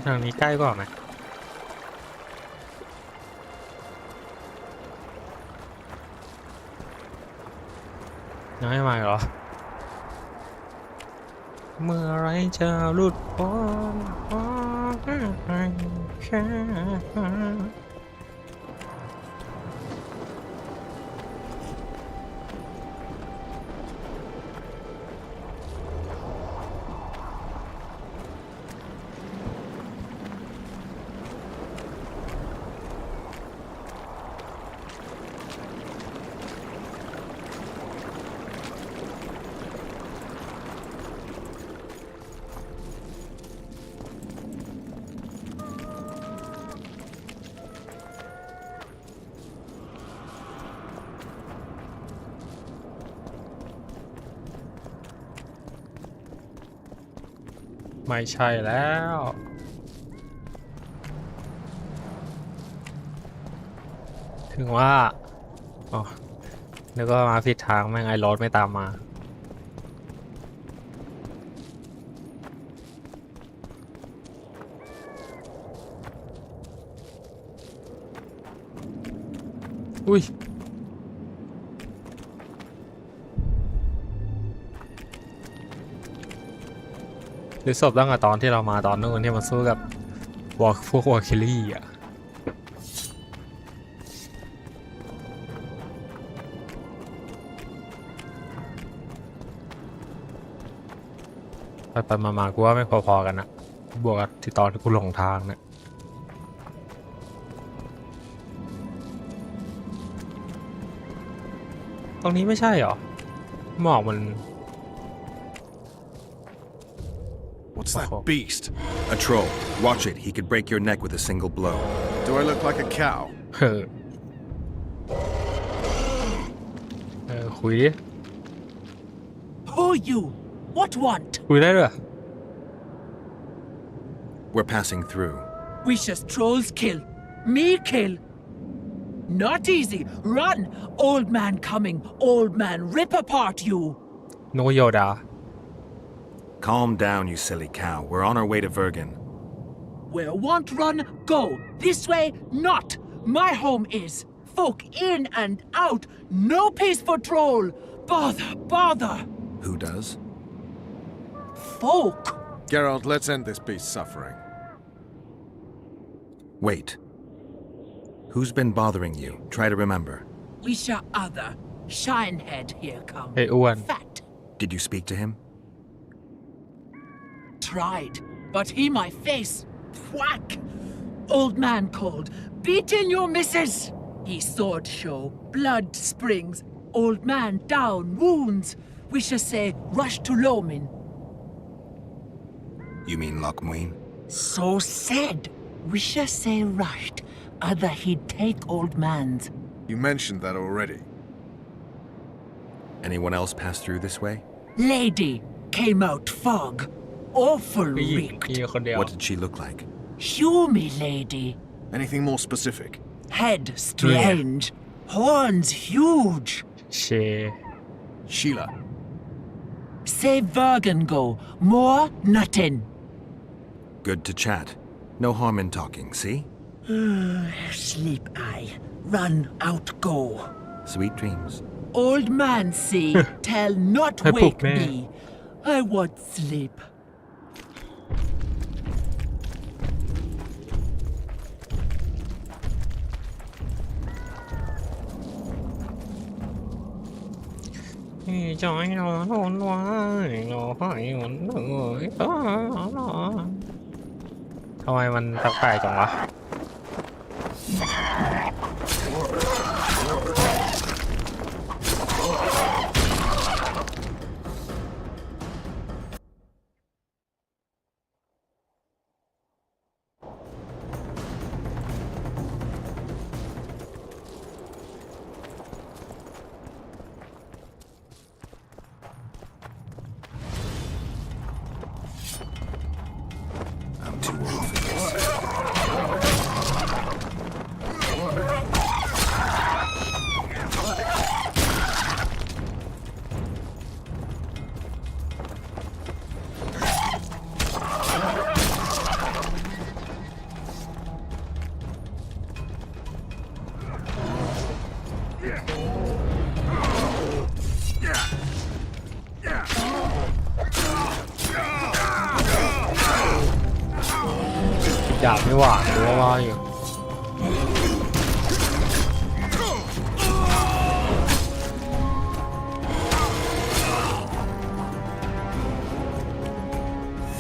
ทางนี้ใกล้กว่าไหมยังไม่มาเหรอเมื่อไรจะหลุดพ้นแค่ไม่ใช่แล้วถึงว่าอ๋อแล้วก็มาผิดทางแม่งไอ้รถไม่ตามมาอุ้ยหรือศพตั้งแต่ตอนที่เรามาตอนนู้นที่มันสู้กับพวกวอลคิลี่อ่ะไปมากูว่าไม่พอๆกันนะบวกกับที่ตอนที่กูหลงทางเนี่ยตรงนี้ไม่ใช่หรอหมอกมัน What's that beast? A troll. Watch it. He could break your neck with a single blow. Do I look like a cow? คุยดิ Who you? What want? คุยได้ด้วย We're passing through. Wishes trolls kill. Me kill. Not easy. Run. Old man coming. Old man rip apart you. โนโยดา Calm down, you silly cow. We're on our way to Vergen. Where want run, go. This way, not. My home is. Folk in and out. No peace for troll. Bother. Who does? Folk. Geralt, let's end this beast's suffering. Wait. Who's been bothering you? Try to remember. Wisha other. Shinehead here come. ไอ้อ้วน Fat. Did you speak to him? Tried, but he my face. Whack. Old man called. Beat in your missus. He sword show. Blood springs. Old man down. Wounds. We should say rush to Lomin. You mean Lochmuin? So said. We should say rushed. Other he'd take old man's. You mentioned that already. Anyone else pass through this way? Lady came out fog. Awful มี reeked. คนเดียว What did she look like? Humy lady. Anything more specific? Head strange. Horns huge. เช Sheila. Say Vergen go. More nothing. Good to chat. No harm in talking, see? Sleep I. Run out go. Sweet dreams. Old man see. Tell not Hey, wake poop, man. me. I want sleep. จอยนอนไว้รอให้มันเหนื่อยทำไมมันแปลกๆจังวะ ดาบไม่หวานหรือว่าอยู่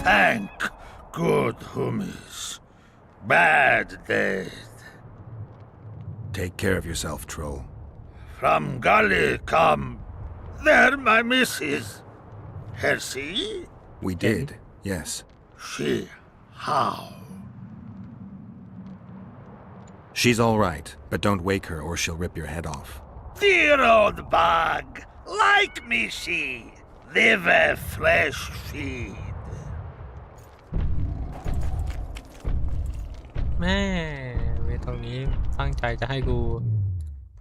Thank good homies. Bad death. Take care of yourself, troll. From gully come. There, my missus. Hersey? We did, yes. She. How? She's all right, but don't wake her or she'll rip your head off. Dear old bug. Like me, she. Live a flesh feed. แม่เวทตรงนี้ตั้งใจจะให้กู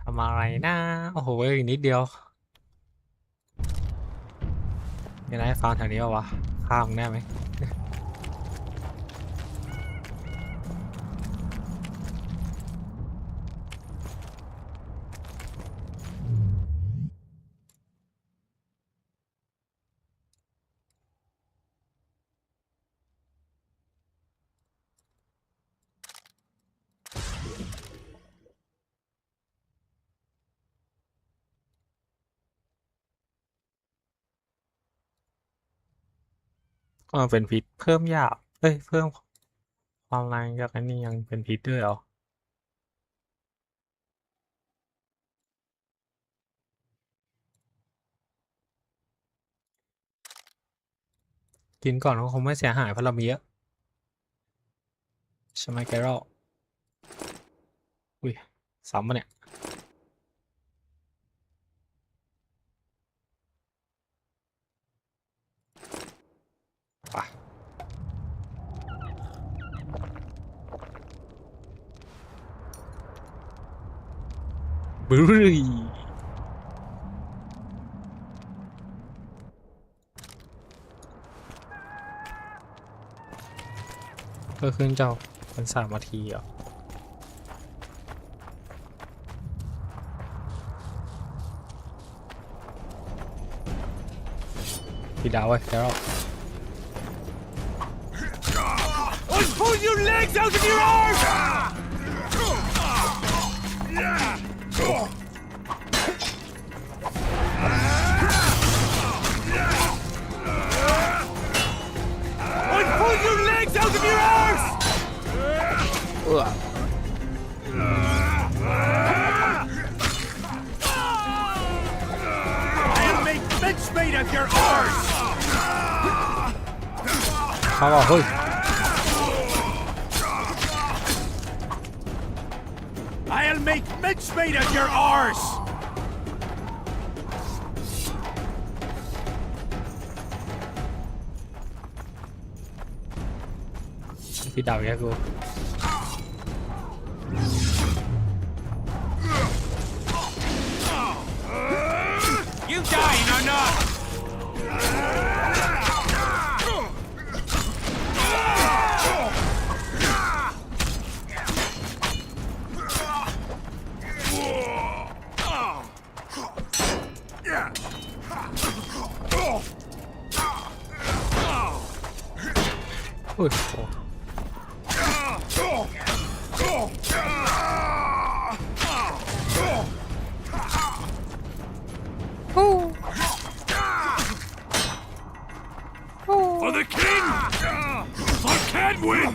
ทำอะไรนะโอ้โหอีกนิดเดียวมีอะไรให้ฟังแถวนี้ป่าวะข้ามได้ไหมก็เป็นพิษเพิ่มหยาบเอ้ยเพิ่มความแรงจากอันนี้ยังเป็นพิษด้วยเหรอกินก่อนก็คงไม่เสียหายเพราะเรามีเยอะใช่ไหมแกรอลอุ้ยซ้ำมาเนี่ยไปบึ้ยก็ขึ้นเจ้าเป็น3 นาทีเหรอพี่ดาวไว้แกรอล I'll pull your legs out of your arms! I'll pull your legs out of your arms! I'll make mincemeat of your arse! เขาบอกเฮ้ย I'll make mincemeat of your arse! พี่ดาวแกกู You dying or not? Yeah. อุ้ยโอ้ For the king! For Cadwin!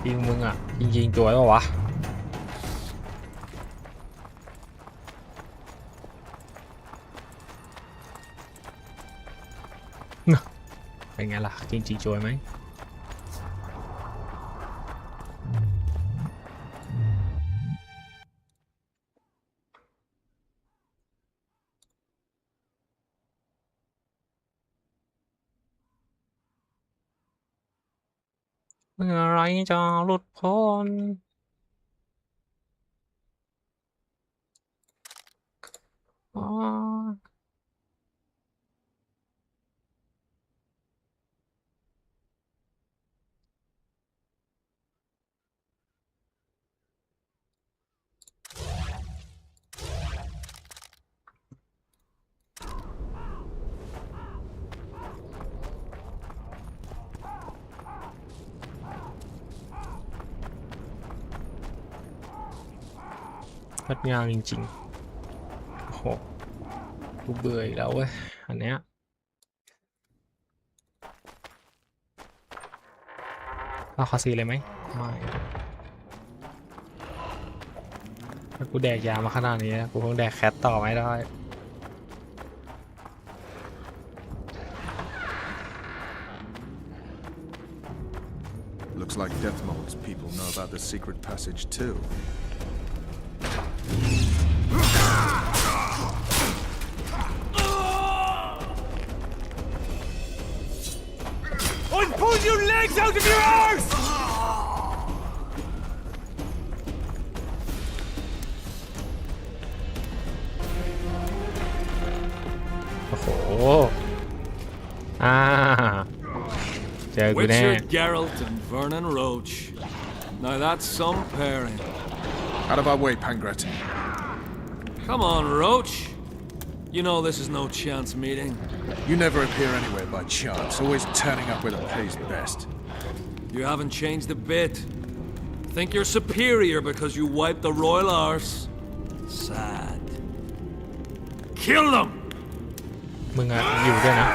ยิงมึงอ่ะยิงตัวไว้ปะวะเป็นไงล่ะจริงๆจวยไหมเมื่อไรจะหลุดพ้นอ๋อ งดงามจริงๆโอ้โหกูเบื่ออีกแล้วเว้ยอันเนี้ยเอาคาซีเลยไหมไม่ถ้ากูแดกยามาขนาดนี้กูคงแดกแคทต่อไม่ได้ Looks like Death Mold's people know about the secret passage too. I'll pull your legs out of your arse! โอ้โหเจอกูแน่ Richard Geralt and Vernon Roach. Now that's some pairing. Out of our way, Pangret. Come on, Roach. You know this is no chance meeting. You never appear anywhere by chance, always turning up where the pay's best. You haven't changed a bit. Think you're superior because you wiped the royal arse? Sad. Kill them! มึงอะอยู่ด้วยนะ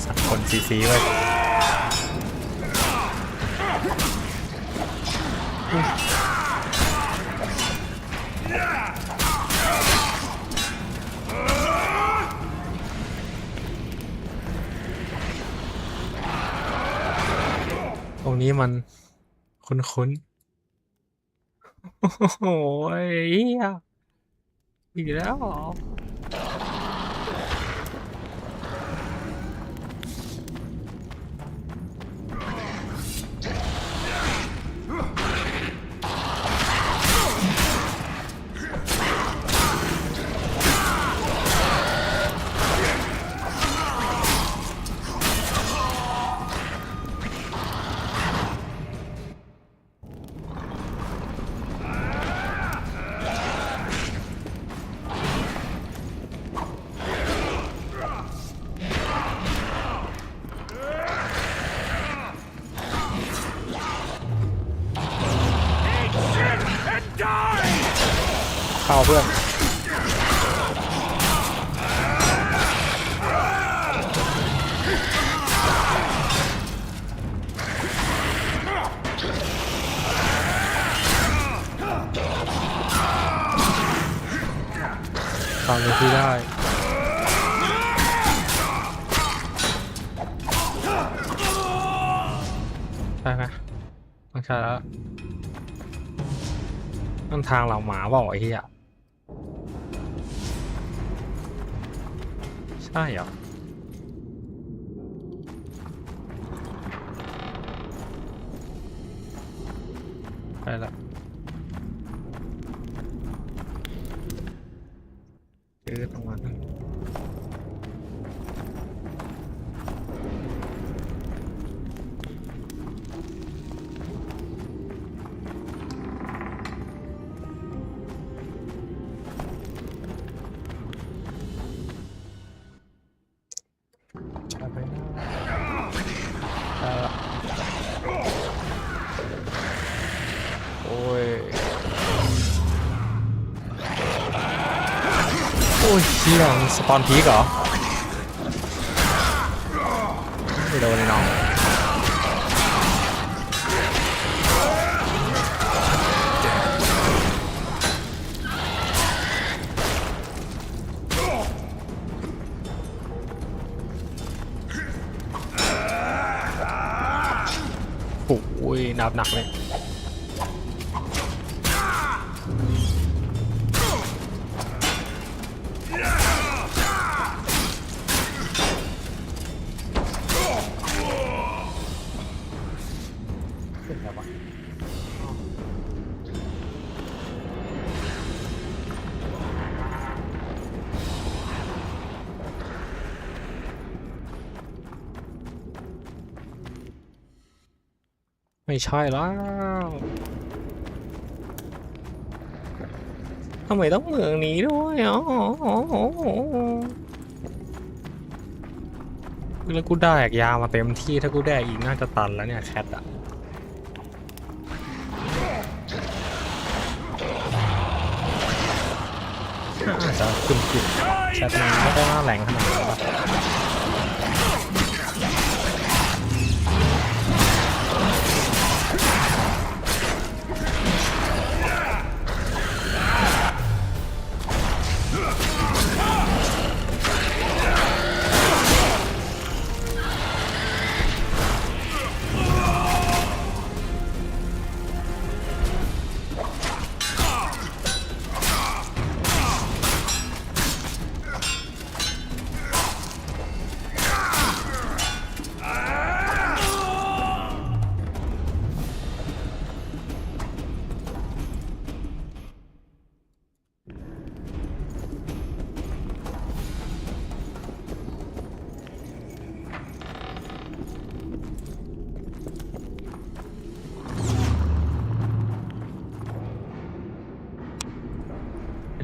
สักคนซีไว้ตรงนี้มันคุ้นๆโอ้โหเหี้ยอีกแล้วเหรอ เข้าเพื่อนทำเลยที่ได้ใช่ไหมต้องใช่แล้วนั่นทางเราหมาบอกไอ้เหี้ยใช่เหรอไปละเจอตรงนั้นไปนะโอ้ยโอ้ยเชี่ยมันสปอนพีกเหรอไม่โดนเลยน้องโอ้ยนับหนักเลยไม่ใช่แล้วทำไมต้องเมืองนี้ด้วยอ๋อ แล้วกูได้ยามาเต็มที่ถ้ากูได้อีกน่าจะตันแล้วเนี่ยแคทอะอาจจะขึ้นแคทมันไม่ได้น่าแรงขนาดนั้นปะ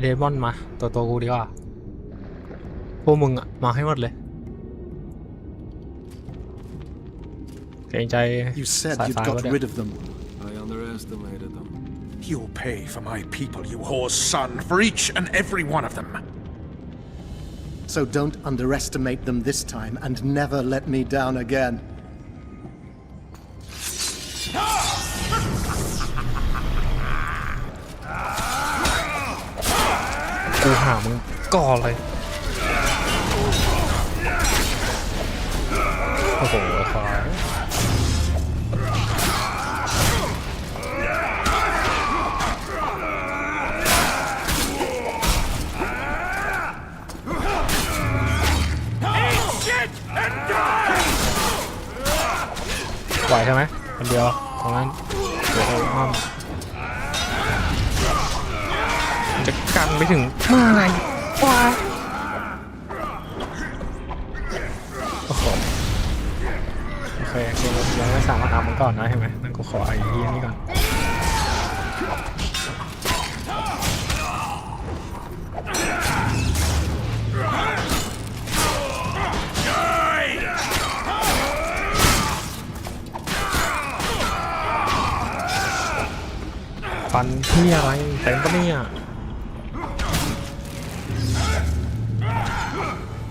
เดมอนมาตัวกูดีกว่าพวกมึงอะมาให้หมดเลยเกรงใจ You said สาย you'd ฟ้า got ก็ได้ rid of them. I underestimated them. You'll pay for my people, you whore's son, for each and every one of them. So don't underestimate them this time and never let me down again. กูหามึงก่อนเลยโอ้โหควายไหวใช่ไหมคนเดียวตรงนั้นเดี๋ยวอ้อมจะกันไปถึงเมื่อไหร่วะโอ้โหโอเคยังไม่สามารถเอามันก่อนนะใช่ไหมนั่นกูขอไอ้ที่นี่ก่อนฟันที่อะไรเต็มปะเนี่ย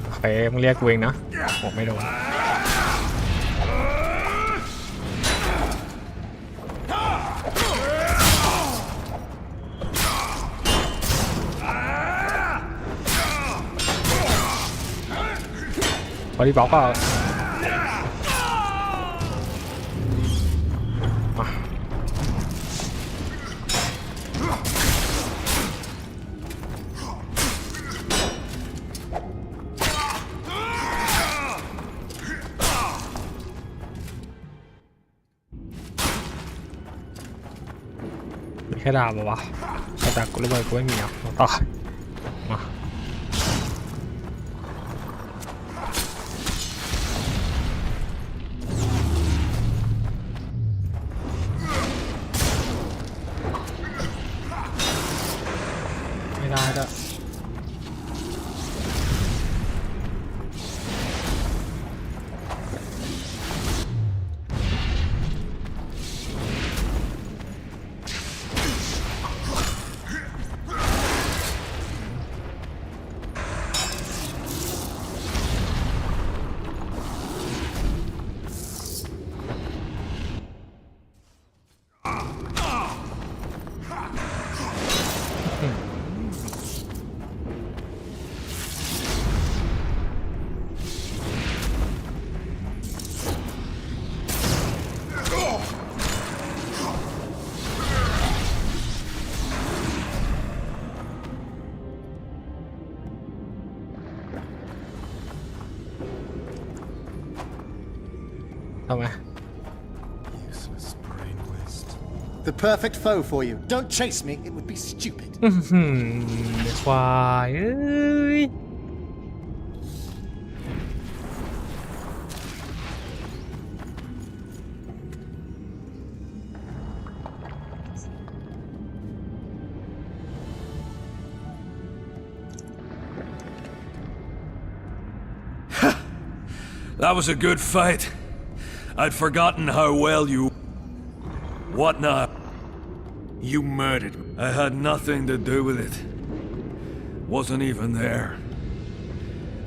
โอเคมึงเรียกกูเองนะผมไม่โดนบอดี้บล็อกเปล่าแค่ดาบวะแต่กูระเบิดกูไม่มีอ่ะต่อมาไม่ได้ด้วยทำไม Useless brain waste. The perfect foe for you. Don't chase me, it would be stupid. ควายเอ้ย That was a good fight. I'd forgotten how well you... What now? You murdered me. I had nothing to do with it. Wasn't even there.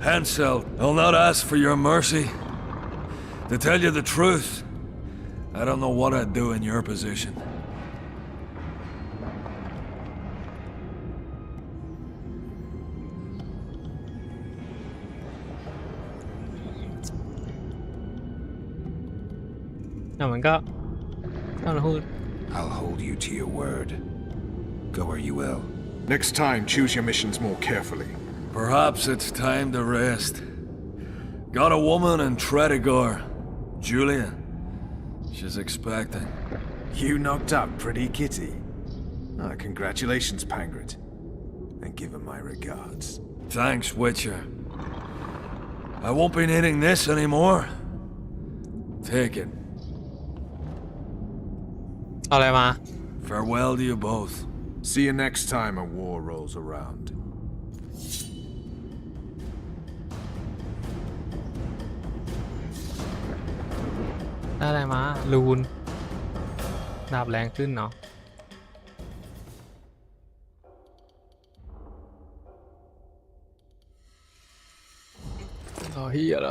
Hansel, I'll not ask for your mercy. To tell you the truth, I don't know what I'd do in your position.มันก็ต้องพูด I'll hold you to your word. Go where you will. Next time, choose your missions more carefully. Perhaps it's time to rest. Got a woman in Tredigor, Julia. She's expecting. You knocked up pretty kitty. Congratulations, Pangrid. And give her my regards. Thanks, Witcher. I won't be needing this anymore. Take it. เอาอะไรมา Farewell to you both. See you next time a war rolls around. ได้อะไรมาลูนดาบแรงขึ้นเนาะเฮียอะไร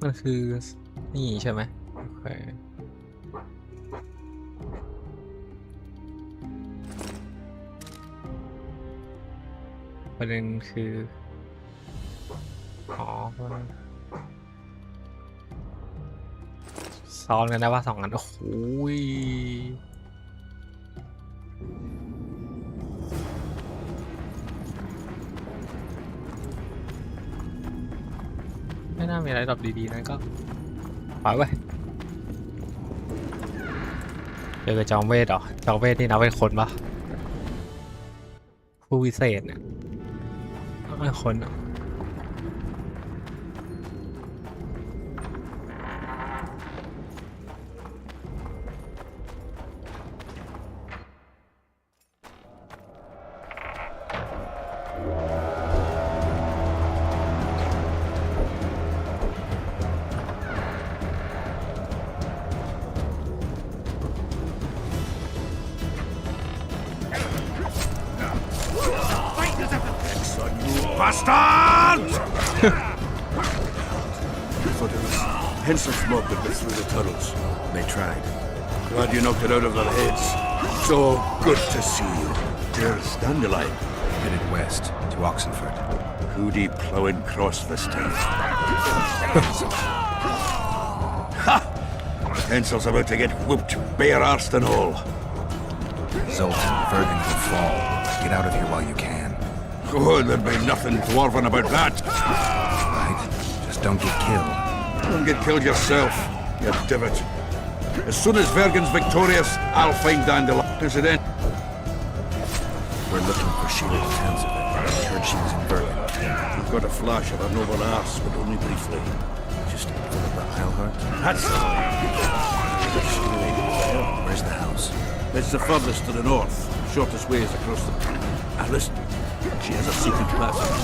มันคือนี่ใช่ไหมโอเคประเด็นคืออ๋อมันซ้อนกันได้ว่าสองอันโอ้โหไม่น่ามีอะไรดรอปดีๆนั้นก็ไปเว้ยเจอกับจอมเวทเหรอจอมเวทนี่นับเป็นคนปะผู้วิเศษเนี่ยไม่คนอ่ะ Bastard! Thought it was Hensel's mob that got through the tunnels. They tried. Glad you knocked it out of their heads. So good to see you. Here's Dandelion. Headed west to Oxenford. Hoodie plowing cross this time. Ha! Hensel's about to get whooped, bare arsed and all. Zoltan, Vergen will fall. Get out of here while you can. Oh, there'd be nothing dwarven about that. Right? Just don't get killed. Don't get killed yourself, you divot. As soon as Vergen's victorious, I'll find Dandelion. Incident. We're looking for Sheila Townsend. I heard she was in Bergen. We've got a flash of her noble arse, but only briefly. Just Philippa Eilhart. That's Where's the house? It's the furthest to the north. Shortest way is across the... listen. She has a secret passage.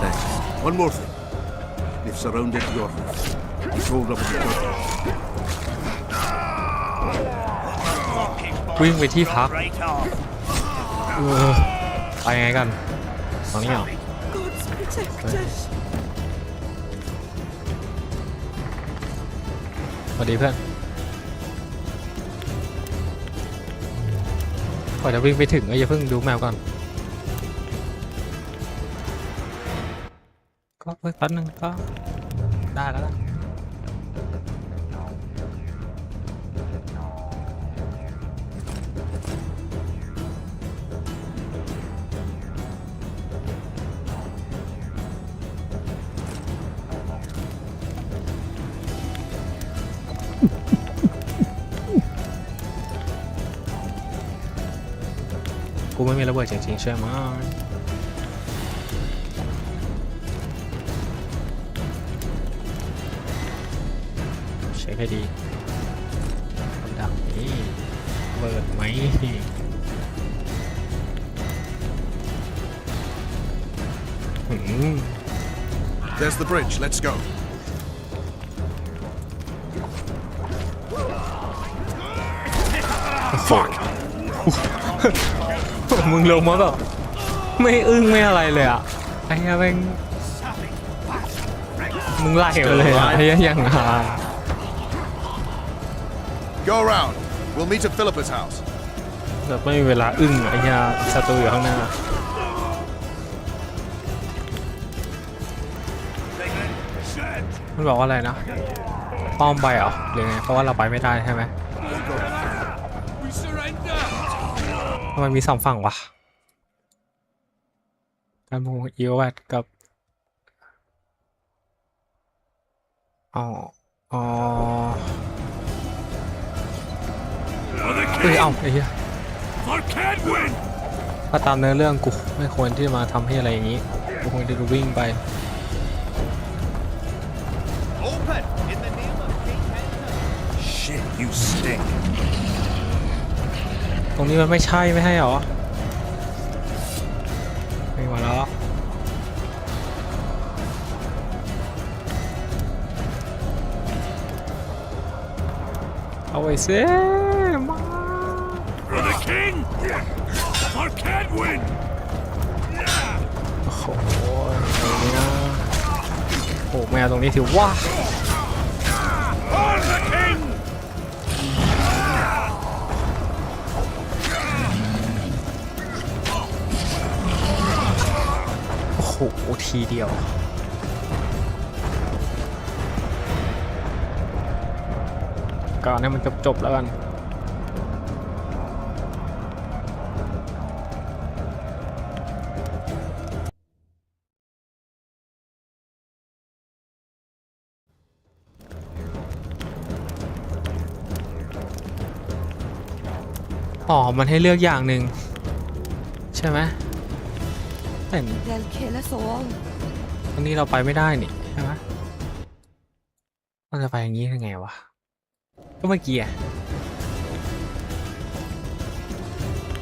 Thanks. One more thing. They've surrounded your roof. He's rolled up in the curtain. วิ่งไปที่พัก Right off. ไปไงกันตรงนี้เหรอ God's protected. สวัสดีเพื่อนก่อนจะวิ่งไปถึงก็อย่าเพิ่งดูแมวก่อนก็แป๊บนึงก็ได้แล้วล่ะกูไม่มีระเบิดจริงๆใช่ไหมเช็คให้ดีดังนี้เบิดไหม There's the bridge. Let's go. Fuck มึงลงมาแบบไม่อึ้งไม่อะไรเลยอ่ะไอ้เหี้ยแม่งมึงไล่มาเลยอ่ะไอ้เหี้ยยังหา Go around. We'll meet at Philippa's house. แบบไม่มีเวลาอึ้งไอ้เหี้ยศัตรูอยู่ข้างหน้ามันบอกว่าอะไรนะอ้อมไปเหรอหรือไงเพราะว่าเราไปไม่ได้ใช่ไหมทำไมมีสองฝั่งวะการมูอีโอแวดกับอ๋อเอ้ยเอ้าไอ้เหี้ยถ้าตามเนื้อเรื่องกูไม่ควรที่จะมาทำให้อะไรอย่างนี้กูควรจะวิ่งไป Shit, you stink. ตรงนี้มันไม่ใช่ไม่ให้หรอไม่มาแล้วเอาไว้ซิมา For the king! For Cadwin! โอ้โหตรงนี้นะโอ้แมวตรงนี้ถือว่า For the king! โอ้โหทีเดียวการให้มันจบแล้วกันอ๋อมันให้เลือกอย่างหนึ่งใช่ไหมแต่ Del che la so. ตรงนี้เราไปไม่ได้นี่ใช่ไหมเราจะไปอย่างนี้ยังไงวะก็เมื่อกี้อะ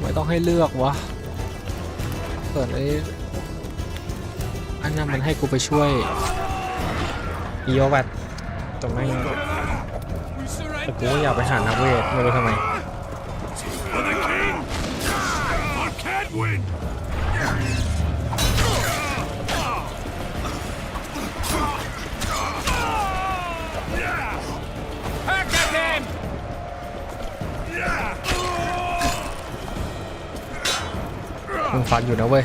ไม่ต้องให้เลือกวะเปิดไอ้อันนั้นมันให้กูไปช่วยอีโอแวตตรงนั้นแต่กูก็อยากไปหานักเวทไม่รู้ทำไม For the king! For Cadwin! มึงฟันอยู่นะเว้ย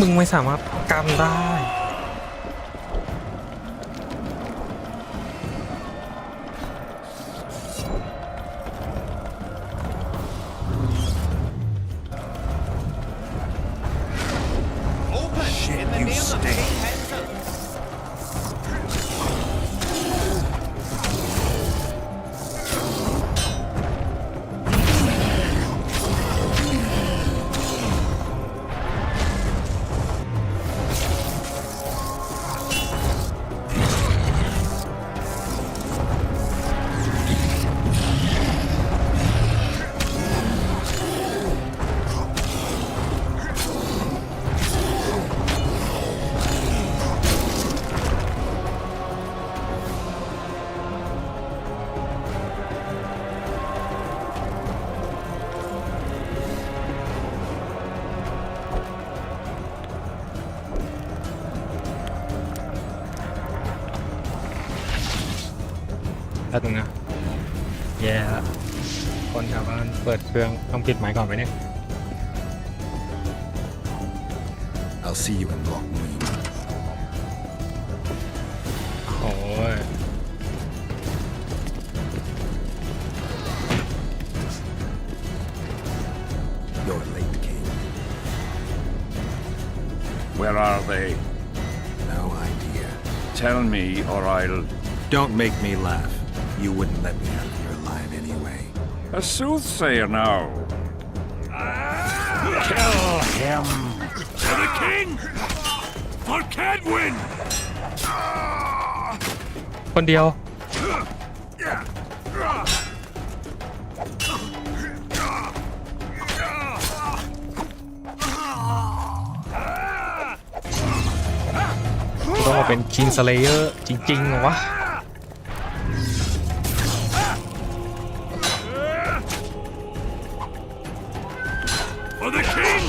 มึงไม่สามารถกันได้ Shit, you stink. แล้วตรงนี้แย่ละคนแถวบ้านเปิดเครื่องต้องปิดไมค์ก่อนไหมเนี่ย I'll see you in Block Green. โอ้ย You're late, King. Where are they? No idea. Tell me, or I'll... Don't make me laugh. You wouldn't let me out of here alive anyway. A soothsayer now. Kill him. For the king! For Cadwin! คนเดียว ว่าเป็น King Slayer จริงๆเหรอวะ For the king!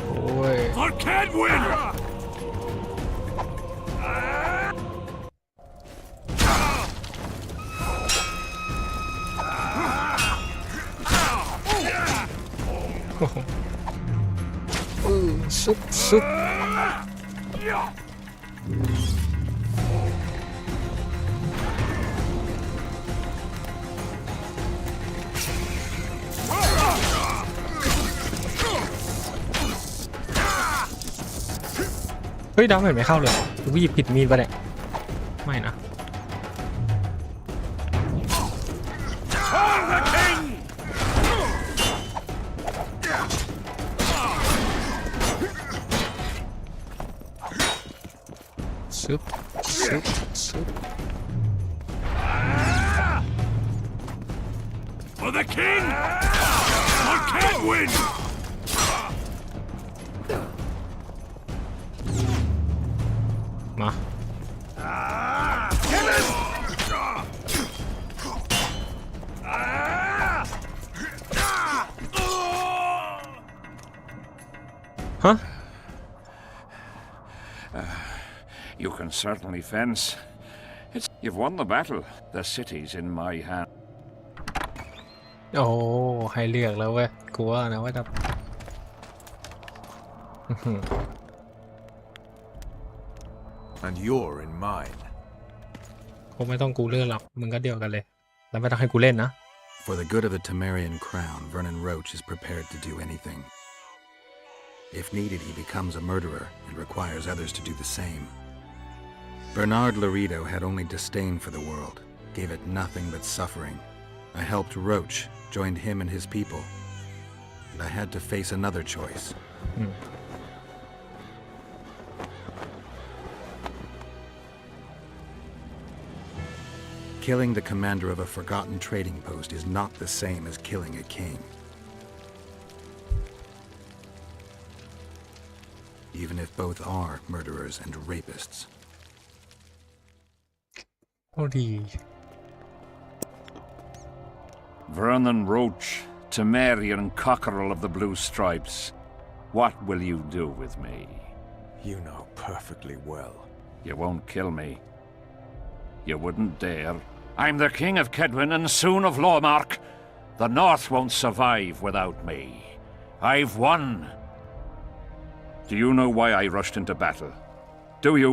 โอ้ย For Cadwin! ซุบ เฮ้ยดาวเหมือนไม่เข้าเลยกูหยิบผิดมีดปะเนี่ยไม่นะ The king! ซุบ For the king! For Cadwin! มา Kill him! ฮะ You can certainly fence. You've won the battle. The city's in my hand. โอ้ให้เลือกแล้วเว้ยกูว่านะว่าจะ And you're in mine. คงไม่ต้องกูเลือกหรอกมึงก็เดียวกันเลยแล้วไม่ต้องให้กูเล่นนะ For the good of the Temerian crown, Vernon Roach is prepared to do anything. If needed, he becomes a murderer and requires others to do the same. Bernard Laredo had only disdain for the world, gave it nothing but suffering. I helped Roach, joined him and his people. And I had to face another choice. Killing the commander of a forgotten trading post is not the same as killing a king. Even if both are murderers and rapists. โอ้ดี Vernon Roach, Temerian cockerel of the Blue Stripes. What will you do with me? You know perfectly well. You won't kill me. You wouldn't dare. I'm the King of Kedwin and soon of Lawmark. The North won't survive without me. I've won. Do you know why I rushed into battle? Do you?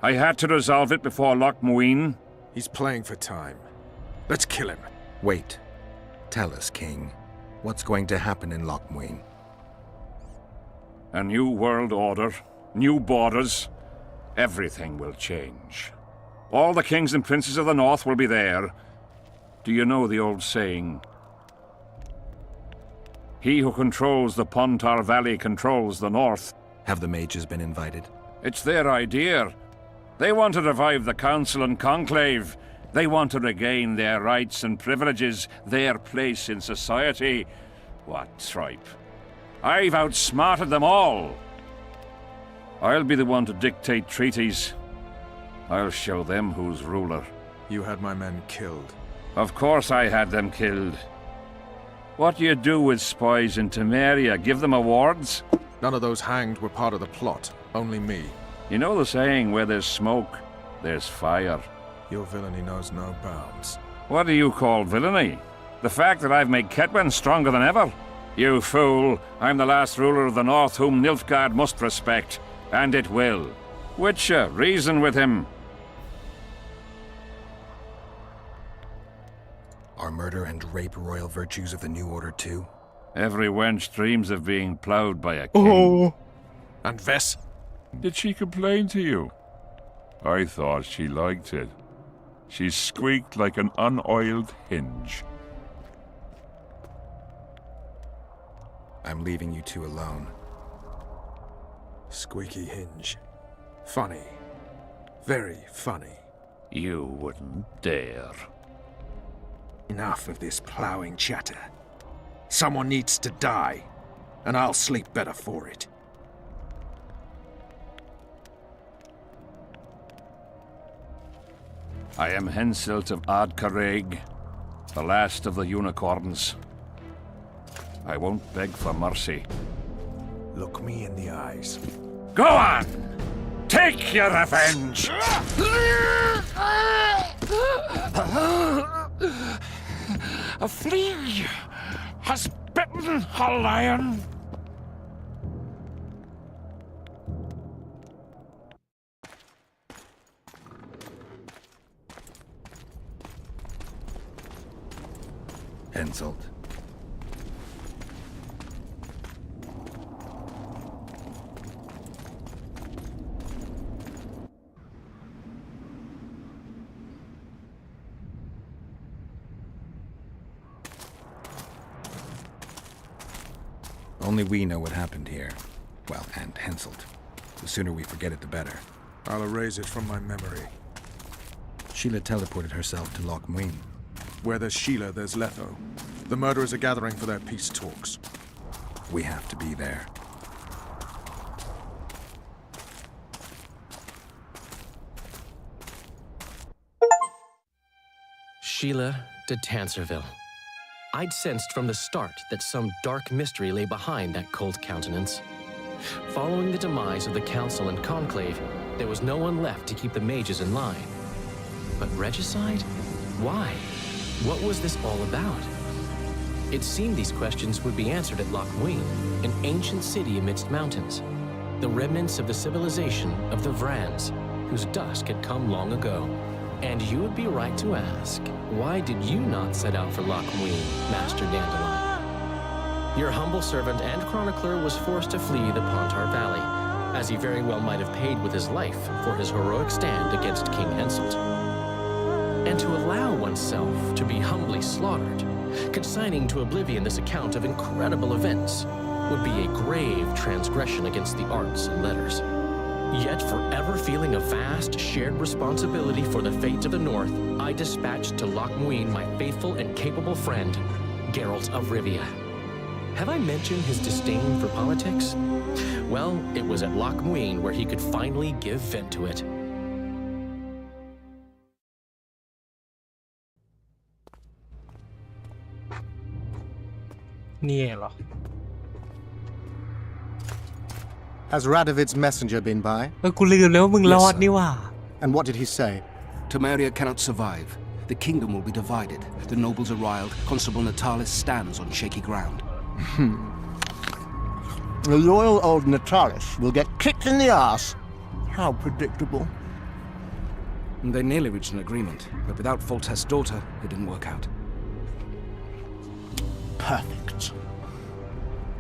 I had to resolve it before Loch Muin. He's playing for time. Let's kill him. Wait. Tell us, King. What's going to happen in Loch Muin? A new world order, new borders. Everything will change. All the kings and princes of the North will be there. Do you know the old saying? He who controls the Pontar Valley controls the North. Have the mages been invited? It's their idea. They want to revive the Council and Conclave. They want to regain their rights and privileges, their place in society. What tripe. I've outsmarted them all. I'll be the one to dictate treaties. I'll show them who's ruler. You had my men killed. Of course I had them killed. What do you do with spies in Temeria? Give them awards? None of those hanged were part of the plot. Only me. You know the saying, where there's smoke, there's fire. Your villainy knows no bounds. What do you call villainy? The fact that I've made Ketwin stronger than ever? You fool! I'm the last ruler of the North whom Nilfgaard must respect. And it will. Witcher, reason with him. Are murder and rape royal virtues of the New Order too? Every wench dreams of being ploughed by a king. And Vess? Did she complain to you? I thought she liked it. She squeaked like an unoiled hinge. I'm leaving you two alone. Squeaky hinge. Funny. Very funny. You wouldn't dare. Enough of this plowing chatter. Someone needs to die, and I'll sleep better for it. I am Henselt of Ardcarreg, the last of the unicorns. I won't beg for mercy. Look me in the eyes. Go on! Take your revenge! A flea has bitten a lion. Henselt. Only we know what happened here. Well, and Henselt. The sooner we forget it, the better. I'll erase it from my memory. Sheila teleported herself to Loch Muin. Where there's Sheila, there's Letho. The murderers are gathering for their peace talks. We have to be there. Sheila de Tanserville. I'd sensed from the start that some dark mystery lay behind that cold countenance. Following the demise of the Council and Conclave, there was no one left to keep the mages in line. But regicide? Why? What was this all about? It seemed these questions would be answered at Loch Muin, an ancient city amidst mountains, the remnants of the civilization of the Vrans, whose dusk had come long ago. And you would be right to ask, why did you not set out for Loch Muin, Master Dandelion? Your humble servant and chronicler was forced to flee the Pontar Valley, as he very well might have paid with his life for his heroic stand against King Henselt. And to allow oneself to be humbly slaughtered, consigning to oblivion this account of incredible events, would be a grave transgression against the arts and letters. Yet forever feeling a vast shared responsibility for the fate of the North, I dispatched to Loch Muin my faithful and capable friend, Geralt of Rivia. Have I mentioned his disdain for politics? Well, it was at Loch Muin where he could finally give vent to it. Nie. Has Radovid's messenger been by? กูลืมแล้วว่ามึงรอดนี่หว่า And what did he say? Temeria cannot survive. The kingdom will be divided. The nobles are riled. Constable Natalis stands on shaky ground. The loyal old Natalis will get kicked in the arse. How predictable. They nearly reached an agreement, but without Foltest's daughter, it didn't work out. Perfect.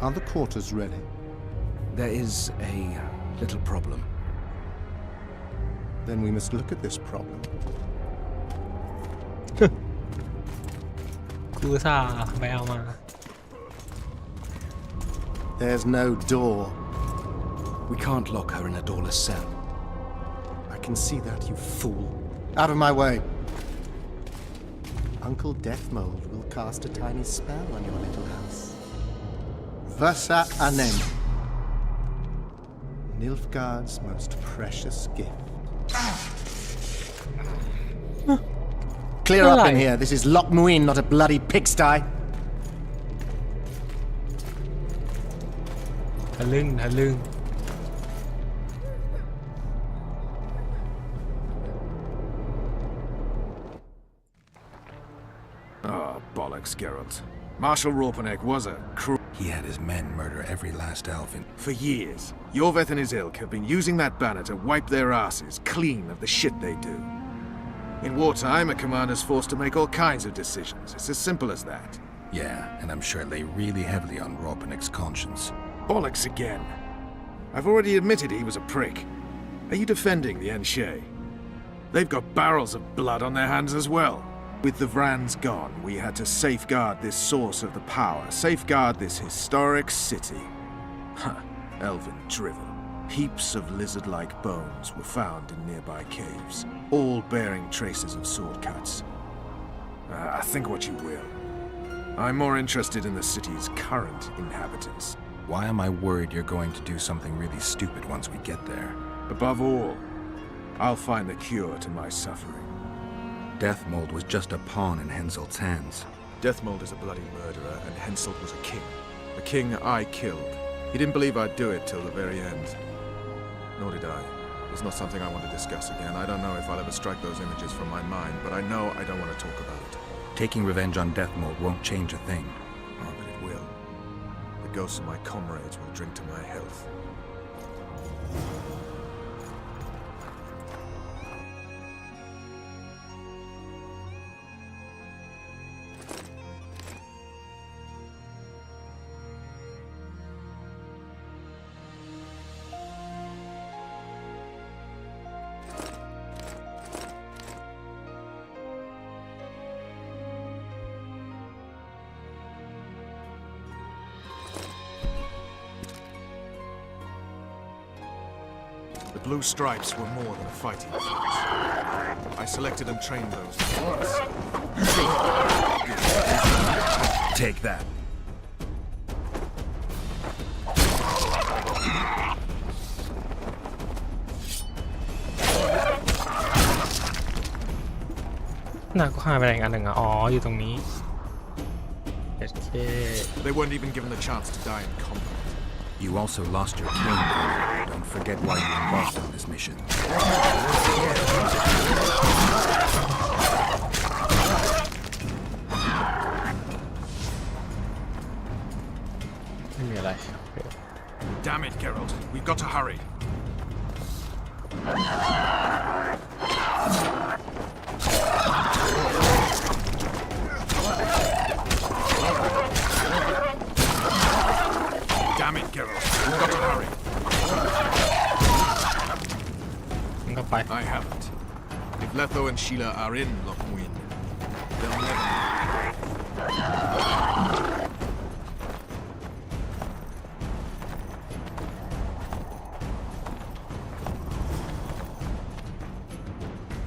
Are the quarters ready? There is a little problem. Then we must look at this problem. กูซ่าไปเอามา There's no door. We can't lock her in a doorless cell. I can see that, you fool. Out of my way. Uncle Deathmold will cast a tiny spell on your little house. Versa Anem. Nilfgaard's most precious gift. Clear up in here. This is Loch Muin, not a bloody pigsty. ทะลึ่งทะลึ่ง Oh, bollocks, Geralt. Marshal Ropeneck was a cruel... He had his men murder every last elf in... For years, Yorveth and his ilk have been using that banner to wipe their asses clean of the shit they do. In wartime, a commander's forced to make all kinds of decisions. It's as simple as that. Yeah, and I'm sure it lay really heavily on Ropeneck's conscience. Bollocks again. I've already admitted he was a prick. Are you defending the Enshe? They've got barrels of blood on their hands as well. With the Vrans gone, we had to safeguard this source of the power, safeguard this historic city. Huh, elven drivel. Heaps of lizard-like bones were found in nearby caves, all bearing traces of sword cuts. Think what you will. I'm more interested in the city's current inhabitants. Why am I worried you're going to do something really stupid once we get there? Above all, I'll find the cure to my suffering. Deathmold was just a pawn in Henselt's hands. Deathmold is a bloody murderer, and Henselt was a king. A king I killed. He didn't believe I'd do it till the very end. Nor did I. It's not something I want to discuss again. I don't know if I'll ever strike those images from my mind, but I know I don't want to talk about it. Taking revenge on Deathmold won't change a thing. Oh, but it will. The ghosts of my comrades will drink to my health. The Blue Stripes were more than a fighting force. I selected and trained those things. Take that.หนักก็หายไปไหนอันหนึ่งอ่ะอ๋ออยู่ตรงนี้โอเค They weren't even given the chance to die in combat. You also lost your king. Don't forget why you embarked on this mission. ไม่มีอะไร Damn it, Geralt. We've got to hurry. Damn it, Geralt. We've got to hurry. มันก็ไป I haven't. If Letho and Sheila are in Lochmuin, they'll never...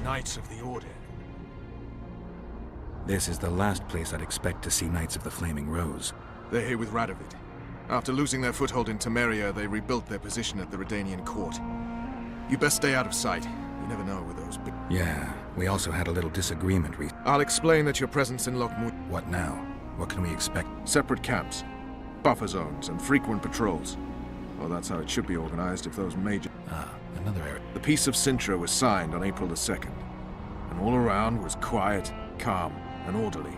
Knights of the Order. This is the last place I'd expect to see Knights of the Flaming Rose. They're here with Radovid. After losing their foothold in Temeria, they rebuilt their position at the Redanian court. You best stay out of sight. You never know with those big... Yeah, we also had a little disagreement I'll explain that your presence in Lochmuin... What now? What can we expect? Separate camps, buffer zones, and frequent patrols. Well, that's how it should be organized if those major... Another area. The Peace of Sintra was signed on April the 2nd, and all around was quiet, calm, and orderly.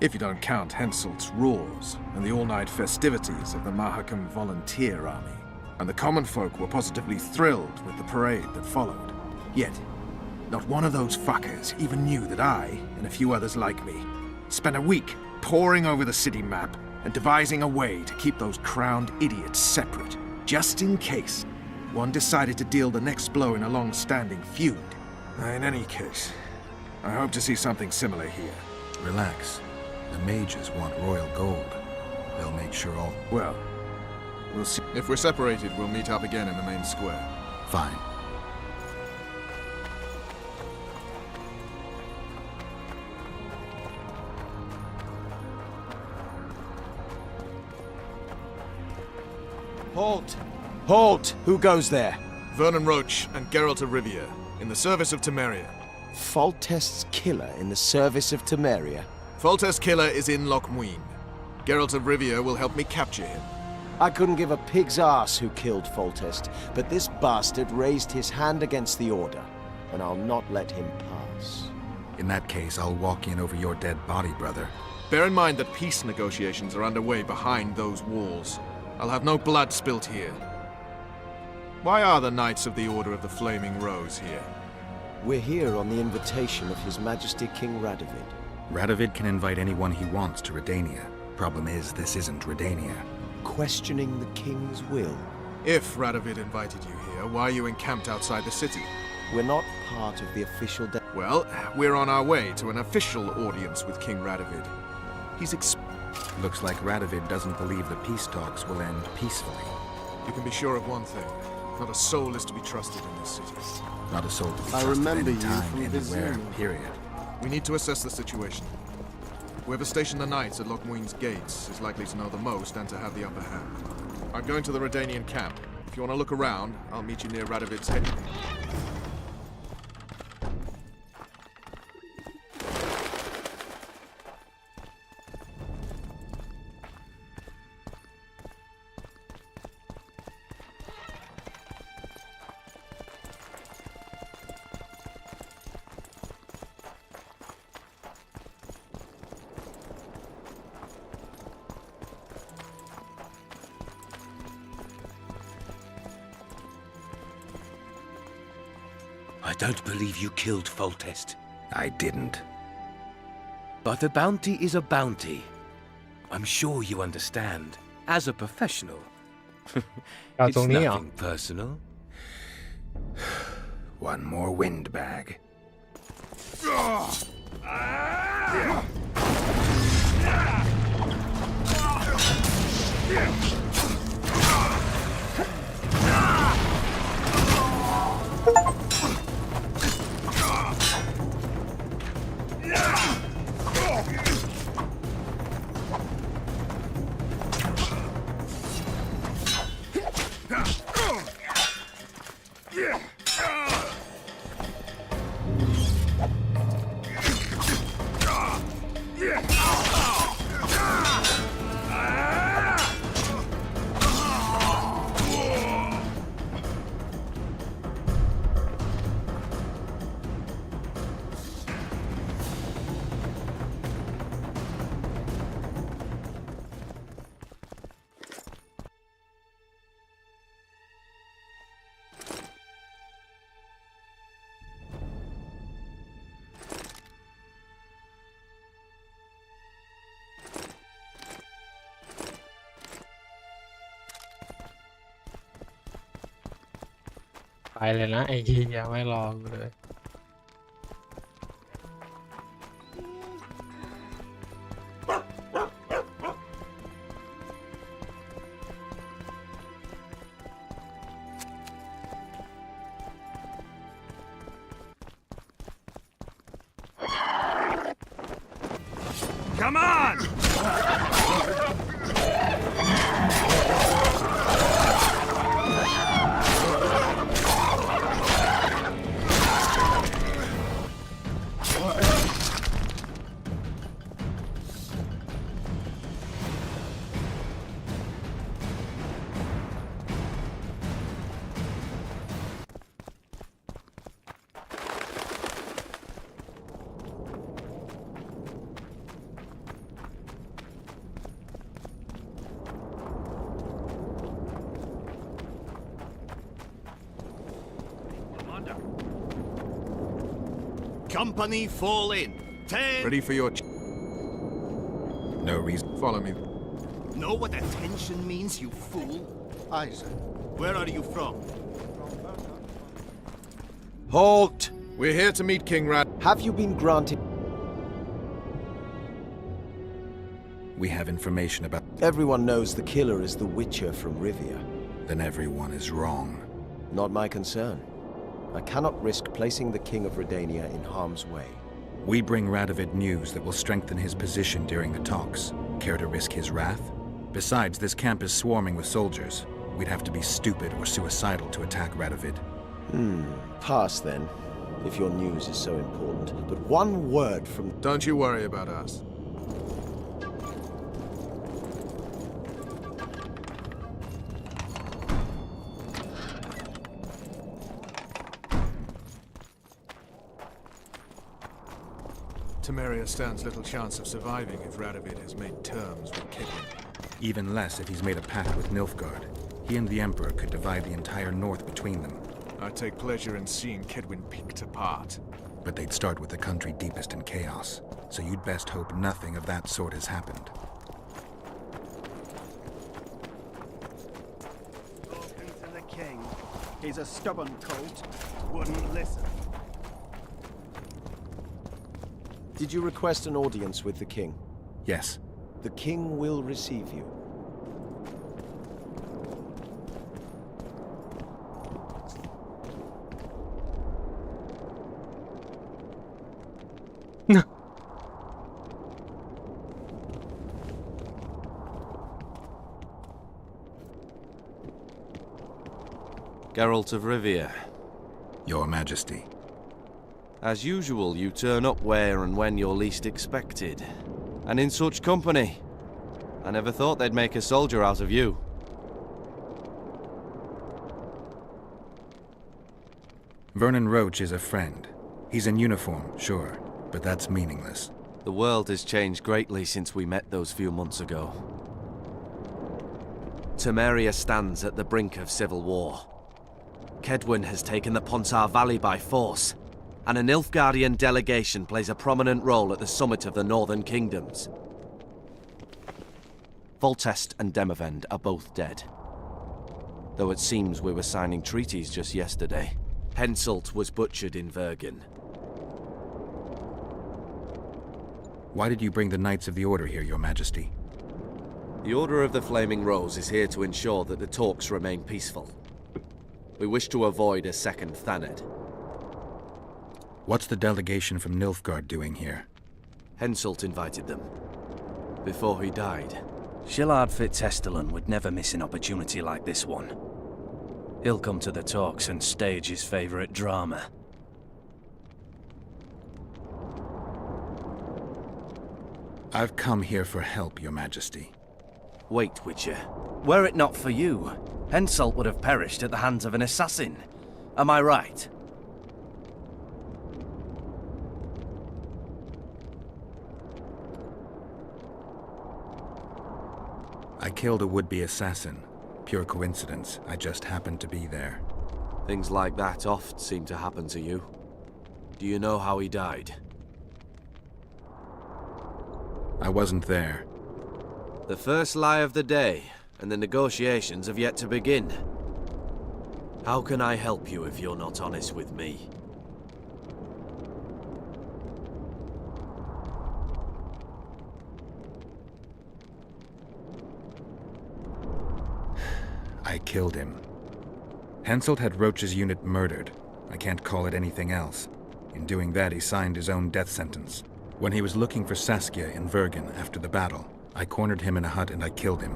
If you don't count Henselt's roars and the all-night festivities of the Mahakam Volunteer Army. And the common folk were positively thrilled with the parade that followed. Yet, not one of those fuckers even knew that I, and a few others like me, spent a week poring over the city map and devising a way to keep those crowned idiots separate, just in case one decided to deal the next blow in a long-standing feud. In any case, I hope to see something similar here. Relax. The mages want royal gold. They'll make sure all... Well, we'll see. If we're separated, we'll meet up again in the main square. Fine. Halt! Halt! Who goes there? Vernon Roach and Geralt of Rivia, in the service of Temeria. Foltest's killer in the service of Temeria. Foltest's killer is in Lochmuin. Geralt of Rivia will help me capture him. I couldn't give a pig's ass who killed Foltest, but this bastard raised his hand against the Order, and I'll not let him pass. In that case, I'll walk in over your dead body, brother. Bear in mind that peace negotiations are underway behind those walls. I'll have no blood spilt here. Why are the Knights of the Order of the Flaming Rose here? We're here on the invitation of His Majesty King Radovid. Radovid can invite anyone he wants to Redania. Problem is, this isn't Redania. Questioning the King's will. If Radovid invited you here, why are you encamped outside the city? We're not part of the official... Well, we're on our way to an official audience with King Radovid. He's Looks like Radovid doesn't believe the peace talks will end peacefully. You can be sure of one thing. Not a soul is to be trusted in this city. Not a soul to be I trusted remember you anytime, from anywhere, Vizima. period. We need to assess the situation. Whoever stationed the knights at Lochmuin's gates is likely to know the most and to have the upper hand. I'm going to the Redanian camp. If you want to look around, I'll meet you near Radovid's head. I don't believe you killed Foltest. I didn't. But a bounty is a bounty. I'm sure you understand. As a professional. เอา It's ตรงนี้เหรอ nothing personal. One more windbag.ไปเลยนะไอ้เหี้ยไม่รอกูเลย Come on! Company fall in. 10. Ready for your... No reason. Follow me. Know what attention means, you fool? Aye, sir. Where are you from? Halt! We're here to meet King Rad... Have you been granted... We have information about... Everyone knows the killer is the Witcher from Rivia. Then everyone is wrong. Not my concern. I cannot risk placing the King of Redania in harm's way. We bring Radovid news that will strengthen his position during the talks. Care to risk his wrath? Besides, this camp is swarming with soldiers. We'd have to be stupid or suicidal to attack Radovid. Pass then, if your news is so important. But one word from... Don't you worry about us. Temeria stands little chance of surviving if Radovid has made terms with Kedwin. Even less if he's made a pact with Nilfgaard. He and the Emperor could divide the entire north between them. I take pleasure in seeing Kedwin picked apart. But they'd start with the country deepest in chaos, so you'd best hope nothing of that sort has happened. Spoken to the king. He's a stubborn colt. Wouldn't listen. Did you request an audience with the king? Yes. The king will receive you. Geralt of Rivia. Your Majesty. As usual, you turn up where and when you're least expected. And in such company. I never thought they'd make a soldier out of you. Vernon Roach is a friend. He's in uniform, sure, but that's meaningless. The world has changed greatly since we met those few months ago. Temeria stands at the brink of civil war. Kedwin has taken the Pontar Valley by force, and a Nilfgaardian delegation plays a prominent role at the summit of the Northern Kingdoms. Foltest and Demavend are both dead. Though it seems we were signing treaties just yesterday. Henselt was butchered in Vergen. Why did you bring the Knights of the Order here, Your Majesty? The Order of the Flaming Rose is here to ensure that the talks remain peaceful. We wish to avoid a second Thaned. What's the delegation from Nilfgaard doing here? Henselt invited them. Before he died. Shillard Fitzestelen would never miss an opportunity like this one. He'll come to the talks and stage his favorite drama. I've come here for help, Your Majesty. Wait, Witcher. Were it not for you, Henselt would have perished at the hands of an assassin. Am I right? I killed a would-be assassin. Pure coincidence. I just happened to be there. Things like that oft seem to happen to you. Do you know how he died? I wasn't there. The first lie of the day, and the negotiations have yet to begin. How can I help you if you're not honest with me? I killed him. Henselt had Roach's unit murdered. I can't call it anything else. In doing that, he signed his own death sentence. When he was looking for Saskia in Vergen after the battle, I cornered him in a hut and I killed him.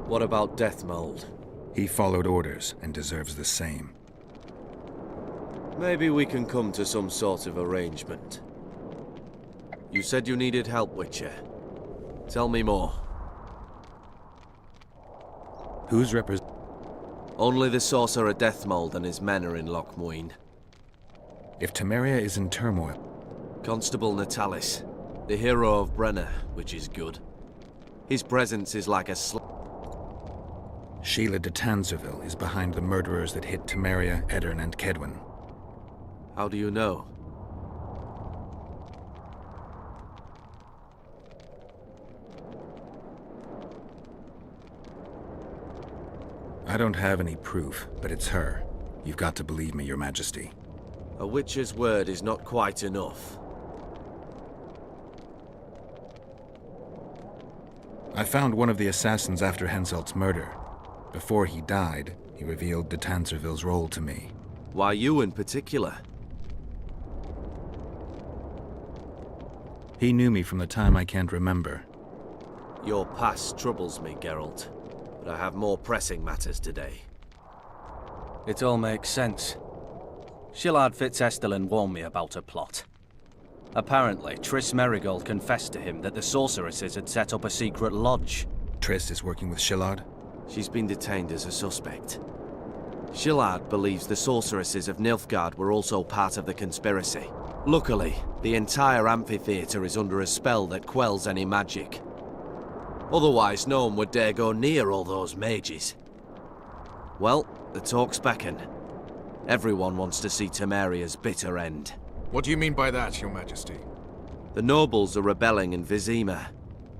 What about Deathmold? He followed orders and deserves the same. Maybe we can come to some sort of arrangement. You said you needed help, Witcher. Tell me more. Who's Only the sorcerer Deathmold and his men are in Lochmuin. If Temeria is in turmoil... Constable Natalis, the hero of Brenna, which is good. His presence is like a Sheila de Tanzerville is behind the murderers that hit Temeria, Eddern, and Kedwin. How do you know? I don't have any proof, but it's her. You've got to believe me, Your Majesty. A witcher's word is not quite enough. I found one of the assassins after Henselt's murder. Before he died, he revealed de Tanzerville's role to me. Why you in particular? He knew me from the time I can't remember. Your past troubles me, Geralt. But I have more pressing matters today. It all makes sense. Shillard Fitzestelen warned me about a plot. Apparently, Triss Merigold confessed to him that the sorceresses had set up a secret lodge. Triss is working with Shillard? She's been detained as a suspect. Shillard believes the sorceresses of Nilfgaard were also part of the conspiracy. Luckily, the entire amphitheater is under a spell that quells any magic. Otherwise, no one would dare go near all those mages. Well, the talks beckon. Everyone wants to see Temeria's bitter end. What do you mean by that, Your Majesty? The nobles are rebelling in Vizima.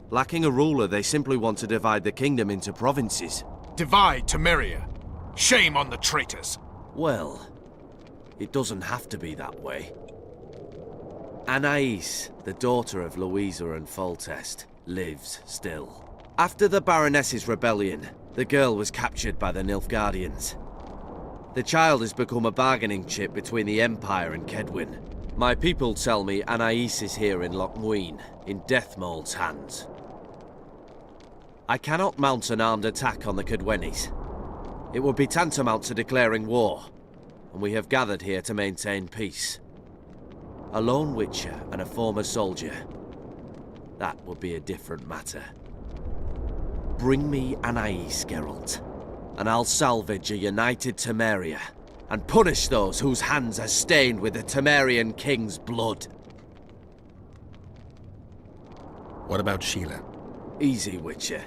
Lacking a ruler, they simply want to divide the kingdom into provinces. Divide Temeria? Shame on the traitors! Well, it doesn't have to be that way. Anais, the daughter of Louisa and Foltest, lives still. After the Baroness's rebellion, the girl was captured by the Nilfgaardians. The child has become a bargaining chip between the Empire and Kedwin. My people tell me Anais is here in Lochmuin, in Deathmold's hands. I cannot mount an armed attack on the Kedwenis. It would be tantamount to declaring war, and we have gathered here to maintain peace. A lone witcher and a former soldier. That would be a different matter. Bring me Anais, Geralt, and I'll salvage a united Temeria, and punish those whose hands are stained with the Temerian king's blood. What about Sheila? Easy, Witcher.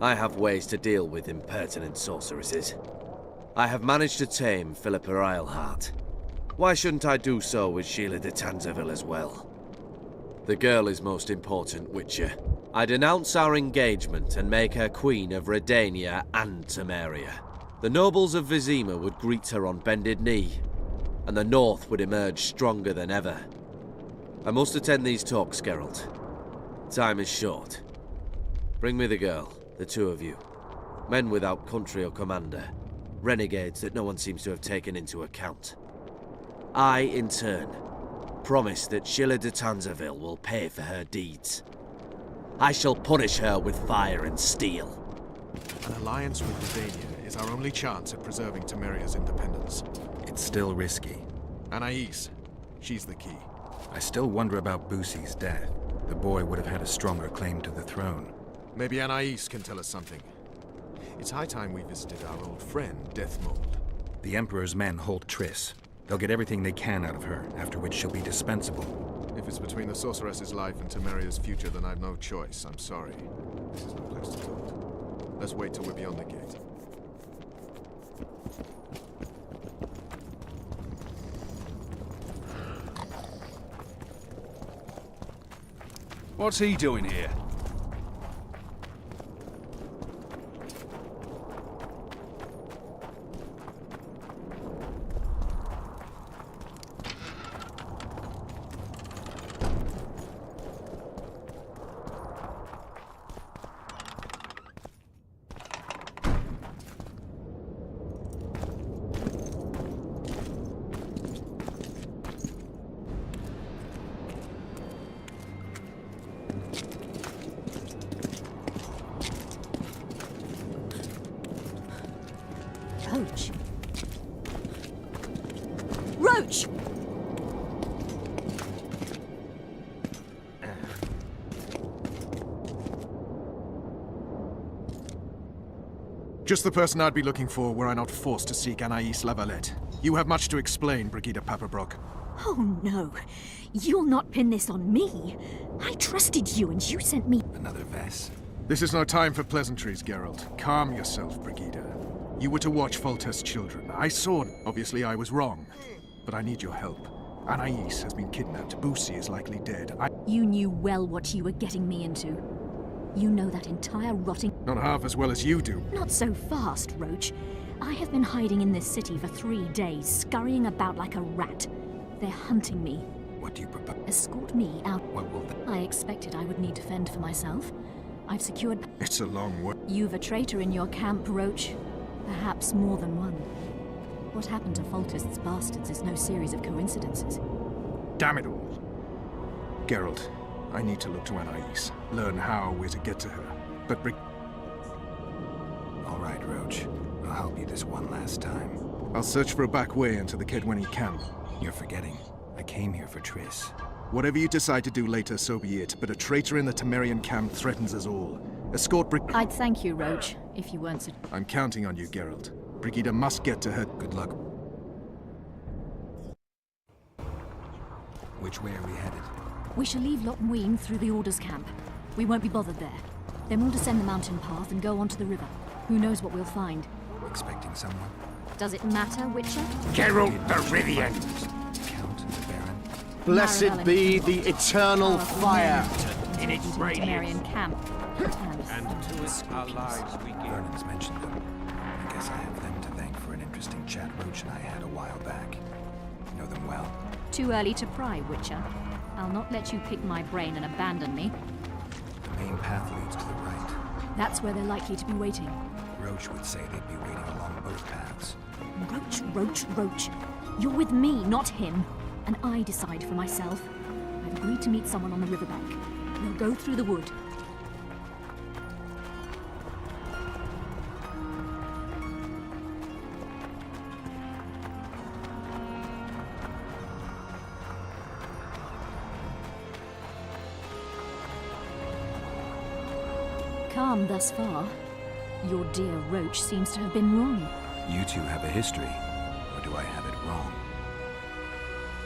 I have ways to deal with impertinent sorceresses. I have managed to tame Philippa Eilhart. Why shouldn't I do so with Sheila de Tanzaville as well? The girl is most important, Witcher. I denounce our engagement and make her queen of Redania and Temeria. The nobles of Vizima would greet her on bended knee, and the North would emerge stronger than ever. I must attend these talks, Geralt. Time is short. Bring me the girl, the two of you. Men without country or commander. Renegades that no one seems to have taken into account. I, in turn, promise that Sheila de Tanzaville will pay for her deeds. I shall punish her with fire and steel. An alliance with Redania is our only chance at preserving Temeria's independence. It's still risky. Anais, she's the key. I still wonder about Busi's death. The boy would have had a stronger claim to the throne. Maybe Anais can tell us something. It's high time we visited our old friend, Deathmold. The Emperor's men hold Triss. They'll get everything they can out of her, after which she'll be dispensable. If it's between the sorceress's life and Temeria's future, then I've no choice. I'm sorry. This is no place to talk. Let's wait till we're beyond the gate. What's he doing here? Roach. Roach! Just the person I'd be looking for were I not forced to seek Anais Lavalette. You have much to explain, Brigida Paperbrook. Oh no. You'll not pin this on me. I trusted you and you sent me— Another Vess? This is no time for pleasantries, Geralt. Calm yourself, Brigida. You were to watch Foltest's children. I saw it. Obviously, I was wrong. But I need your help. Anais has been kidnapped. Busi is likely dead. You knew well what you were getting me into. You know that entire rotting— Not half as well as you do. Not so fast, Roach. I have been hiding in this city for 3 days, scurrying about like a rat. They're hunting me. What do you propose? Escort me out. What will that— I expected I would need to fend for myself. I've secured— It's a long way. You've a traitor in your camp, Roach. Perhaps more than one. What happened to Foltest's bastards is no series of coincidences. Damn it all. Geralt, I need to look to Anais. Learn how we're to get to her. But All right, Roach. I'll help you this one last time. I'll search for a back way into the Kedwenny camp. You're forgetting. I came here for Triss. Whatever you decide to do later, so be it. But a traitor in the Temerian camp threatens us all. Escort I'd thank you, Roach, if you weren't so— I'm counting on you, Geralt. Brigida must get to her. Good luck. Which way are we headed? We shall leave Lottenween through the Order's camp. We won't be bothered there. Then we'll descend the mountain path and go onto the river. Who knows what we'll find? Expecting someone? Does it matter, Witcher? Geralt the Rivian! Count the Baron? Blessed be the eternal fire! In its Temerian camp. And to its allies we give. Vernon's mentioned them. I guess I have them to thank for an interesting chat Roach and I had a while back. Know them well. Too early to pry, Witcher. I'll not let you pick my brain and abandon me. The main path leads to the right. That's where they're likely to be waiting. Roach would say they'd be waiting along both paths. Roach, Roach, Roach. You're with me, not him. And I decide for myself. I've agreed to meet someone on the riverbank. We'll go through the wood. Calm thus far. Your dear Roach seems to have been wrong. You two have a history, or do I have it wrong?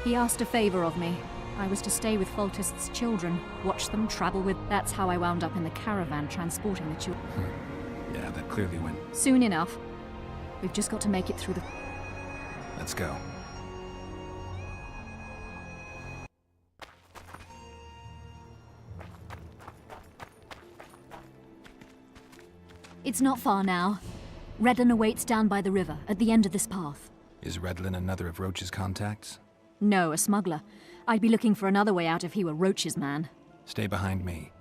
He asked a favor of me. I was to stay with Foltest's children, watch them travel with— That's how I wound up in the caravan transporting the children. Yeah, that clearly went— Soon enough. We've just got to make it through the... Let's go. It's not far now. Redlin awaits down by the river, at the end of this path. Is Redlin another of Roach's contacts? No, a smuggler. I'd be looking for another way out if he were Roach's man. Stay behind me.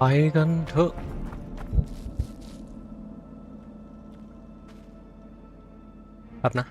ไปกันเถอะครับนะ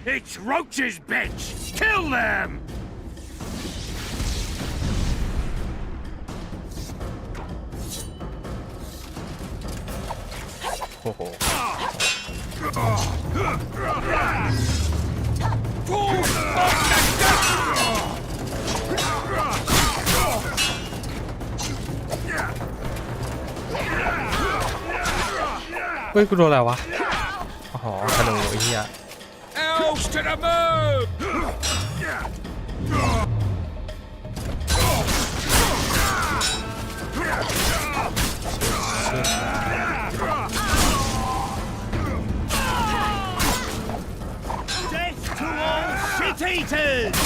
It's Roach's bench! Kill them! โอ้โห เฮ้ยกูโดนอะไรวะอ๋อธนูไอ้เหี้ย Elves to the move! Death to all shit-eaters!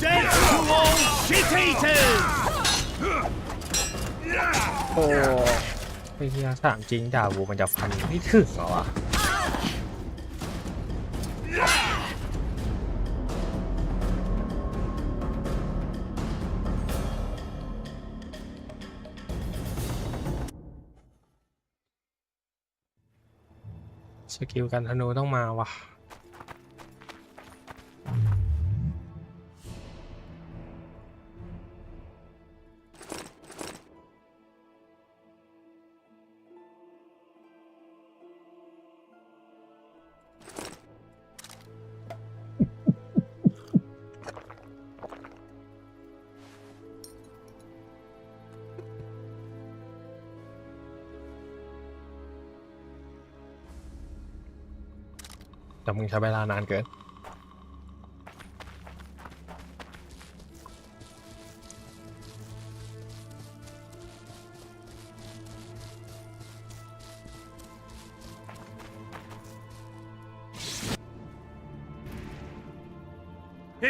Death to all shit-eaters! โอ้ไอ้เหี้ยถามจริงด่ากูมันจะฟันไม่ถึงเหรอวะ Death สกิลการธนูต้องมาว่ะแต่มึงใช้เวลานานเกิน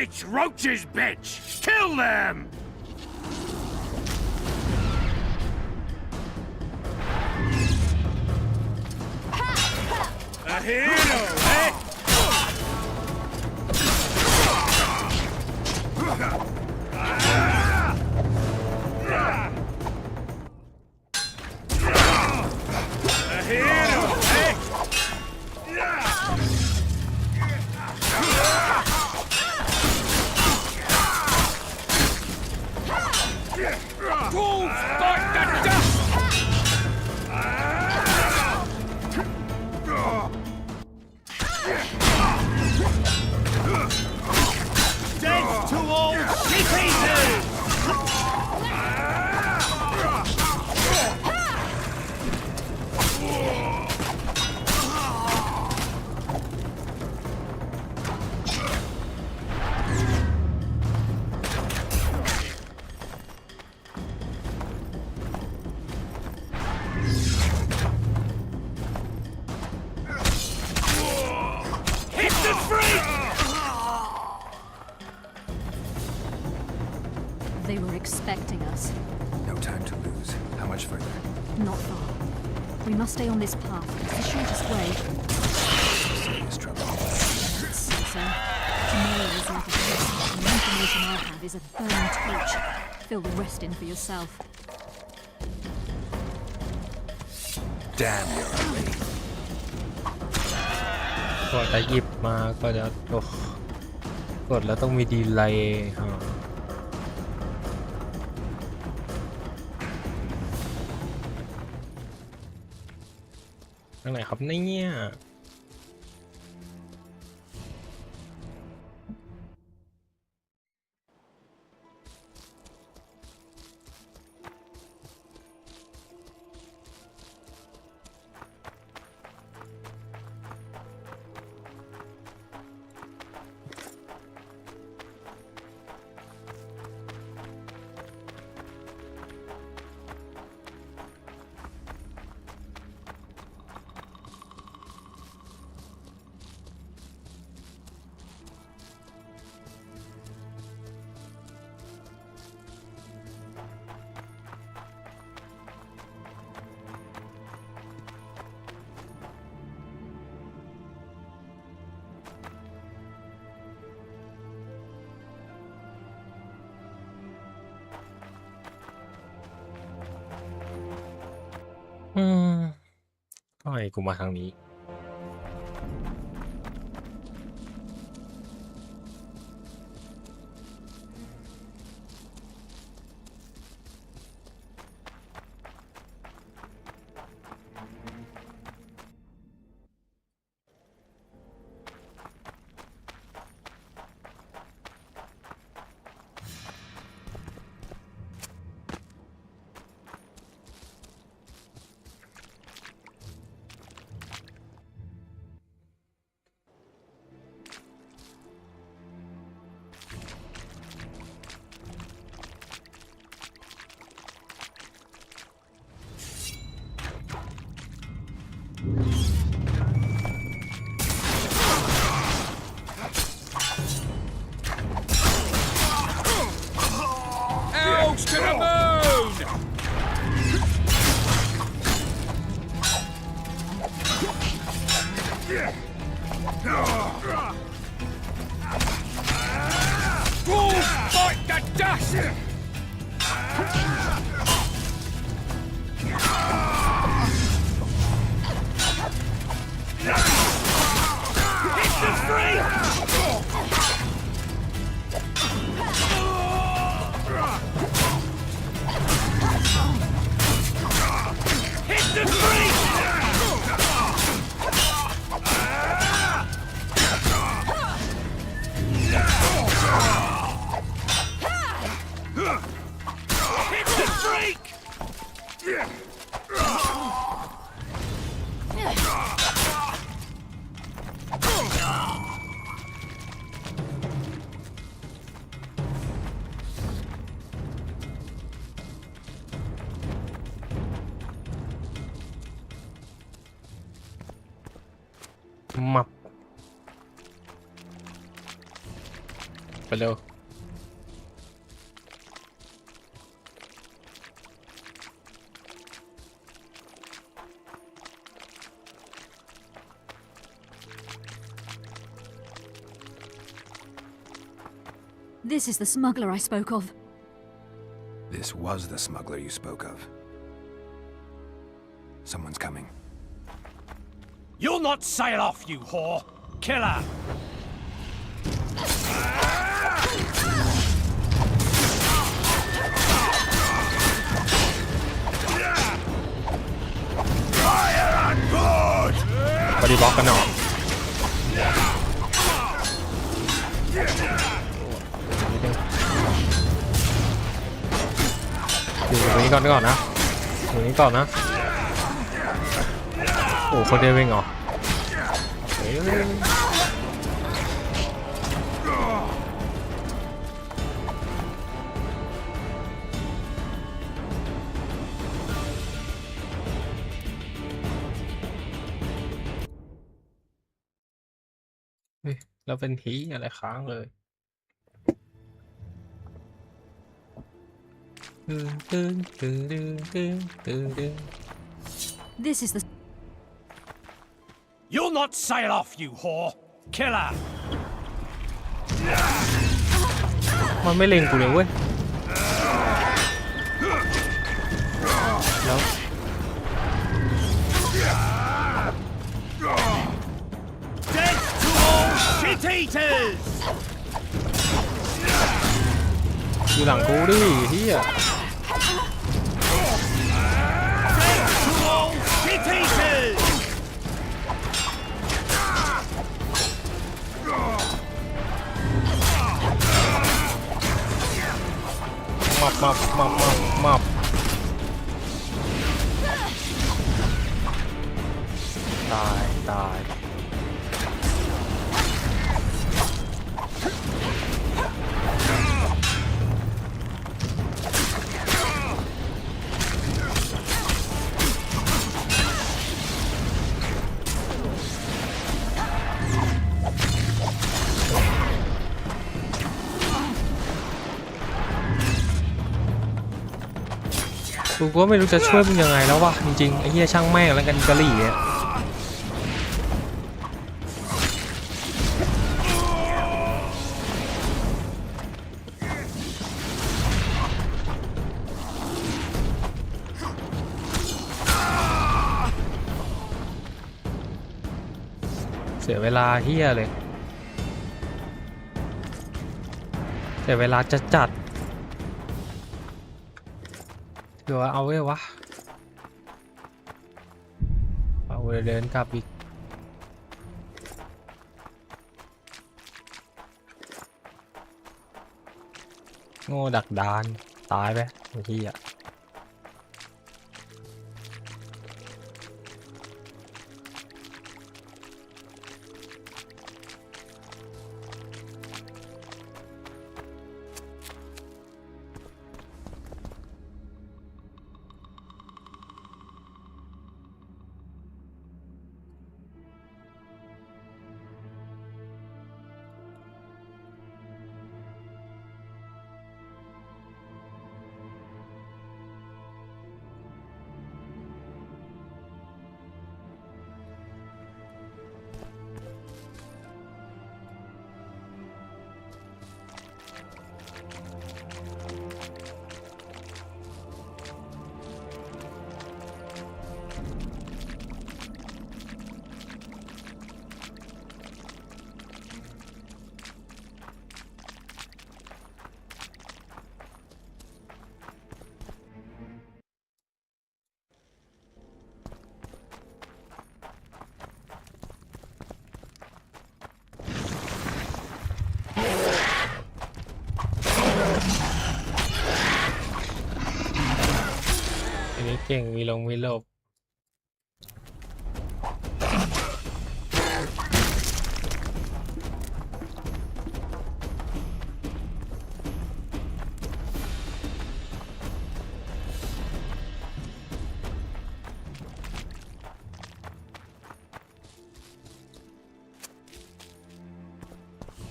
It's roaches, bitch! Kill them! A hero, eh? A hero, eh? Fools, start the dust! Dead to all pieces! Hit the freak! They were expecting us. No time to lose. How much further? Not far. We must stay on this path. It's the shortest way. Serious trouble. So, tomorrow is like a test. The information I have is a burning torch. Fill the rest in for yourself. Damn, you're a lady. ก็จะหยิบมาก็จะโอ้กดแล้วต้องมีดีเลย์ทางไหนครับเนี่ย ก็ให้กูมาทางนี้ โ มับไปเร็วThis is the smuggler I spoke of. This was the smuggler you spoke of. Someone's coming. You'll not sail off, you whore! Killer! Fire and blood! บอดี้บล็อกกันหนออยู่ตรงนี้ก่อนนะตรงนี้ก่อนนะโอ้คนเดียวเองเหรอเฮ้ยแล้วเป็นผีอะไรค้างเลยThis is the. You'll not sail off, you whore! Killer! มันไม่เล็งกูเลยเว้ยแล้ว Dead to all shit eaters! อยู่หลังกูดิเฮีย Dead to all shit eaters! มับตายกูก็ไม่รู้จะช่วยมึงยังไงแล้ววะจริงๆไอ้เหี้ยช่างแม่งแล้วกันกะหรี่เนี่ยเสียเวลาเหี้ยเลยเสียเวลาจะจัดเดี๋ยวเอาไว้วะเอาไว้เดินกลับอีกโง่ดักดานตายไปบางทีอ่ะ นี้เก่งมีหลบ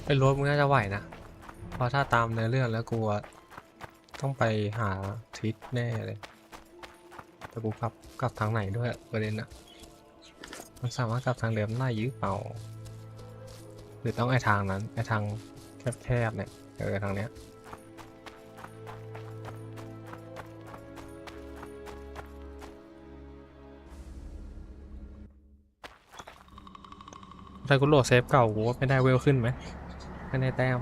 ไอ้รถมึงน่าจะไหวนะเพราะถ้าตามเนื้อเรื่องแล้วกูต้องไปหาทิศแน่เลยแต่กูกลับทางไหนด้วยประเด็นนะมันสามารถกลับทางเดิมได้หรือเปล่าหรือต้องไอทางนั้นไอทางแคบๆเนี่ยทางเนี้ยถ้ากูโหลดเซฟเก่ากูว่าไม่ได้เวลขึ้นไหมไม่ได้แต้ม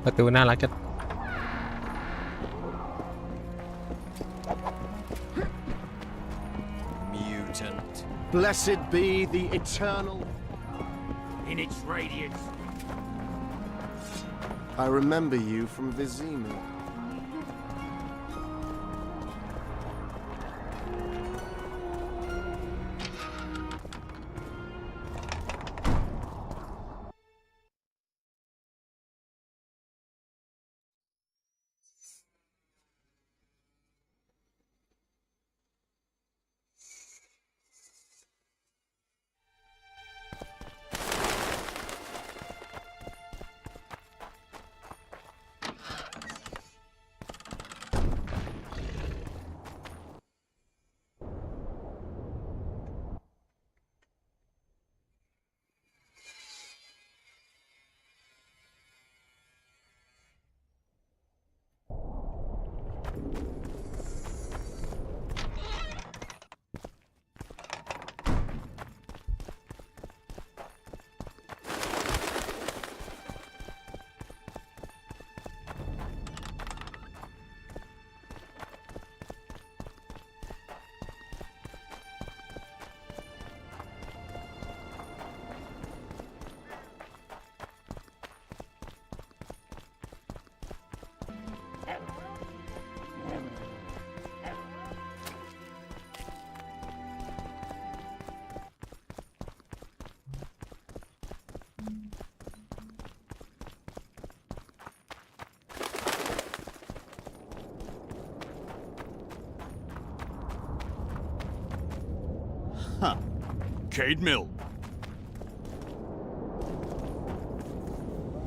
ประตูน่ารักจะBlessed be the eternal. In its radiance. I remember you from Vizima. Huh. Cade Mill.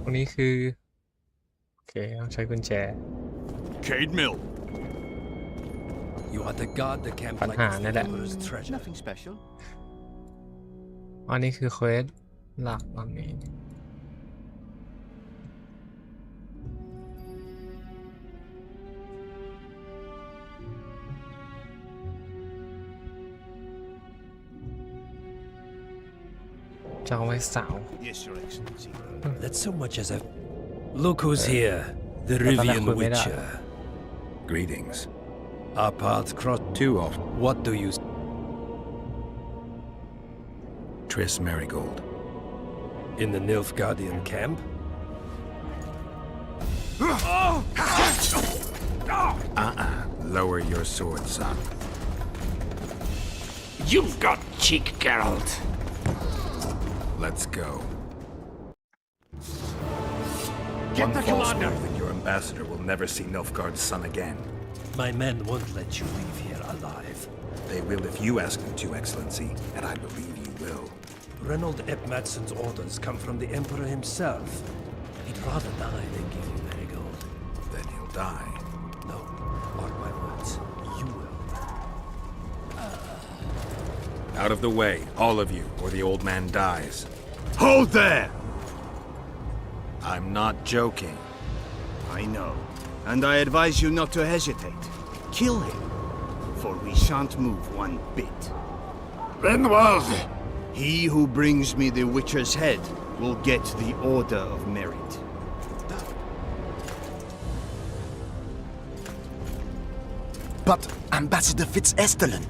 ตรงนี้คือโอเคต้องใช้กุญแจ Cade Mill. You are to guard the camp ปัญ like หา it's นั่นแหละ the Emperor's treasure. Nothing special. อันนี้คือเควสหลักตอนนี้จะเอาไว้สาว Yes, Your Excellency. That's so much as a... Look who's here. The Rivian Witcher. Greetings. Our paths cross... Too of What do you... Triss Merigold. In the Nilfgaardian camp? Lower your sword, son. You've got cheek, Geralt. Let's go. Get One the false commander. move and your ambassador will never see Nilfgaard's son again. My men won't let you leave here alive. They will if you ask them to, Excellency, and I believe you will. Reynold Ep Madsen's orders come from the Emperor himself. He'd rather die than give you Marigold. Then he'll die. No, mark my words. You will. Out of the way, all of you, or the old man dies. Hold there! I'm not joking. I know. And I advise you not to hesitate. Kill him. For we shan't move one bit. Renwald! He who brings me the Witcher's head will get the Order of Merit. But Ambassador Fitz-Estellen...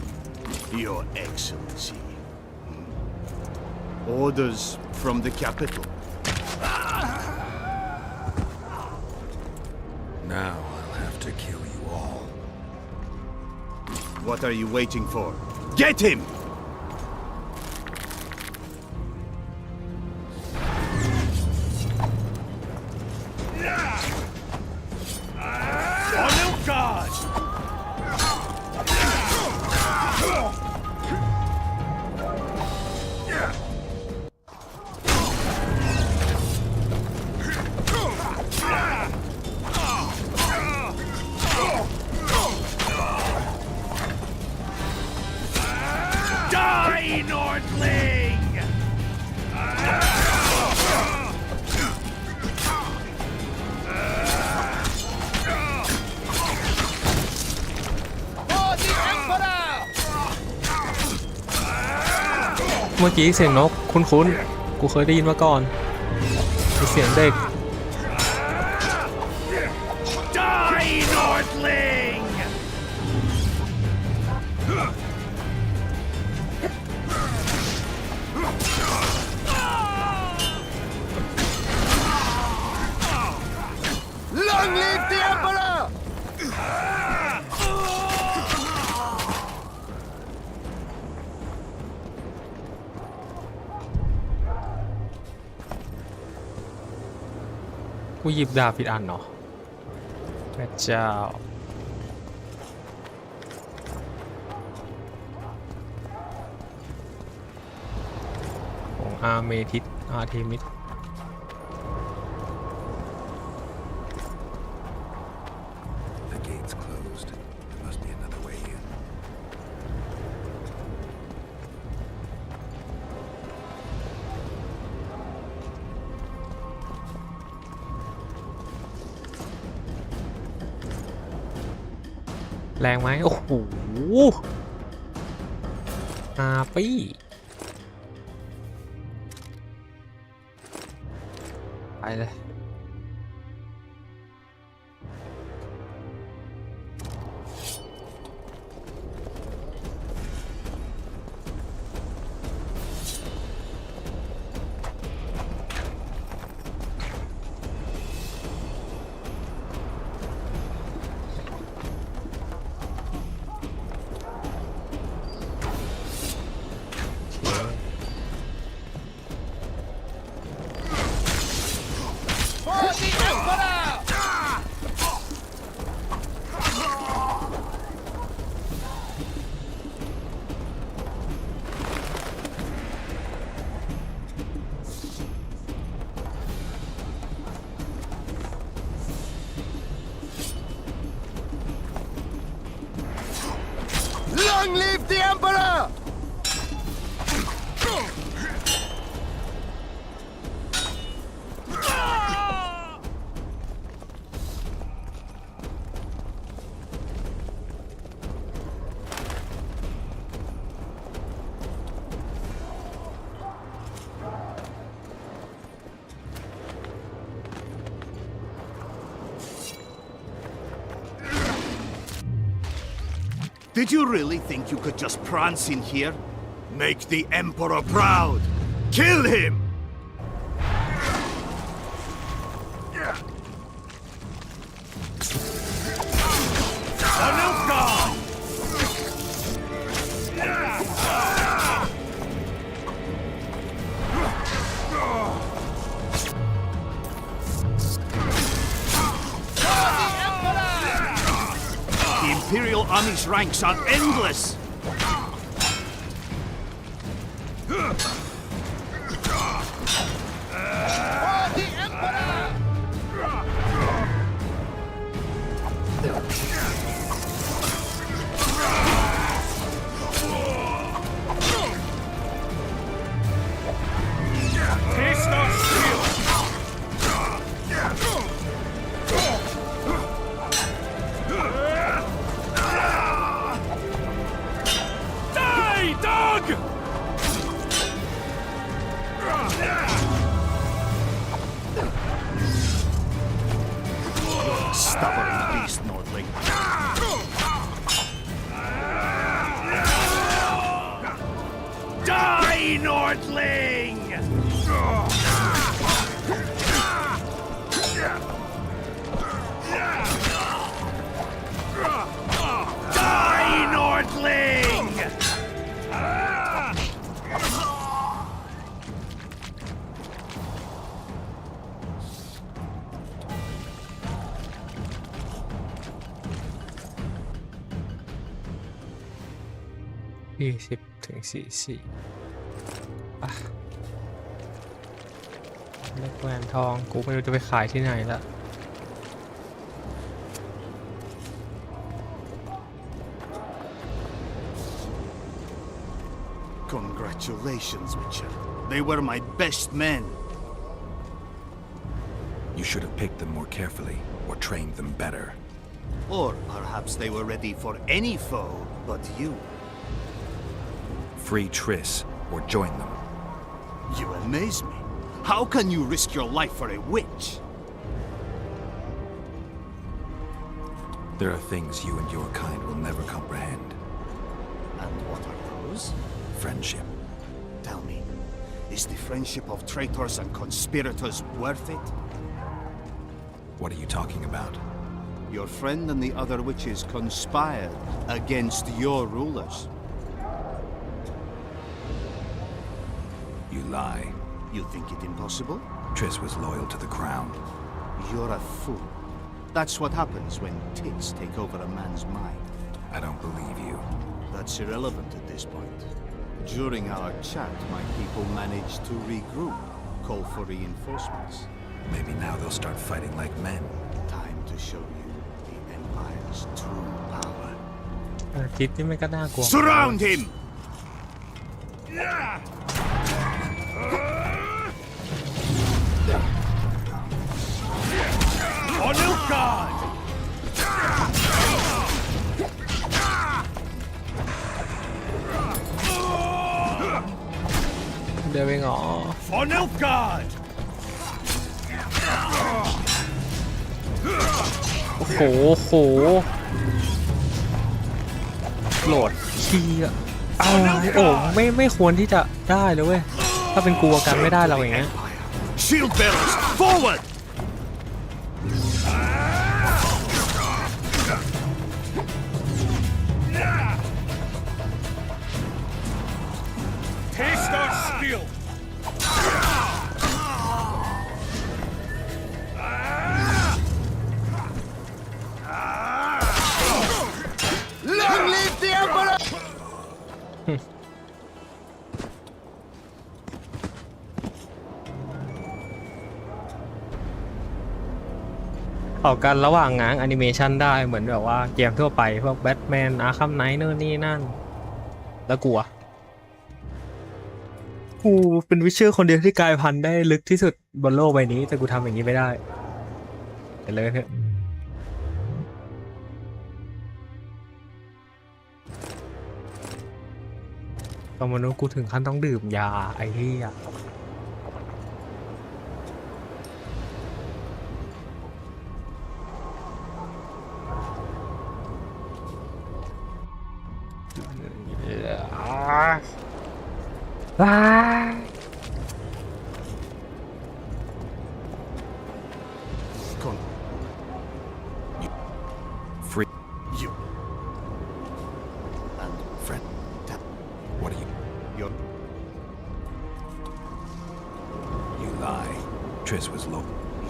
Your Excellency. Orders from the capital. Now I'll have to kill you all. What are you waiting for? Get him! On guard! Die, Nordling! For the Emperor! เมื่อกี้เสียงนกคุ้นๆกูเคยได้ยินมาก่อนมีเสียงเด็ก Die, Nordling! Long live the Emperor! กูหยิบดาบผิดอันเนาะพระเจ้าของอาร์เมทิสอาร์เทมิส The gate's closed. There must be another way in. แรงไหมโอ้โหอาปี้ไปเลย For the Emperor! Long live the Emperor! Did you really think you could just prance in here? Make the Emperor proud! Kill him! Anilka! The Imperial Army's ranks are endless! 40 ถึง 44ป่ะเล็กแหวนทองกูไม่รู้จะไปขายที่ไหนละ Congratulations, Witcher. They were my best men. You should have picked them more carefully, or trained them better. Or perhaps they were ready for any foe but you. Free Triss, or join them. You amaze me. How can you risk your life for a witch? There are things you and your kind will never comprehend. And what are those? Friendship. Tell me, is the friendship of traitors and conspirators worth it? What are you talking about? Your friend and the other witches conspired against your rulers. You lie. You think it impossible? Triss was loyal to the crown. You're a fool. That's what happens when tits take over a man's mind. I don't believe you. That's irrelevant at this point. During our chat, my people managed to regroup, call for reinforcements. Maybe now they'll start fighting like men. Time to show you the Empire's true power. คิดนี่มันก็น่ากลัว Surround him! On your guard! เดี๋ยวไปงอ On your guard! โอ้โหโหลดขี้อะโอ้ไม่ควรที่จะได้เลยเว้ยถ้าเป็นกลัวกันไม่ได้เราอย่างเงี้ย Shield bearers, forward! Taste our skill! Long live the Emperor! ต่อกันระหว่างง้างแอนิเมชันได้เหมือนแบบว่าเกมทั่วไปพวกแบทแมนอาร์คัมไนท์นู่นนี่นั่นแล้วกลัวกูเป็นวิเชอร์คนเดียวที่กลายพันธุ์ได้ลึกที่สุดบนโลกใบนี้แต่กูทำอย่างนี้ไม่ได้แต่เลยเถอะตอนมนุษย์กูถึงขั้นต้องดื่มยาไอ้ที่อ่ะFree. You. And friend. What are you? You're... You lie. Triss was low.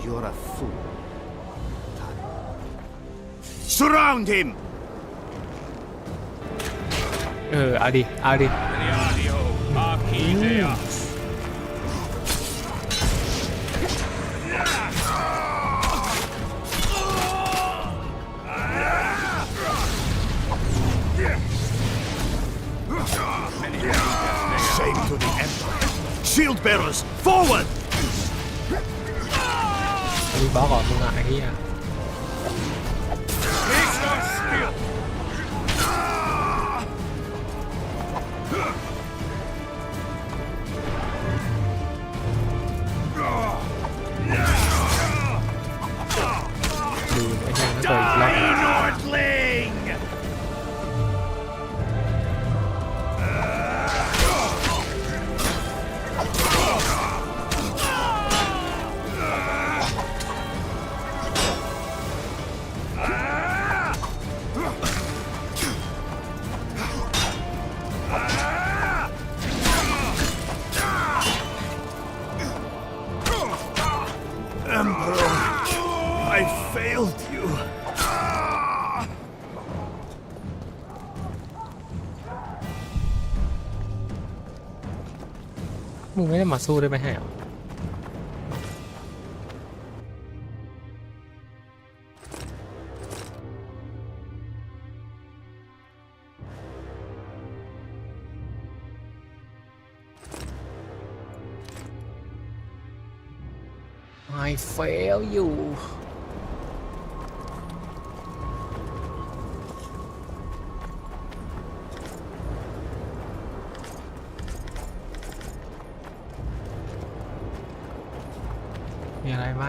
You're a fool. Surround him! เอาดิ Shame to the Empire. Shield bearers, forward! มีบล็อกออกมึงอ่ะไอ้เหี้ย Taste our skill! ดูไอ้เหี้ยนั่นตัวอีกรอบ Nordling! ได้มาสู้ได้ไหมให้เหรอI fail you มีอะไรไหม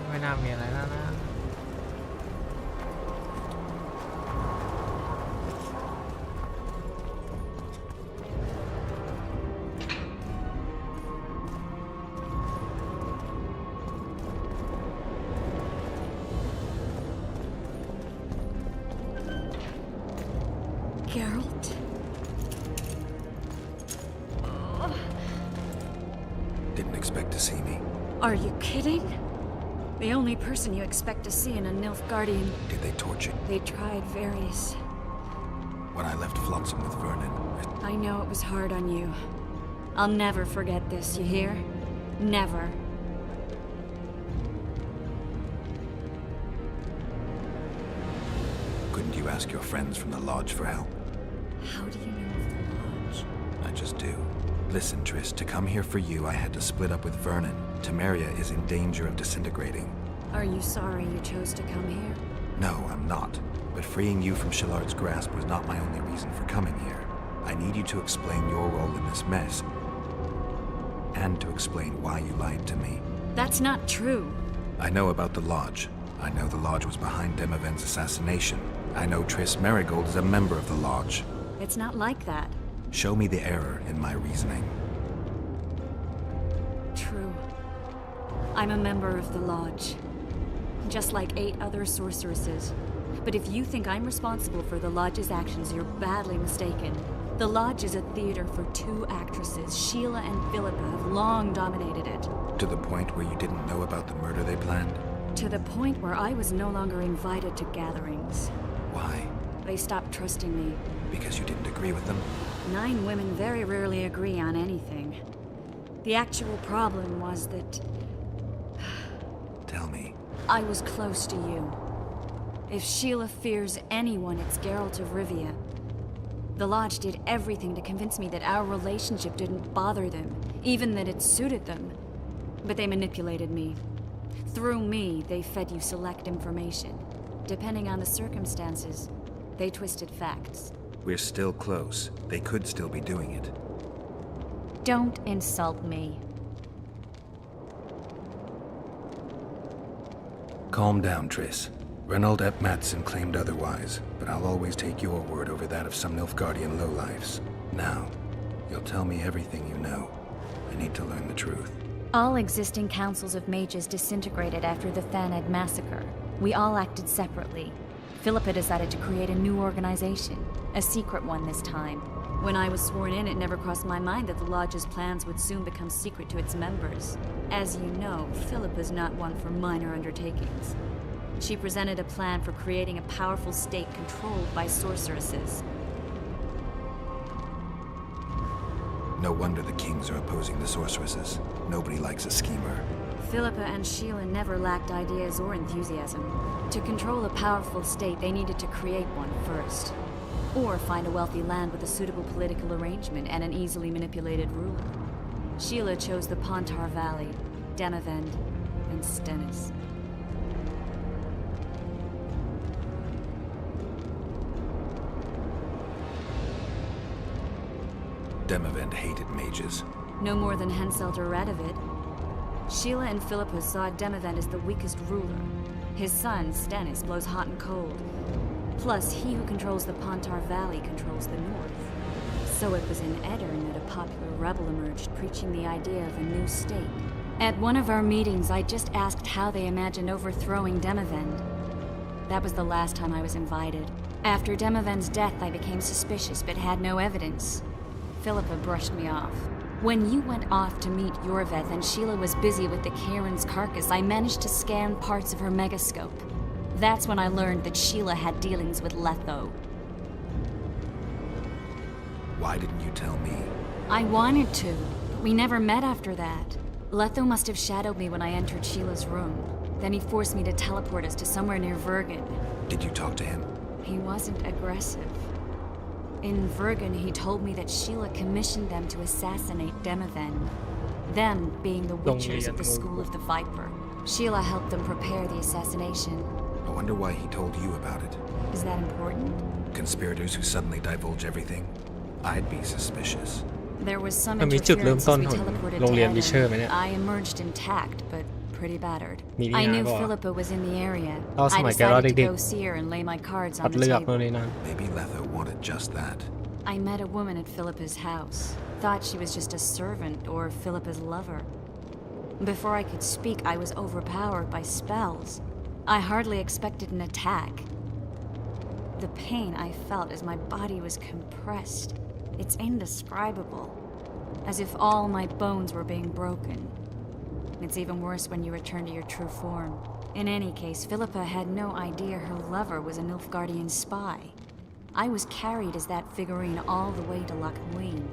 ไม่น่ามีอะไรแล้วนะ Geralt? Didn't expect to see me. Are you kidding? The only person you expect to see in a Nilfgaardian. Did they torture? They tried various. When I left Flotsam with Vernon, I know it was hard on you. I'll never forget this, you hear? Never. Couldn't you ask your friends from the Lodge for help? How do you know of the Lodge? I just do. Listen, Triss, to come here for you, I had to split up with Vernon. Temeria is in danger of disintegrating. Are you sorry you chose to come here? No, I'm not. But freeing you from Shillard's grasp was not my only reason for coming here. I need you to explain your role in this mess. And to explain why you lied to me. That's not true. I know about the Lodge. I know the Lodge was behind Demoven's assassination. I know Triss Merigold is a member of the Lodge. It's not like that. Show me the error in my reasoning. True. I'm a member of the Lodge. Just like 8 other sorceresses. But if you think I'm responsible for the Lodge's actions, you're badly mistaken. The Lodge is a theater for 2 actresses. Sheila and Philippa have long dominated it. To the point where you didn't know about the murder they planned? To the point where I was no longer invited to gatherings. Why? They stopped trusting me. Because you didn't agree with them? 9 women very rarely agree on anything. The actual problem was that... Tell me. I was close to you. If Sheila fears anyone, it's Geralt of Rivia. The Lodge did everything to convince me that our relationship didn't bother them, even that it suited them. But they manipulated me. Through me, they fed you select information. Depending on the circumstances, they twisted facts. We're still close. They could still be doing it. Don't insult me. Calm down, Triss. Reynold ep Matson claimed otherwise, but I'll always take your word over that of some Nilfgaardian lowlifes. Now, you'll tell me everything you know. I need to learn the truth. All existing councils of mages disintegrated after the Thaned massacre. We all acted separately. Philippa decided to create a new organization, a secret one this time. When I was sworn in, it never crossed my mind that the Lodge's plans would soon become secret to its members. As you know, Philippa's not one for minor undertakings. She presented a plan for creating a powerful state controlled by sorceresses. No wonder the kings are opposing the sorceresses. Nobody likes a schemer. Philippa and Sheila never lacked ideas or enthusiasm. To control a powerful state, they needed to create one first. Or find a wealthy land with a suitable political arrangement and an easily manipulated ruler. Sheila chose the Pontar Valley, Demavend, and Stennis. Demavend hated mages. No more than Henselder Radovid. Sheila and Philippa saw Demavend as the weakest ruler. His son, Stennis, blows hot and cold. Plus, he who controls the Pontar Valley controls the north. So it was in Edirn that a popular rebel emerged, preaching the idea of a new state. At one of our meetings, I just asked how they imagined overthrowing Demavend. That was the last time I was invited. After Demavend's death, I became suspicious, but had no evidence. Philippa brushed me off. When you went off to meet Yorveth and Sheila was busy with the Karen's carcass, I managed to scan parts of her megascope. That's when I learned that Sheila had dealings with Letho. Why didn't you tell me? I wanted to, but We never met after that. Letho must have shadowed me when I entered Sheila's room. Then he forced me to teleport us to somewhere near Vergen. Did you talk to him? He wasn't aggressive. In Vergen, he told me that Sheila commissioned them to assassinate Demoven. Them being the Witchers of the School of the Viper. Sheila helped them prepare the assassination. I wonder why he told you about it. Is that important? Conspirators who suddenly divulge everything? I'd be suspicious. There was some มันมีจุดเริ่ม interference ต้ as น we ของ teleported โรง to เรียนวิเชอร์ Eden. ไหมเนี่ย I emerged intact, but pretty battered. มีที่ I ไหน knew บอก Philippa was in the area. เราส I มัยแกเรา decided เด็ to ก go see her and lay my cards ๆปั on ด the เลือกโน่น table. นี่นั่น Maybe Letho wanted just that. I met a woman at Philippa's house. Thought she was just a servant or Philippa's lover. Before I could speak, I was overpowered by spells. I hardly expected an attack. The pain I felt as my body was compressed. It's indescribable. As if all my bones were being broken. It's even worse when you return to your true form. In any case, Philippa had no idea her lover was a Nilfgaardian spy. I was carried as that figurine all the way to Loch Muin.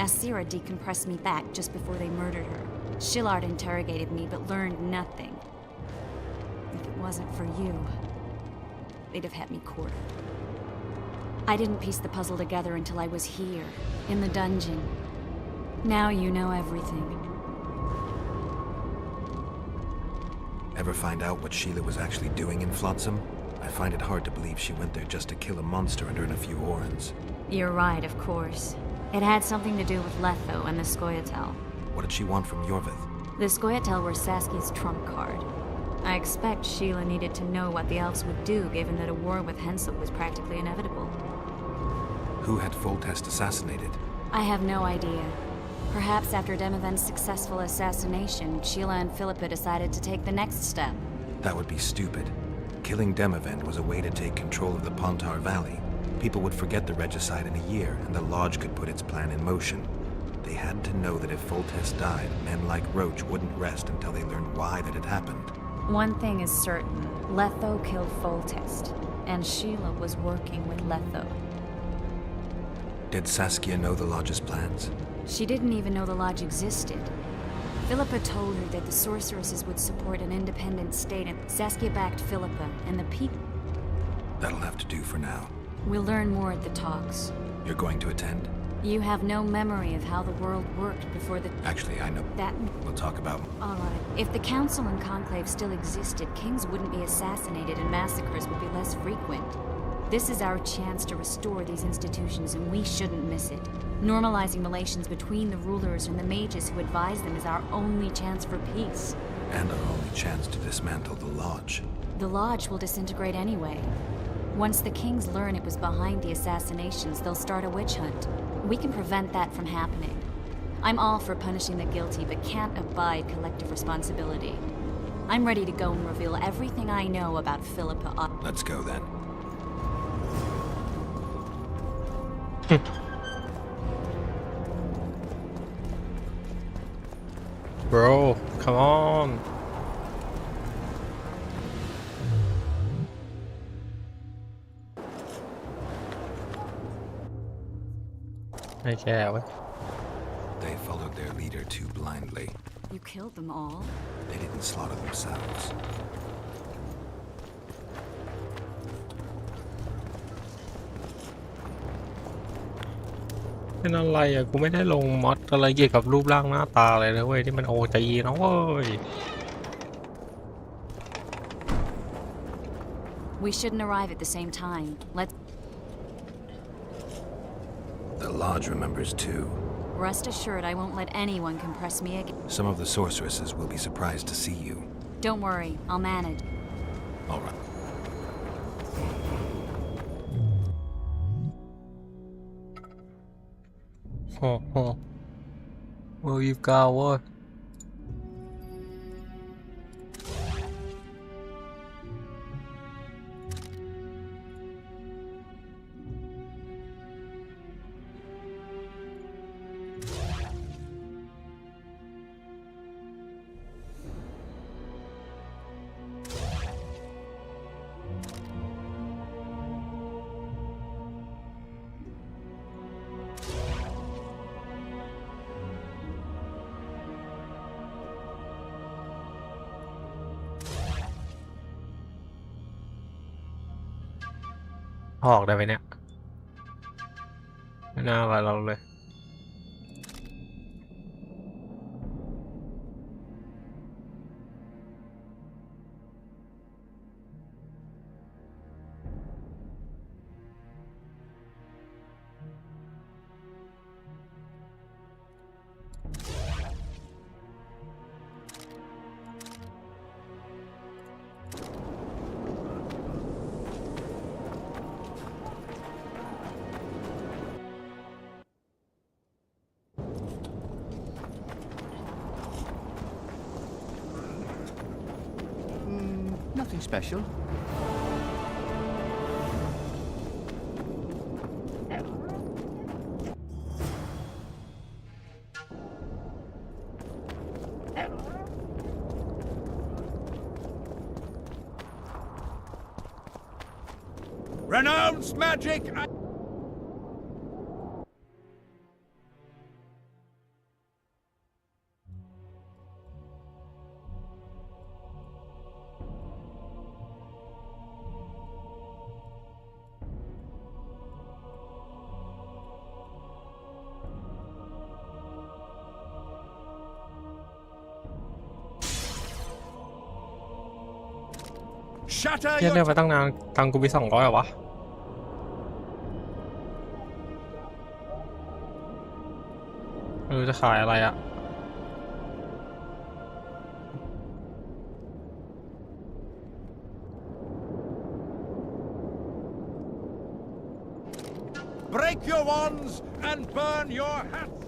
Asira decompressed me back just before they murdered her. Shillard interrogated me but learned nothing. If it wasn't for you, they'd have had me quartered. I didn't piece the puzzle together until I was here, in the dungeon. Now you know everything. Ever find out what Sheila was actually doing in Flotsam? I find it hard to believe she went there just to kill a monster and earn a few orans. You're right, of course. It had something to do with Letho and the Scoia'tael. What did she want from Yorvith? The Scoia'tael were Saskia's trump card. I expect Sheila needed to know what the elves would do given that a war with Hensel was practically inevitable. Who had Foltest assassinated? I have no idea. Perhaps after Demoven's successful assassination, Sheila and Philippa decided to take the next step. That would be stupid. Killing Demoven was a way to take control of the Pontar Valley. People would forget the regicide in a year, and the Lodge could put its plan in motion. They had to know that if Foltest died, men like Roach wouldn't rest until they learned why that had happened. One thing is certain. Letho killed Foltest, and Sheila was working with Letho. Did Saskia know the Lodge's plans? She didn't even know the Lodge existed. Philippa told her that the sorceresses would support an independent state, and Saskia backed Philippa, and the people... That'll have to do for now. We'll learn more at the talks. You're going to attend? You have no memory of how the world worked before the... Actually, I know. That... We'll talk about... All right. If the Council and Conclave still existed, kings wouldn't be assassinated and massacres would be less frequent. This is our chance to restore these institutions, and we shouldn't miss it. Normalizing relations between the rulers and the mages who advise them is our only chance for peace. And our only chance to dismantle the Lodge. The Lodge will disintegrate anyway. Once the kings learn it was behind the assassinations, they'll start a witch hunt. We can prevent that from happening. I'm all for punishing the guilty, but can't abide collective responsibility. I'm ready to go and reveal everything I know about Philippa. Let's go then. Bro, come on. I care. They followed their leader too blindly. You killed them all? They didn't slaughter themselves.เป็นอะไรอ่ะกูไม่ได้ลงมอดอะไรเกี่ยวกับรูปร่างหน้าตาอะไรเลยเว้ยที่มันโอจีนะเว้ย We shouldn't arrive at the same time. Let's... The Lodge remembers too. Rest assured I won't let anyone compress me again. Some of the sorceresses will be surprised to see you. Don't worry, I'll manage. All right. Well, you've got what? ออกได้ไหมเนี่ยไม่น่าว่าเราเลยNothing special. Renounce magic! Shatter เรียก your เรื่องไปตั้งนานตังค์กูไป200เหรอวะไม่รู้จะขายอะไรอะ break your wands and burn your hats!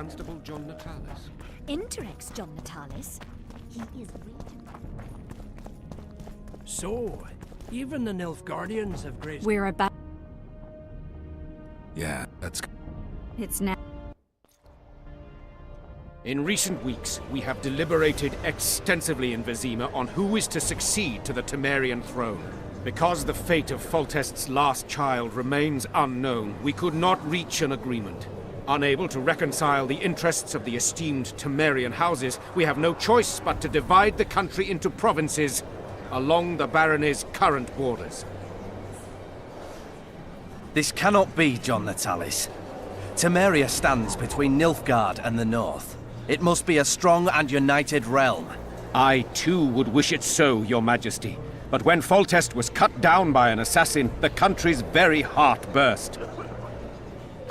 Constable John Natalis. Interrex John Natalis. He is waiting. So, even the Nilfgaardians have graced... We're about... Yeah, that's... It's now... In recent weeks, we have deliberated extensively in Vizima on who is to succeed to the Temerian throne. Because the fate of Foltest's last child remains unknown, we could not reach an agreement. Unable to reconcile the interests of the esteemed Temerian houses, we have no choice but to divide the country into provinces along the barony's current borders. This cannot be, John Natalis. Temeria stands between Nilfgaard and the north. It must be a strong and united realm. I, too, would wish it so, Your Majesty. But when Foltest was cut down by an assassin, the country's very heart burst.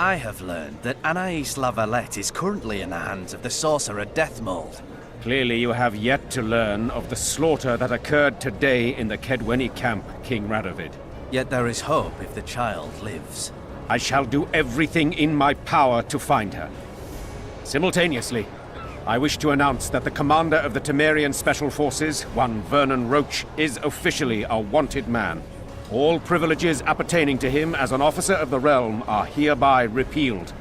I have learned that Anais Lavalette is currently in the hands of the sorcerer Deathmold. Clearly you have yet to learn of the slaughter that occurred today in the Kedweni camp, King Radovid. Yet there is hope if the child lives. I shall do everything in my power to find her. Simultaneously, I wish to announce that the commander of the Temerian Special Forces, one Vernon Roach, is officially a wanted man. All privileges appertaining to him as an officer of the realm are hereby repealed.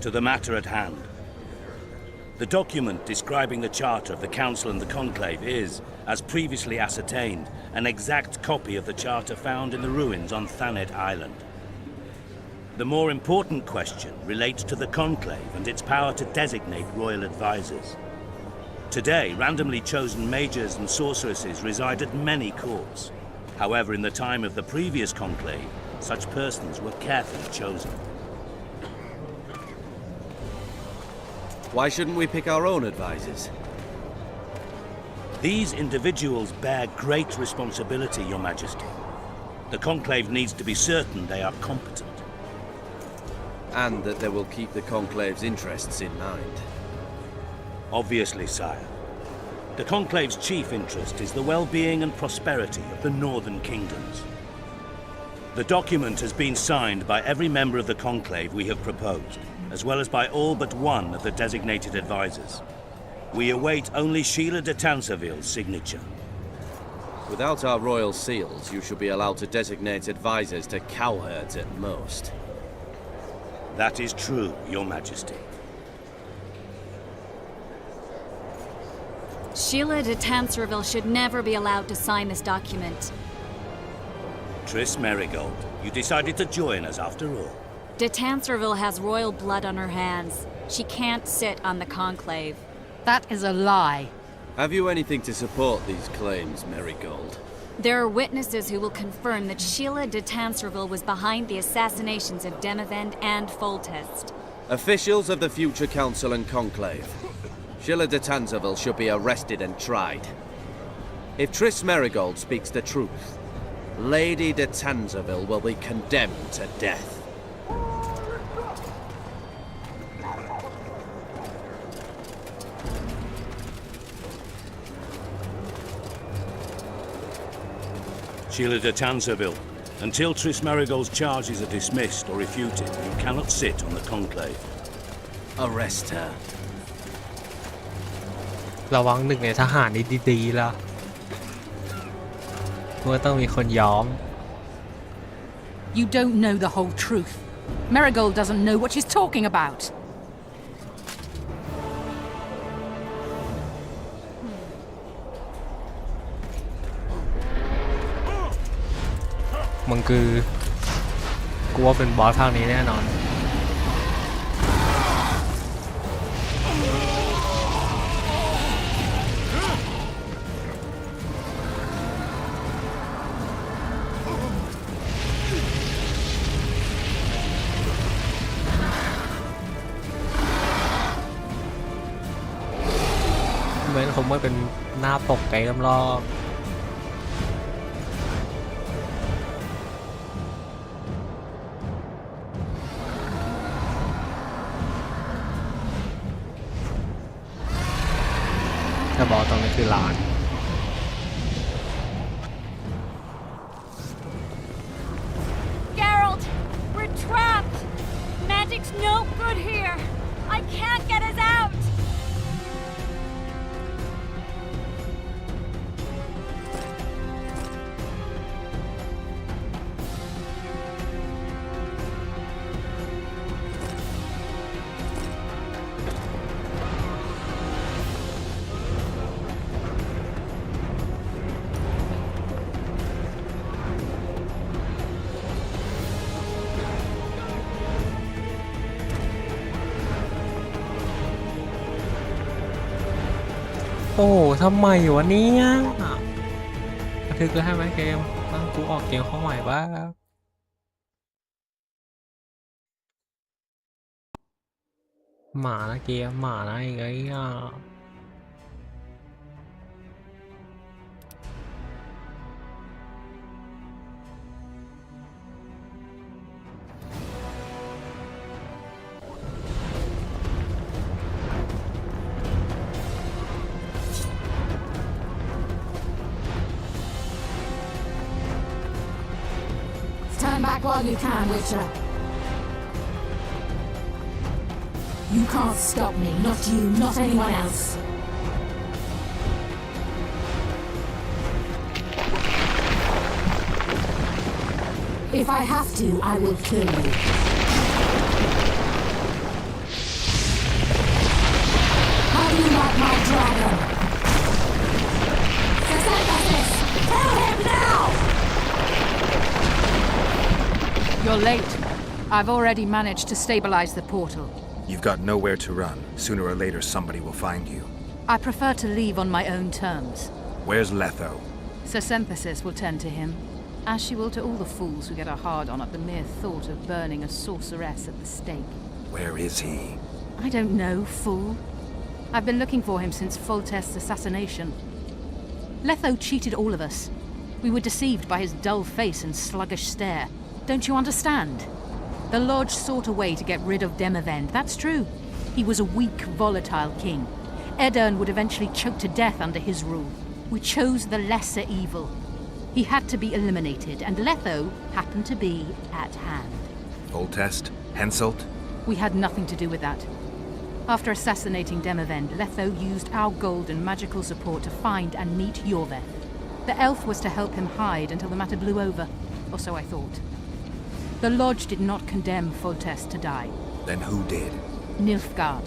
To the matter at hand. The document describing the charter of the Council and the Conclave is, as previously ascertained, an exact copy of the charter found in the ruins on Thanet Island. The more important question relates to the Conclave and its power to designate royal advisors. Today, randomly chosen mages and sorceresses reside at many courts. However, in the time of the previous Conclave, such persons were carefully chosen. Why shouldn't we pick our own advisors? These individuals bear great responsibility, Your Majesty. The Conclave needs to be certain they are competent. And that they will keep the Conclave's interests in mind. Obviously, sire. The Conclave's chief interest is the well-being and prosperity of the northern kingdoms. The document has been signed by every member of the conclave we have proposed, as well as by all but one of the designated advisors. We await only Sheila de Tanserville's signature. Without our royal seals, you should be allowed to designate advisors to cowherds at most. That is true, Your Majesty. Sheila de Tanserville should never be allowed to sign this document. Triss Merigold, you decided to join us after all. De Tanserville has royal blood on her hands. She can't sit on the conclave. That is a lie. Have you anything to support these claims, Merigold? There are witnesses who will confirm that Sheila de Tanserville was behind the assassinations of Demavend and Foltest. Officials of the future Council and Conclave. Sheila de Tanserville should be arrested and tried. If Triss Merigold speaks the truth, Lady de Tanserville will be condemned to death. Sheila de Tanserville, until Triss Merigold's charges are dismissed or refuted, you cannot sit on the conclave. Arrest her. ระวังหนึ่งในทหารดีๆล่ะเพื่อต้องมีคนย้อม You don't know the whole truth. Marigold doesn't know what she's talking about. มึงคือกูว่าเป็นบอสภาคนี้แน่นอน เหมือนผมว่าเป็นหน้าปกไกลรอบๆจะบอกตรงนี้คือร้าน Geralt! We're trapped! Magic's no good here! I can't get us out!โอ้ทำไมวะเนี่ยบันทึกแล้วใช่ไหมเกมตั้งกูออกเกมเข้าใหม่บ้างหมานะเกมหมานะไงอ่ะTurn back while you can, Witcher. You can't stop me. Not you, not anyone else. If I have to, I will kill you. How do you like my dragon? Tell him now! You're late. I've already managed to stabilize the portal. You've got nowhere to run. Sooner or later, somebody will find you. I prefer to leave on my own terms. Where's Letho? Sir Synthesis will tend to him, as she will to all the fools who get a hard-on at the mere thought of burning a sorceress at the stake. Where is he? I don't know, fool. I've been looking for him since Foltest's assassination. Letho cheated all of us. We were deceived by his dull face and sluggish stare. Don't you understand? The Lodge sought a way to get rid of Demavend, that's true. He was a weak, volatile king. Edirn would eventually choke to death under his rule. We chose the lesser evil. He had to be eliminated, and Letho happened to be at hand. Foltest? Henselt? We had nothing to do with that. After assassinating Demavend, Letho used our gold and magical support to find and meet Yorveth. The elf was to help him hide until the matter blew over, or so I thought. The Lodge did not condemn Foltest to die. Then who did? Nilfgaard.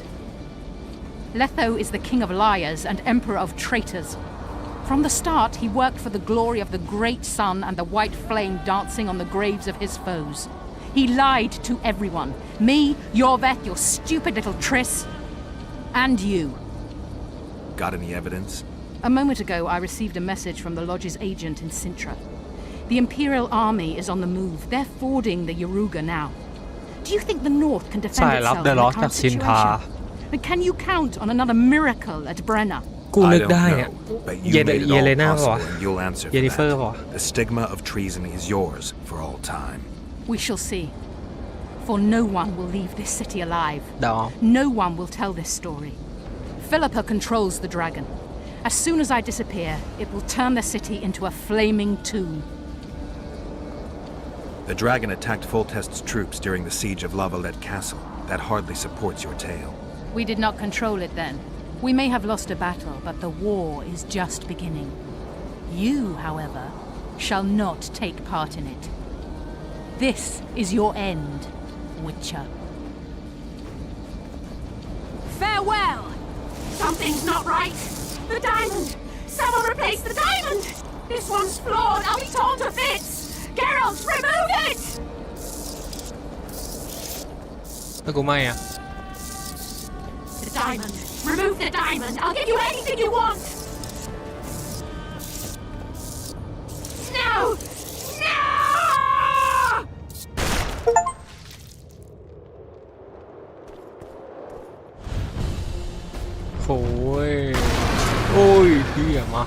Letho is the king of liars and emperor of traitors. From the start, he worked for the glory of the great sun and the white flame dancing on the graves of his foes. He lied to everyone. Me, Yorveth, your stupid little Triss, and you. Got any evidence? A moment ago, I received a message from the Lodge's agent in Sintra. The Imperial Army is on the move. They're fording the Yaruga now. Do you think the North can defend สายลับ itself เด in อะล็อก the จาก current ซินทา situation? And can you count on another miracle at Brenna? กูนึ I ก don't ได้อะ know, but เย you made it เยเล all น่าป่ะ possible and you'll answer เย for นิเฟอร์ป่ะ that. The stigma of treason is yours for all time. We shall see. For no one will leave this city alive. ดอ No one will tell this story. Philippa controls the dragon. As soon as I disappear, it will turn the city into a flaming tomb. The dragon attacked Foltest's troops during the siege of Lavalette Castle. That hardly supports your tale. We did not control it then. We may have lost a battle, but the war is just beginning. You, however, shall not take part in it. This is your end, Witcher. Farewell! Something's not right. The diamond! Someone replace the diamond! This one's flawed. I'll be torn to bits. Geralt, remove it! แล้วกูไม่อะ The diamond. Remove the diamond. I'll give you anything you want. No! No! โอ้ยโอ้ยเหี้ยมา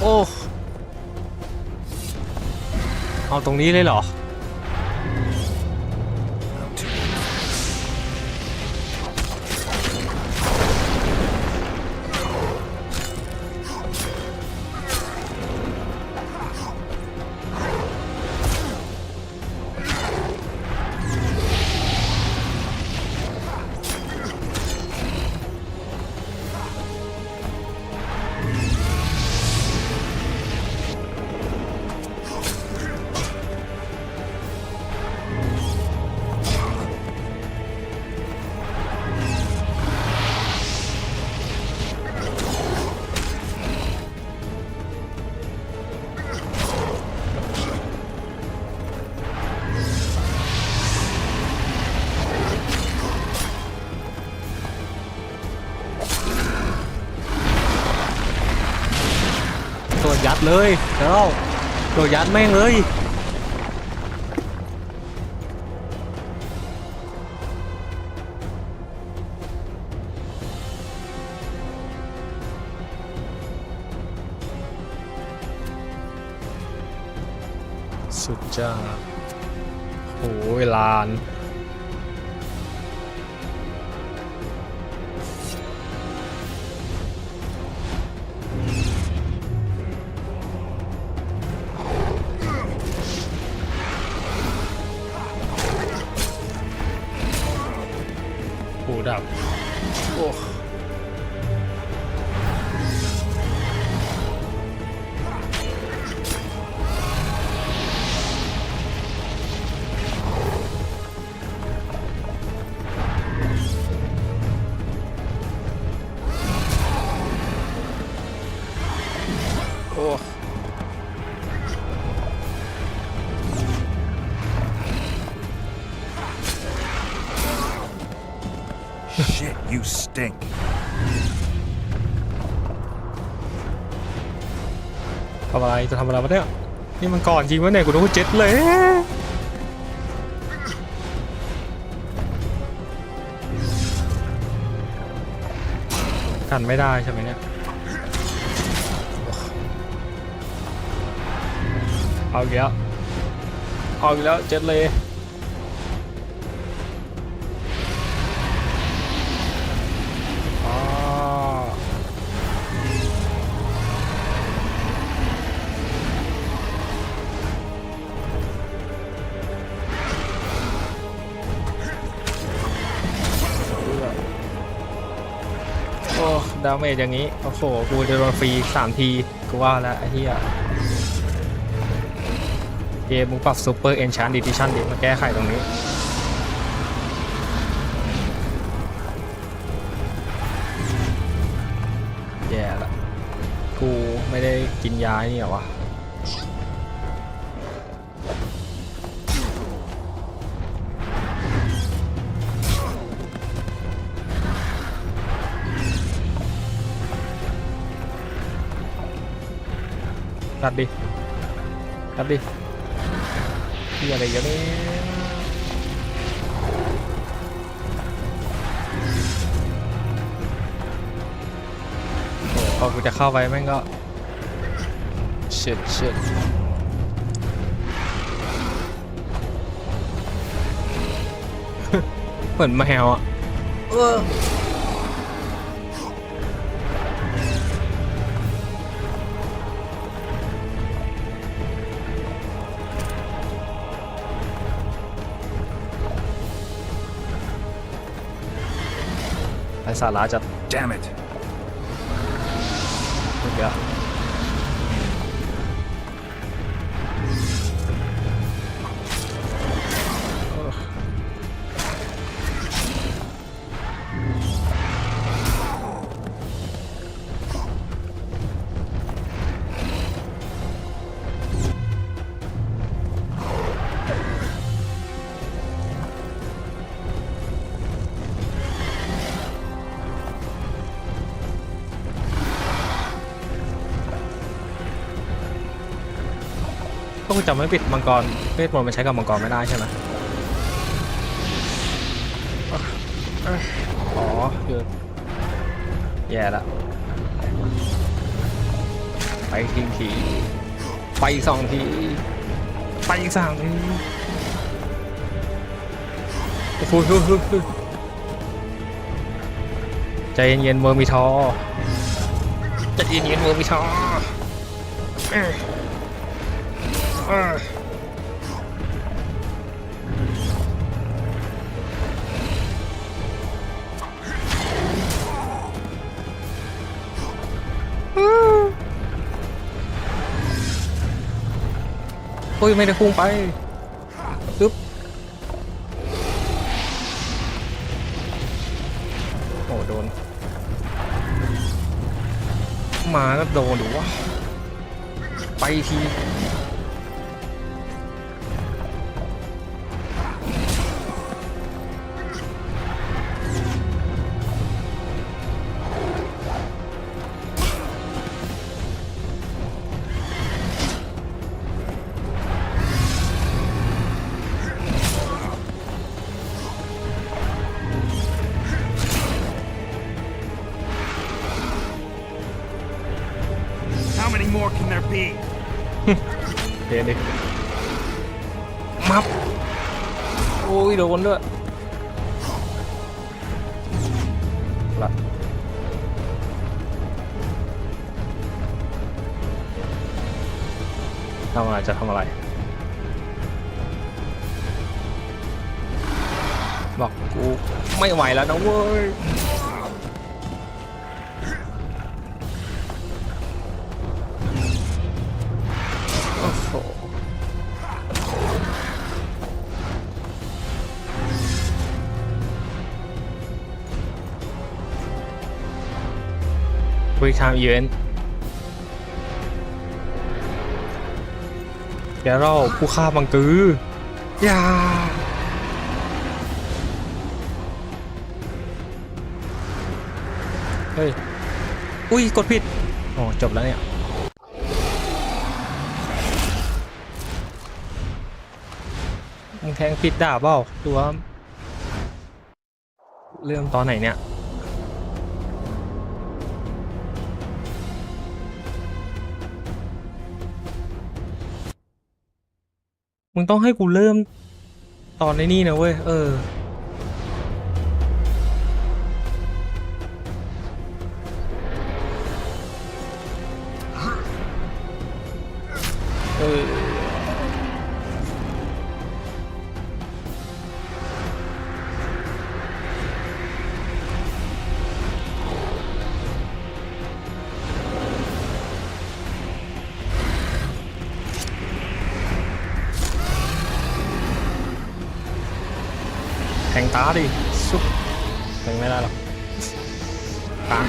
โอ้เอาตรงนี้เลยเหรอ ตัวยัดเลยแล้วตัวยัดแม่งเลยสุดจ้าโอ้ยลานหูดับโอ้โอ้ Shit, you stink. ทำอะไรจะทำอะไรวะเนี่ยนี่มันก่อนจริงวะเนี่ยกูโดนเจ็ดเลยกันไม่ได้ใช่ไหมเนี่ยเอาอีกแล้วเอาอีกแล้วเจ็ดเลย ดาเมจอย่างนี้โอ้โหกูจะโดนฟรี3 ทีกูว่าแล้วไอ้เหี้ยเกมมึงปรับซูเปอร์เอนชานดิชั่นดิมาแก้ไขตรงนี้แย่ละกูไม่ได้กินยานี่เหรอวะตัดดิที่อะไรกันเนี่ยพอกูจะเข้าไปแม่งก็เชิดเหมือนแมวอ่ะไอ้สาระจะ Damn it! เดี๋ยวต้องจำไม่ผิดมังกรเวทมนต์มันใช้กับมังกรไม่ได้ใช่ไหมอ๋อคือแย่ละไปทีไป2 ทีไป3 ทีโอ้โหใจเย็นๆเมอร์มิทอใจเย็นๆเมอร์มิทอโอ้ยไม่ได้พุ่งไปปึ๊บโอ้โดนมาก็โดนดูวะไปทีเดี๋ยวดิมับโอ้ยโดนด้วยละทำอะไรจะทำอะไรบอกกูไม่ไหวแล้วนะเว้ยคุยทำอีเวนต์เดี๋ยวเราผู้ฆ่าบังกือ อย่าเฮ้ยอุ้ยกดผิดโอ้จบแล้วเนี่ยมึงแทงผิดดาบเปล่าดูว่าเรื่องตอนไหนเนี่ยมึงต้องให้กูเริ่มตอนในนี่นะเว้ยเออ ทงตาดิซุปแทงไม่ได้หรอกตา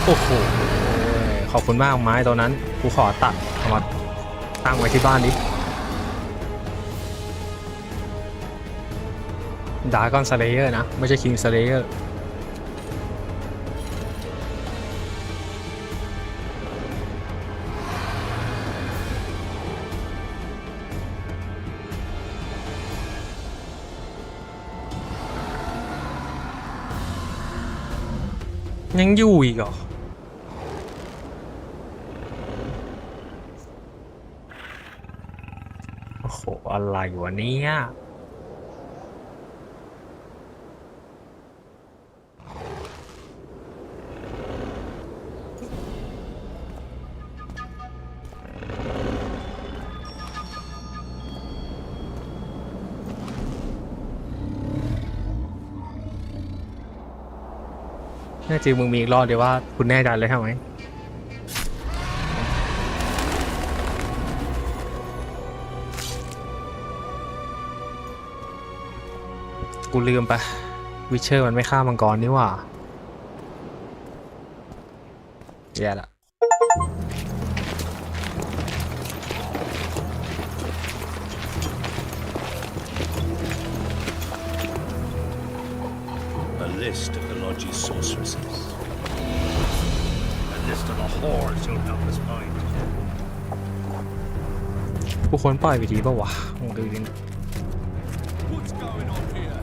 โอ้โหขอบคุณมากไม้ตัวนั้นกูขอตัดเอามาตั้งไว้ที่บ้านดิดากอนสเลเยอร์นะไม่ใช่คิงสเลเยอร์ยังอยู่อีกเหรอโอ้โหอะไรวะเนี่ยแน่จริงมึงมีอีกรอบเดียวว่าคุณแน่ใจเลยใช่ไหมกูลืมไปวิเชอร์มันไม่ฆ่ามังกรนี่หว่าแย่ละ A list of the Lodge's sorceresses. A list of the whores you'll help us find. กูควรปล่อยวิธีป่าวะมึงดูดิ What's going on here?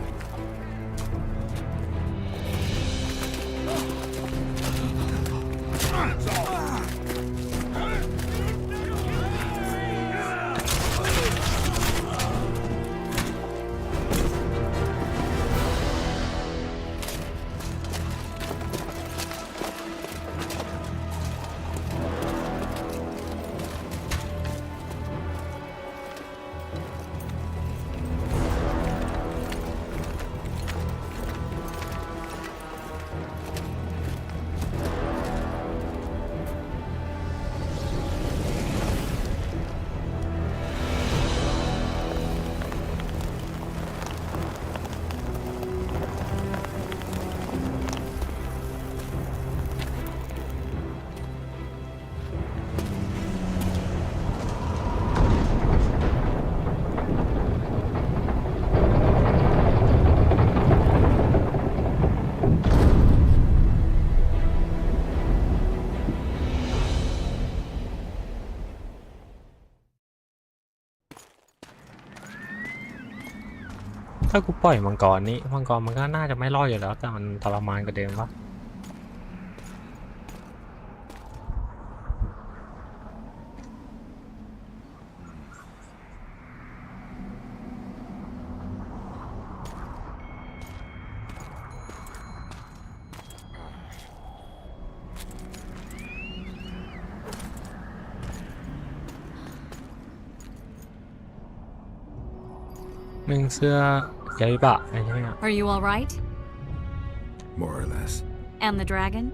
ถ้ากูปล่อยมังกรนี้มังกรมันก็น่าจะไม่รอดอยู่แล้วแต่มันทรมานกว่าเดิมวะมึงเสื้อยาบิบะอะไรใช่ไหมอ่ะ Are you all right? More or less. And the dragon?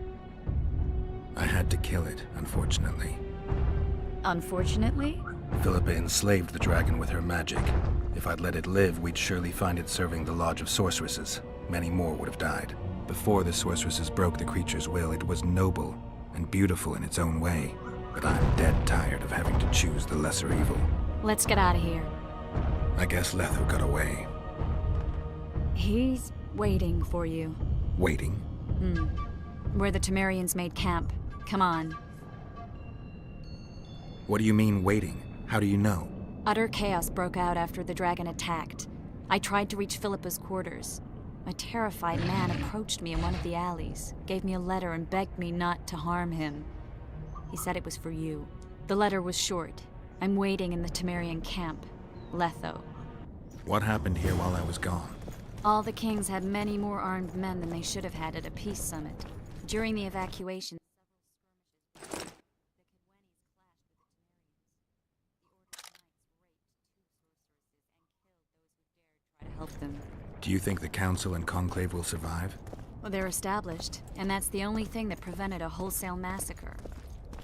I had to kill it, unfortunately. Unfortunately? Philippa enslaved the dragon with her magic. If I'd let it live, we'd surely find it serving the Lodge of Sorceresses. Many more would have died. Before the sorceresses broke the creature's will, it was noble and beautiful in its own way. But I'm dead tired of having to choose the lesser evil. Let's get out of here. I guess Letho got away. He's waiting for you. Waiting? Where the Temerians made camp. Come on. What do you mean, waiting? How do you know? Utter chaos broke out after the dragon attacked. I tried to reach Philippa's quarters. A terrified man approached me in one of the alleys, gave me a letter and begged me not to harm him. He said it was for you. The letter was short. I'm waiting in the Temerian camp. Letho. What happened here while I was gone? All the kings had many more armed men than they should have had at a peace summit. During the evacuation, try to help them. Do you think the Council and Conclave will survive? Well, they're established, and that's the only thing that prevented a wholesale massacre.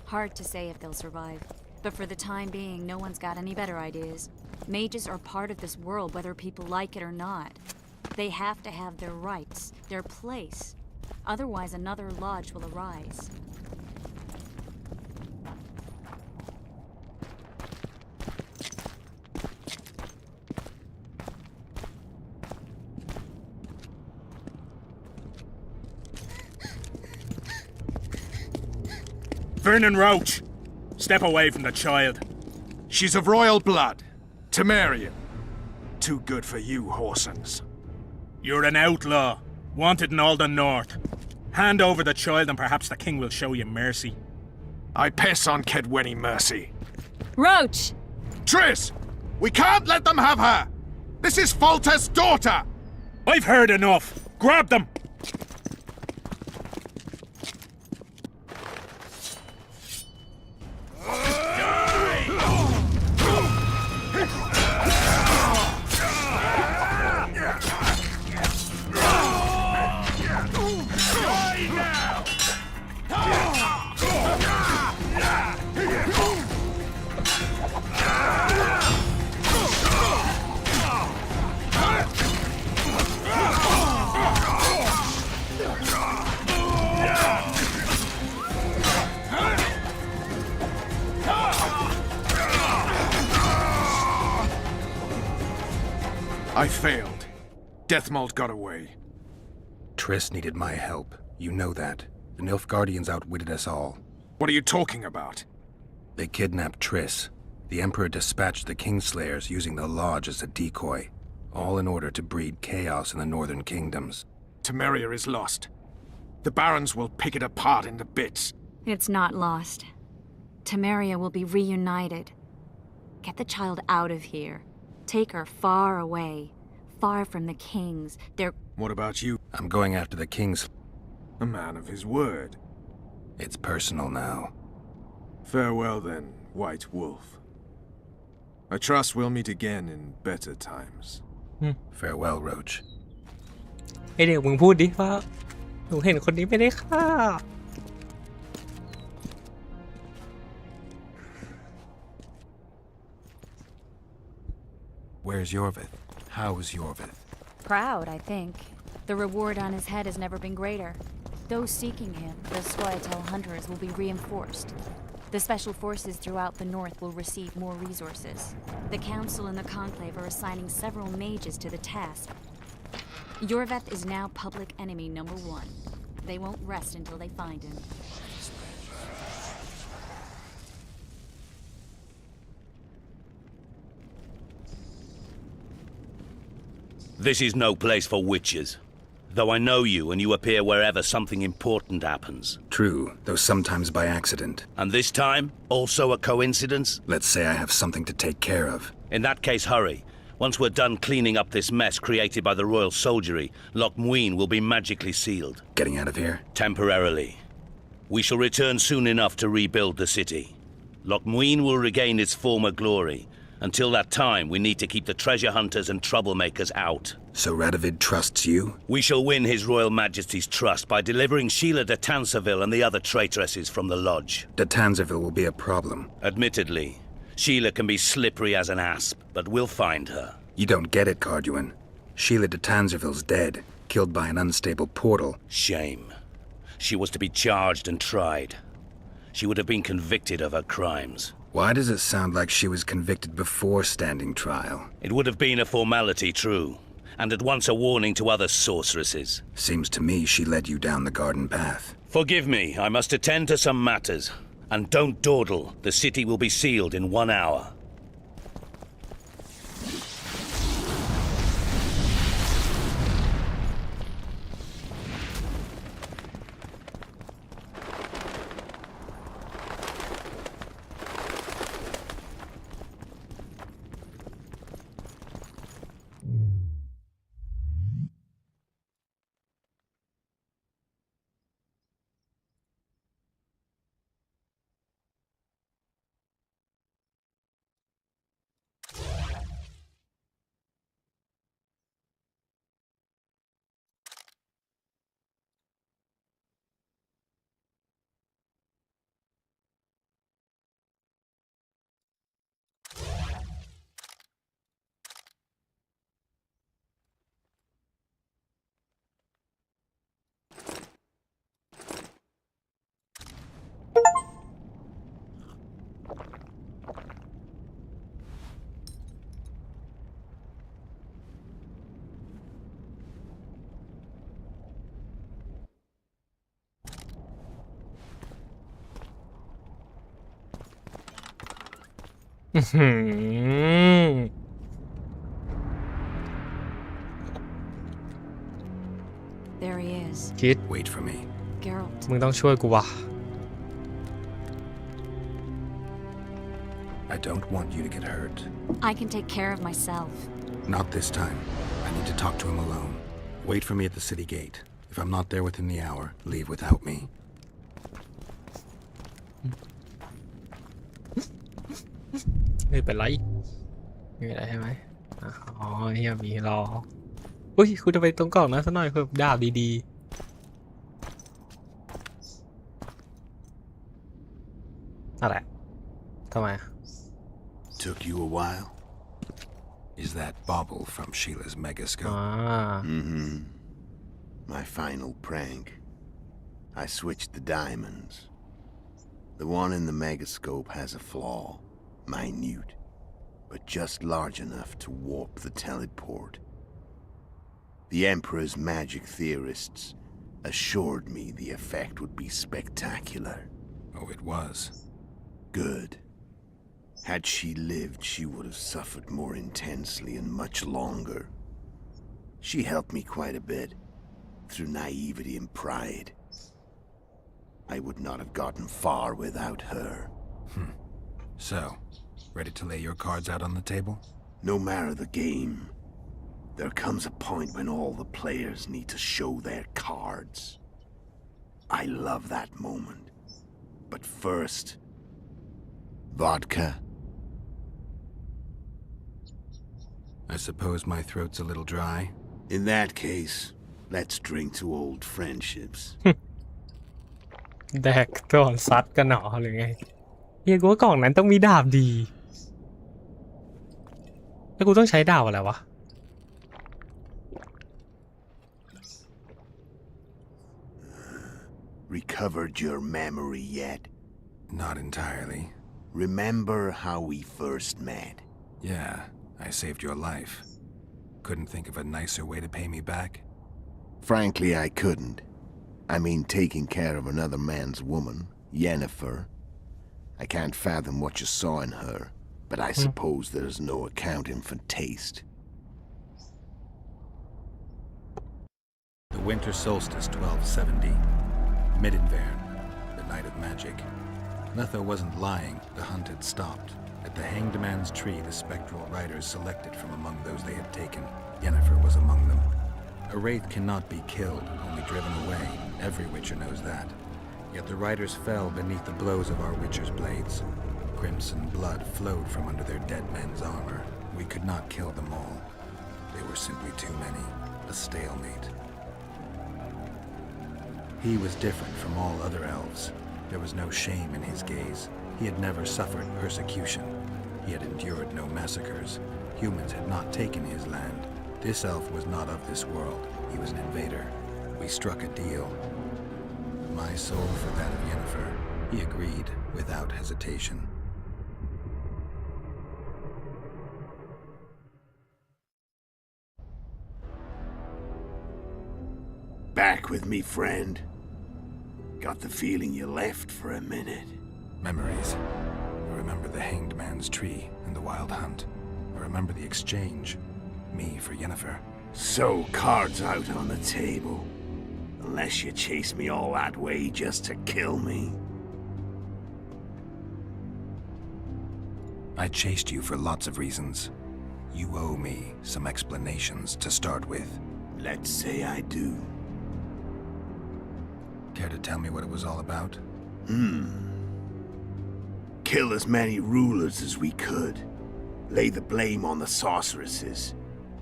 Hard to say if they'll survive, but for the time being, no one's got any better ideas. Mages are part of this world whether people like it or not. They have to have their rights, their place. Otherwise, another lodge will arise. Vernon Roach! Step away from the child. She's of royal blood. Temerian. Too good for you, Horsons. You're an outlaw, wanted in all the north. Hand over the child and perhaps the king will show you mercy. I piss on Kedwenny mercy. Roach! Triss! We can't let them have her! This is Foltest's daughter! I've heard enough! Grab them! I failed. Deathmold got away. Triss needed my help. You know that. The Nilfgaardians outwitted us all. What are you talking about? They kidnapped Triss. The Emperor dispatched the Kingslayers using the Lodge as a decoy, all in order to breed chaos in the northern kingdoms. Temeria is lost. The Barons will pick it apart into bits. It's not lost. Temeria will be reunited. Get the child out of here. Take her far away. Far from the kings. What about you? I'm going after the kings. A man of his word. It's personal now. Farewell then, White Wolf. I trust we'll meet again in better times. Farewell, Roach. ไอเด็กมึงพูดดิว่าหนูเห็นคนนี้ไม่ได้ฆ่า Where's Yorvith? How is Yorvith? Proud, I think. The reward on his head has never been greater. Those seeking him, the Scoia'tael hunters, will be reinforced. The special forces throughout the north will receive more resources. The Council and the Conclave are assigning several mages to the task. Yorvith is now public enemy #1. They won't rest until they find him. This is no place for witches. Though I know you and you appear wherever something important happens. True, though sometimes by accident. And this time, also a coincidence? Let's say I have something to take care of. In that case, hurry. Once we're done cleaning up this mess created by the royal soldiery, Loch Muin will be magically sealed. Getting out of here? Temporarily. We shall return soon enough to rebuild the city. Loch Muin will regain its former glory. Until that time, we need to keep the treasure hunters and troublemakers out. So Radovid trusts you? We shall win His Royal Majesty's trust by delivering Sheila de Tansarville and the other traitresses from the lodge. De Tansarville will be a problem. Admittedly, Sheila can be slippery as an asp, but we'll find her. You don't get it, Carduin. Sheila de Tansarville's dead, killed by an unstable portal. Shame. She was to be charged and tried. She would have been convicted of her crimes. Why does it sound like she was convicted before standing trial? It would have been a formality, true, and at once a warning to other sorceresses. Seems to me she led you down the garden path. Forgive me, I must attend to some matters. And don't dawdle, the city will be sealed in 1 hour. อื้อหือ There he is. คิด Wait for me. Geralt. มึงต้องช่วยกูว่ะ I don't want you to get hurt. I can take care of myself. Not this time. I need to talk to him alone. Wait for me at the city gate. If I'm not there within the hour, leave without me. ไม่เป็นไรไม่เป็นไรใช่ไหมอ๋อเฮียมีรออุ้ยคุณจะไปตรงกล่องนั้นซะหน่อยเพื่อดาบดีๆอะไรทำไม Took you a while? Is that bauble from Sheila's megascope? Mm-hmm. My final prank. I switched the diamonds. The one in the megascope has a flaw. Minute. But just large enough to warp the teleport. The Emperor's magic theorists assured me the effect would be spectacular. Oh, it was. Good. Had she lived, she would have suffered more intensely and much longer. She helped me quite a bit, through naivety and pride. I would not have gotten far without her. So, ready to lay your cards out on the table? No matter the game, there comes a point when all the players need to show their cards. I love that moment. But first, vodka. I suppose my throat's a little dry. In that case, let's drink to old friendships. แดกก่อนซัดกันหนอหรือไงเฮียกูว่ากล่องนั้นต้องมีดาบดีแล้วกูต้องใช้ดาบอะไรวะ Recovered your memory yet? Not entirely. Remember how we first met? Yeah, I saved your life. Couldn't think of a nicer way to pay me back? Frankly, I couldn't. I mean, taking care of another man's woman, Yennefer. I can't fathom what you saw in her, but I suppose there's no accounting for taste. The winter solstice 1270. Midinvern, the night of magic. Letho wasn't lying, the hunt had stopped. At the Hanged Man's Tree, the spectral riders selected from among those they had taken. Yennefer was among them. A wraith cannot be killed, only driven away. Every witcher knows that. Yet the riders fell beneath the blows of our witcher's blades. Crimson blood flowed from under their dead men's armor. We could not kill them all. They were simply too many. A stalemate. He was different from all other elves. There was no shame in his gaze. He had never suffered persecution. He had endured no massacres. Humans had not taken his land. This elf was not of this world. He was an invader. We struck a deal. My soul for that of Yennefer. He agreed without hesitation. Back with me, friend. Got the feeling you left for a minute. Memories. I remember the Hanged Man's Tree and the Wild Hunt. I remember the exchange. Me for Yennefer. So, cards out on the table. Unless you chase me all that way just to kill me. I chased you for lots of reasons. You owe me some explanations to start with. Let's say I do. Care to tell me what it was all about? Kill as many rulers as we could. Lay the blame on the sorceresses.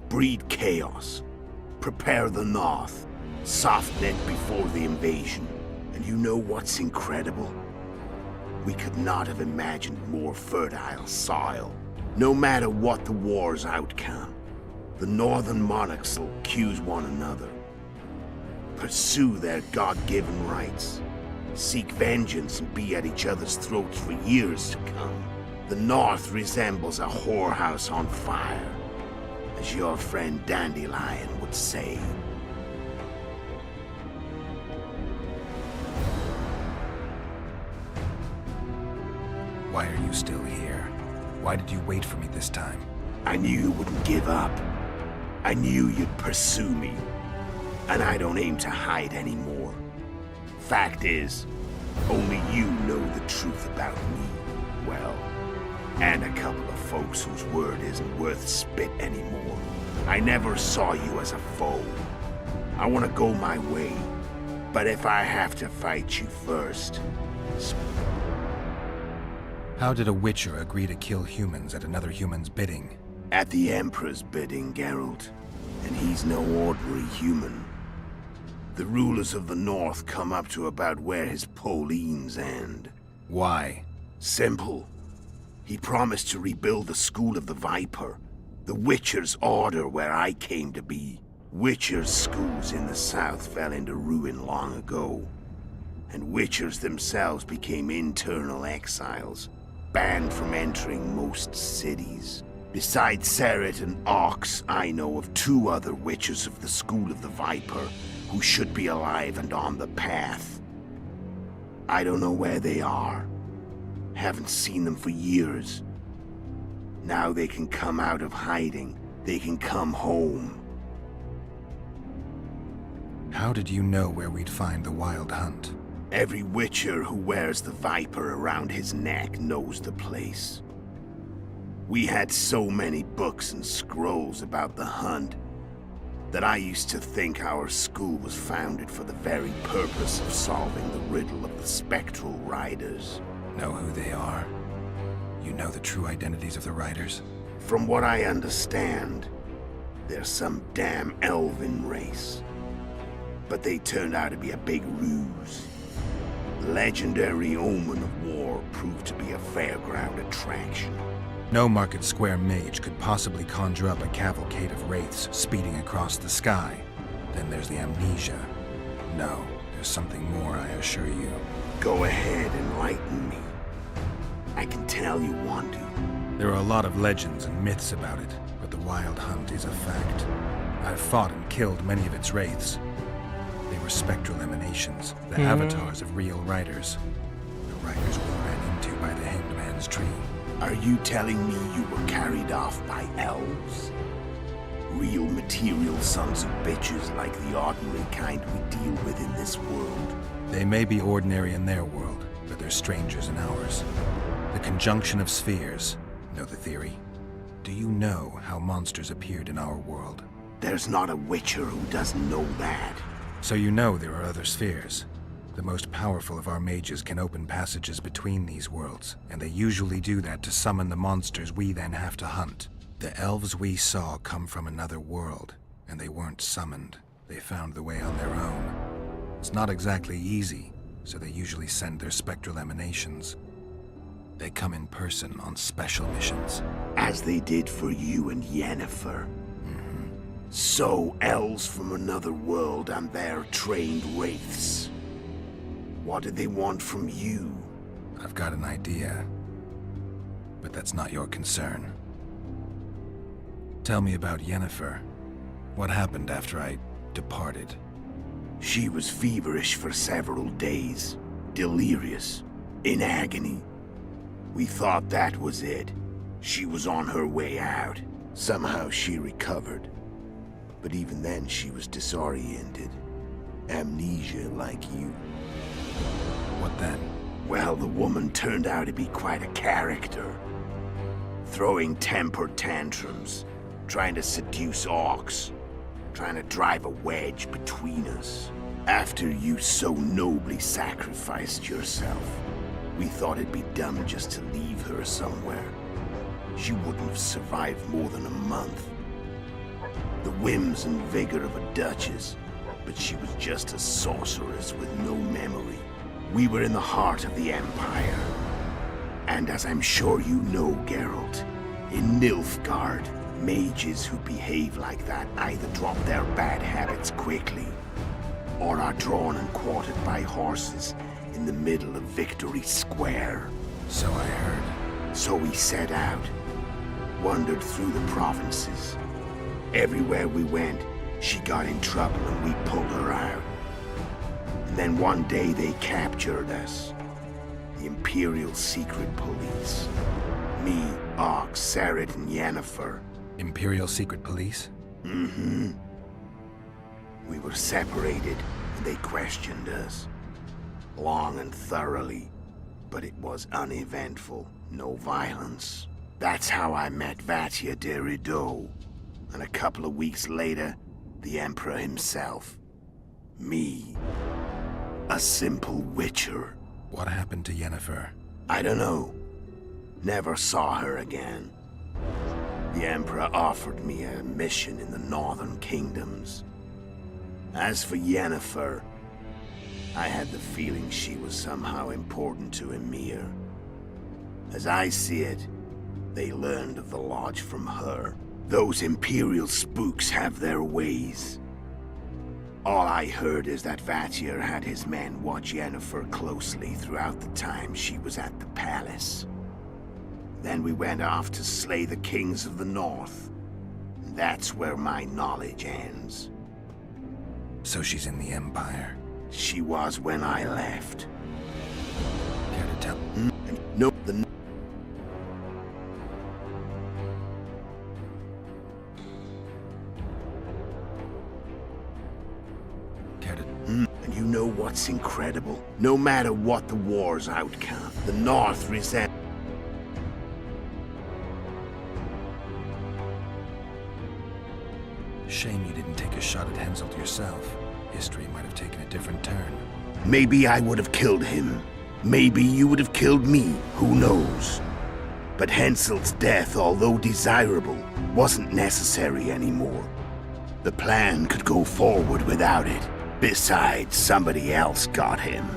Breed chaos. Prepare the North. Soft net before the invasion. And you know what's incredible? We could not have imagined more fertile soil. No matter what the war's outcome, the northern monarchs will accuse one another. Pursue their God-given rights. Seek vengeance and be at each other's throats for years to come. The North resembles a whorehouse on fire, as your friend Dandelion would say. Why are you still here? Why did you wait for me this time? I knew you wouldn't give up. I knew you'd pursue me. And I don't aim to hide anymore. Fact is, only you know the truth about me. Well, and a couple of folks whose word isn't worth spit anymore. I never saw you as a foe. I want to go my way, but if I have to fight you first... How did a Witcher agree to kill humans at another human's bidding? At the Emperor's bidding, Geralt. And he's no ordinary human. The rulers of the North come up to about where his Pauline's end. Why? Simple. He promised to rebuild the School of the Viper, the Witcher's order where I came to be. Witcher's schools in the south fell into ruin long ago, and Witchers themselves became internal exiles, banned from entering most cities. Besides Seret and Ox, I know of 2 other Witchers of the School of the Viper who should be alive and on the path. I don't know where they are. Haven't seen them for years. Now they can come out of hiding. They can come home. How did you know where we'd find the Wild Hunt? Every Witcher who wears the Viper around his neck knows the place. We had so many books and scrolls about the hunt that I used to think our school was founded for the very purpose of solving the riddle of the spectral riders. Know who they are? You know the true identities of the riders? From what I understand, they're some damn elven race. But they turned out to be a big ruse. The legendary Omen of War proved to be a fairground attraction. No Market Square mage could possibly conjure up a cavalcade of wraiths speeding across the sky. Then there's the amnesia. No, there's something more, I assure you. Go ahead, enlighten me. I can tell you want to. There are a lot of legends and myths about it, but the Wild Hunt is a fact. I've fought and killed many of its wraiths. They were spectral emanations, the avatars of real riders. The riders we ran into by the Hanged Man's Tree. Are you telling me you were carried off by elves? Real material sons of bitches like the ordinary kind we deal with in this world? They may be ordinary in their world, but they're strangers in ours. The conjunction of spheres. Know the theory? Do you know how monsters appeared in our world? There's not a Witcher who doesn't know that. So you know there are other spheres. The most powerful of our mages can open passages between these worlds, and they usually do that to summon the monsters we then have to hunt. The elves we saw come from another world, and they weren't summoned. They found the way on their own. It's not exactly easy, so they usually send their spectral emanations. They come in person on special missions. As they did for you and Yennefer. So, elves from another world and their trained wraiths. What did they want from you? I've got an idea, but that's not your concern. Tell me about Yennefer. What happened after I departed? She was feverish for several days, delirious, in agony. We thought that was it. She was on her way out. Somehow she recovered. But even then she was disoriented. Amnesia like you. What then? Well, the woman turned out to be quite a character. Throwing temper tantrums, trying to seduce orcs, trying to drive a wedge between us. After you so nobly sacrificed yourself, we thought it'd be dumb just to leave her somewhere. She wouldn't have survived more than a month. The whims and vigor of a duchess, but she was just a sorceress with no memory. We were in the heart of the Empire. And as I'm sure you know, Geralt, in Nilfgaard, mages who behave like that either drop their bad habits quickly, or are drawn and quartered by horses in the middle of Victory Square. So I heard. So we set out, wandered through the provinces. Everywhere we went, she got in trouble and we pulled her out. And then one day they captured us. The Imperial Secret Police. Me Og, Sarid, and Yennefer. Imperial Secret Police? Mm-hmm. We were separated, and they questioned us. Long and thoroughly, but it was uneventful. No violence. That's how I met Vatia de Rideau. And a couple of weeks later, the Emperor himself. Me. A simple witcher. What happened to Yennefer? I don't know. Never saw her again. The Emperor offered me a mission in the Northern Kingdoms. As for Yennefer, I had the feeling she was somehow important to Emir. As I see it, they learned of the Lodge from her. Those Imperial spooks have their ways. All I heard is that Vatir had his men watch Yennefer closely throughout the time she was at the palace. Then we went off to slay the kings of the North. And that's where my knowledge ends. So she's in the Empire? She was when I left. Care to tell? No, And you know what's incredible? No matter what the war's outcome, the North resent. Shame you didn't take a shot at Henselt yourself. History might have taken a different turn. Maybe I would have killed him. Maybe you would have killed me. Who knows? But Henselt's death, although desirable, wasn't necessary anymore. The plan could go forward without it. Besides, somebody else got him.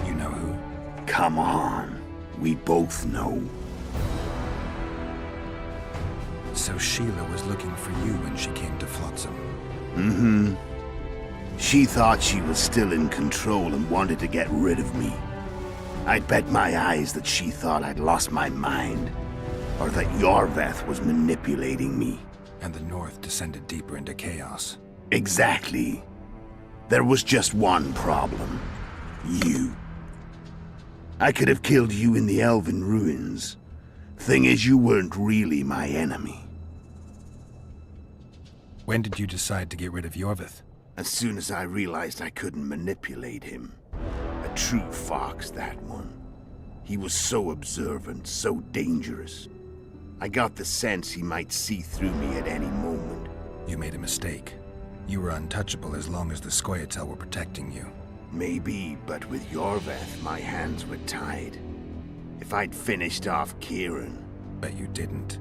You know who? Come on. We both know. So Sheila was looking for you when she came to Flotsam? Mm-hmm. She thought she was still in control and wanted to get rid of me. I'd bet my eyes that she thought I'd lost my mind, or that Yorveth was manipulating me. And the North descended deeper into chaos. Exactly. There was just one problem. You. I could have killed you in the Elven ruins. Thing is, you weren't really my enemy. When did you decide to get rid of Yorveth? As soon as I realized I couldn't manipulate him. A true fox, that one. He was so observant, so dangerous. I got the sense he might see through me at any moment. You made a mistake. You were untouchable as long as the Scoia'tael were protecting you. Maybe, but with Yorveth, my hands were tied. If I'd finished off Kieran... But you didn't.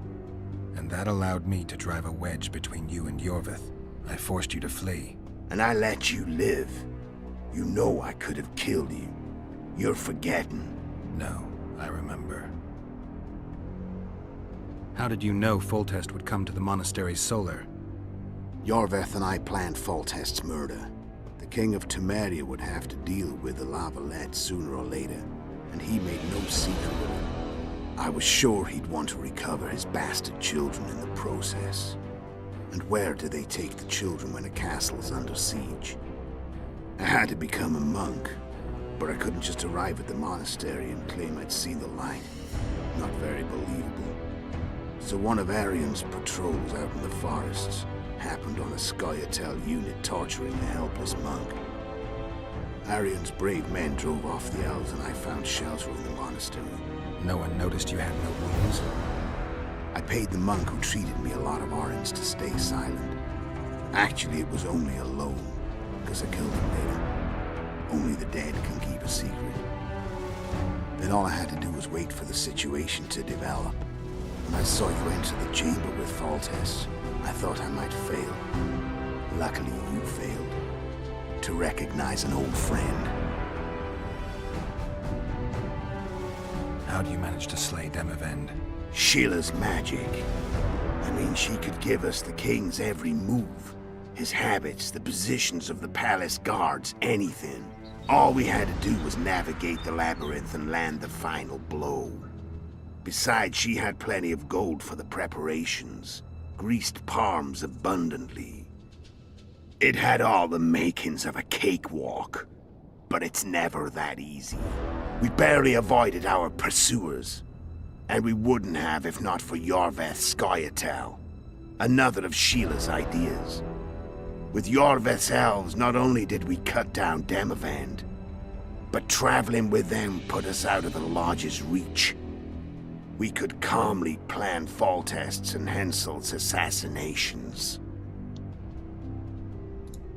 And that allowed me to drive a wedge between you and Yorveth. I forced you to flee. And I let you live. You know I could have killed you. You're forgetting. No, I remember. How did you know Foltest would come to the monastery's solar? Yorveth and I planned Foltest's murder. The King of Temeria would have to deal with the Lavalette sooner or later, and he made no secret of it. I was sure he'd want to recover his bastard children in the process. And where do they take the children when a castle's under siege? I had to become a monk, but I couldn't just arrive at the monastery and claim I'd seen the light. Not very believable. So one of Arian's patrols out in the forests happened on a Scoia'tael unit torturing a helpless monk. Arian's brave men drove off the elves and I found shelter in the monastery. No one noticed you had no wounds? I paid the monk who treated me a lot of orange to stay silent. Actually, it was only a loan, because I killed him later. Only the dead can keep a secret. Then all I had to do was wait for the situation to develop. When I saw you enter the chamber with Foltest, I thought I might fail. Luckily, you failed. To recognize an old friend. How do you manage to slay Demavend? Sheila's magic. I mean, she could give us the king's every move. His habits, the positions of the palace guards, anything. All we had to do was navigate the labyrinth and land the final blow. Besides, she had plenty of gold for the preparations. Greased palms abundantly. It had all the makings of a cakewalk. But it's never that easy. We barely avoided our pursuers. And we wouldn't have if not for Yorveth Scoia'tael, another of Sheila's ideas. With Yorveth's elves, not only did we cut down Demavend, but traveling with them put us out of the Lodge's reach. We could calmly plan Foltest's and Hensel's assassinations.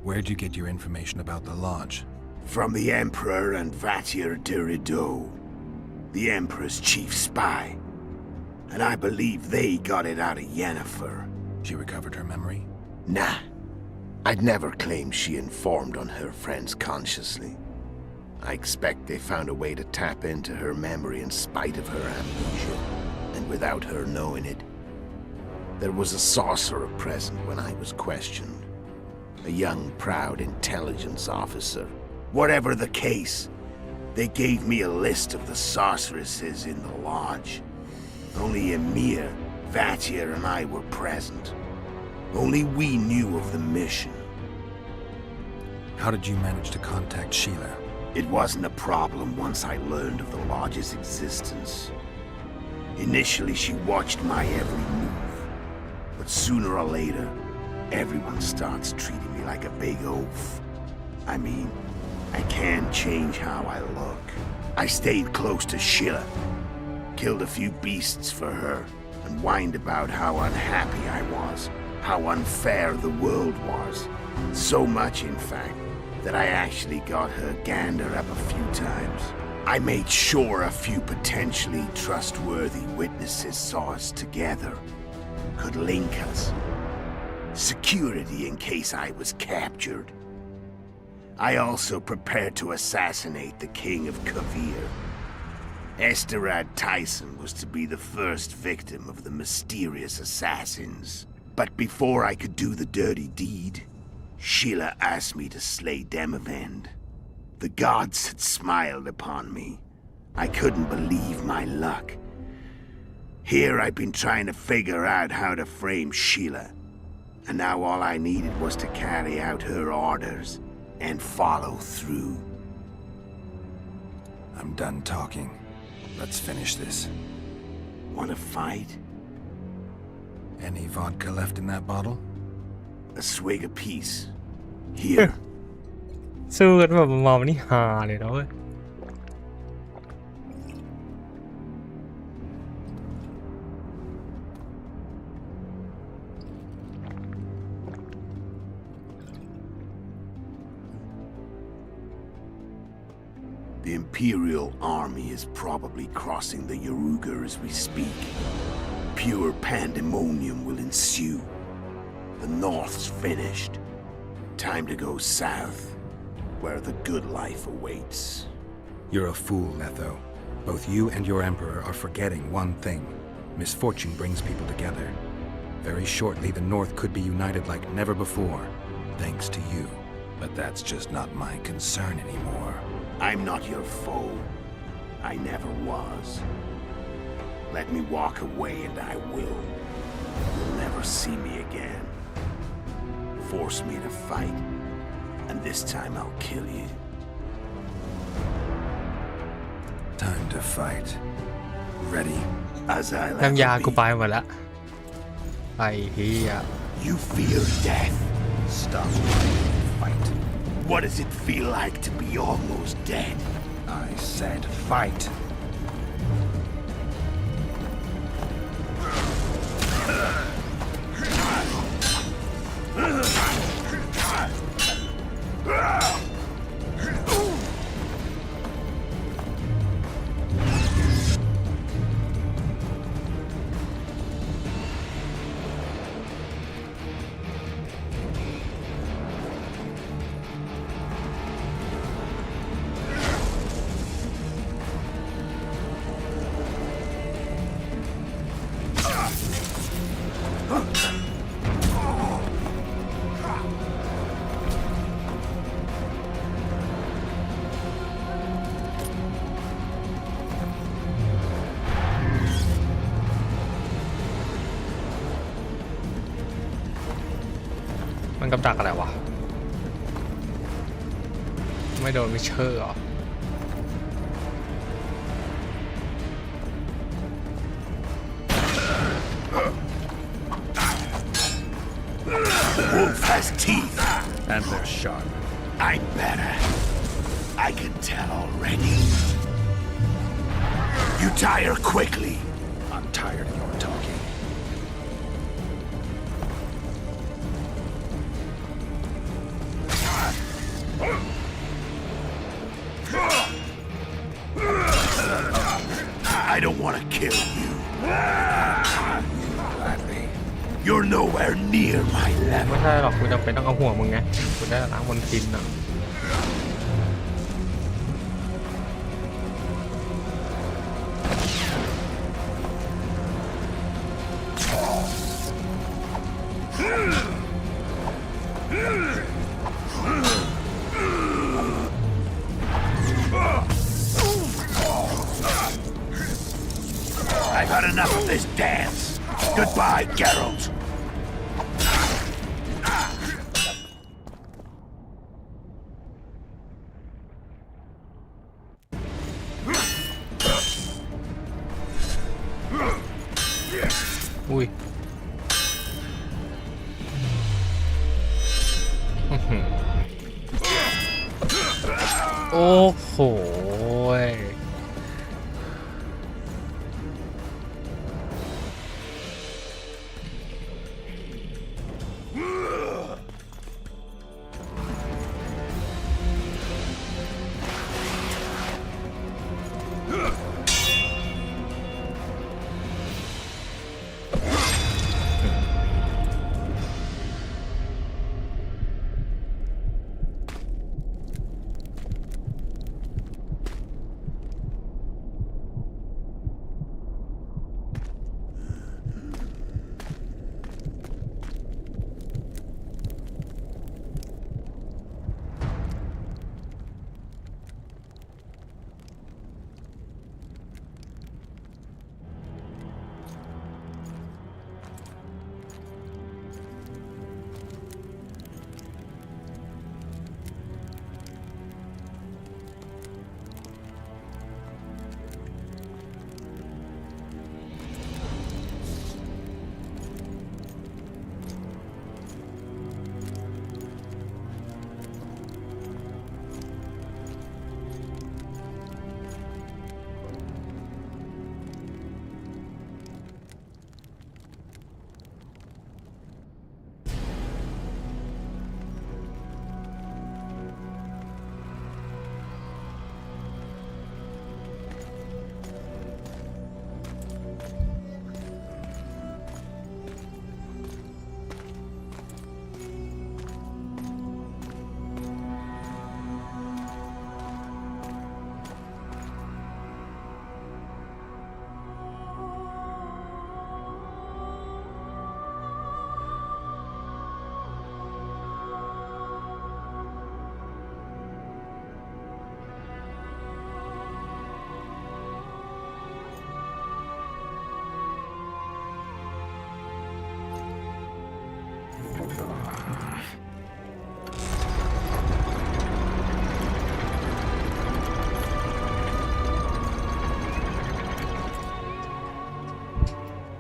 Where'd you get your information about the Lodge? From the Emperor and Vatir de Rideau, the Emperor's chief spy. And I believe they got it out of Yennefer. She recovered her memory? Nah. I'd never claimed she informed on her friends consciously. I expect they found a way to tap into her memory in spite of her amnesia, and without her knowing it. There was a sorcerer present when I was questioned. A young, proud intelligence officer. Whatever the case, they gave me a list of the sorceresses in the Lodge. Only Emir, Vatir, and I were present. Only we knew of the mission. How did you manage to contact Sheila? It wasn't a problem once I learned of the Lodge's existence. Initially, she watched my every move. But sooner or later, everyone starts treating me like a big oaf. I mean, I can't change how I look. I stayed close to Sheila, killed a few beasts for her, and whined about how unhappy I was, how unfair the world was. So much, in fact, that I actually got her gander up a few times. I made sure a few potentially trustworthy witnesses saw us together, could link us. Security in case I was captured. I also prepared to assassinate the King of Kavir. Esterad Tyson was to be the first victim of the mysterious assassins. But before I could do the dirty deed, Sheila asked me to slay Demavend. The gods had smiled upon me. I couldn't believe my luck. Here I've been trying to figure out how to frame Sheila. And now all I needed was to carry out her orders and follow through. I'm done talking. Let's finish this. Want to fight? Any vodka left in that bottle? A swig apiece. Here. สู้กันแบบเมาๆนี่ฮาเลยนะเว้ย The Imperial Army is probably crossing the Yaruga as we speak. Pure pandemonium will ensue. The North's finished. Time to go south, where the good life awaits. You're a fool, Letho. Both you and your Emperor are forgetting one thing. Misfortune brings people together. Very shortly, the North could be united like never before, thanks to you. But that's just not my concern anymore. I'm not your foe. I never was. Let me walk away and I will. You'll never see me again. Force me to fight, and this time I'll kill you. Time to fight. Ready? As I น้ำยา let กูไปหมดละไอ้เหี้ย You fear death. Stop running and fight. What does it feel like to be almost dead? I said fight.มันกับดักอะไรวะไม่โดนวิเชอร์เหรอ has teeth. And they're sharp. I'm better. I can tell already. You tire quickly. I'm tired of your talking. I don't want to kill you. Gladly. You're nowhere near my ไม่ level. ใช่หรอกกูจำเป็นต้องเอาหัวมึงไงกูได้ล้างมนทินอ่ะ I've had enough of this dance. Goodbye, Geralt. Ui. โอ้โห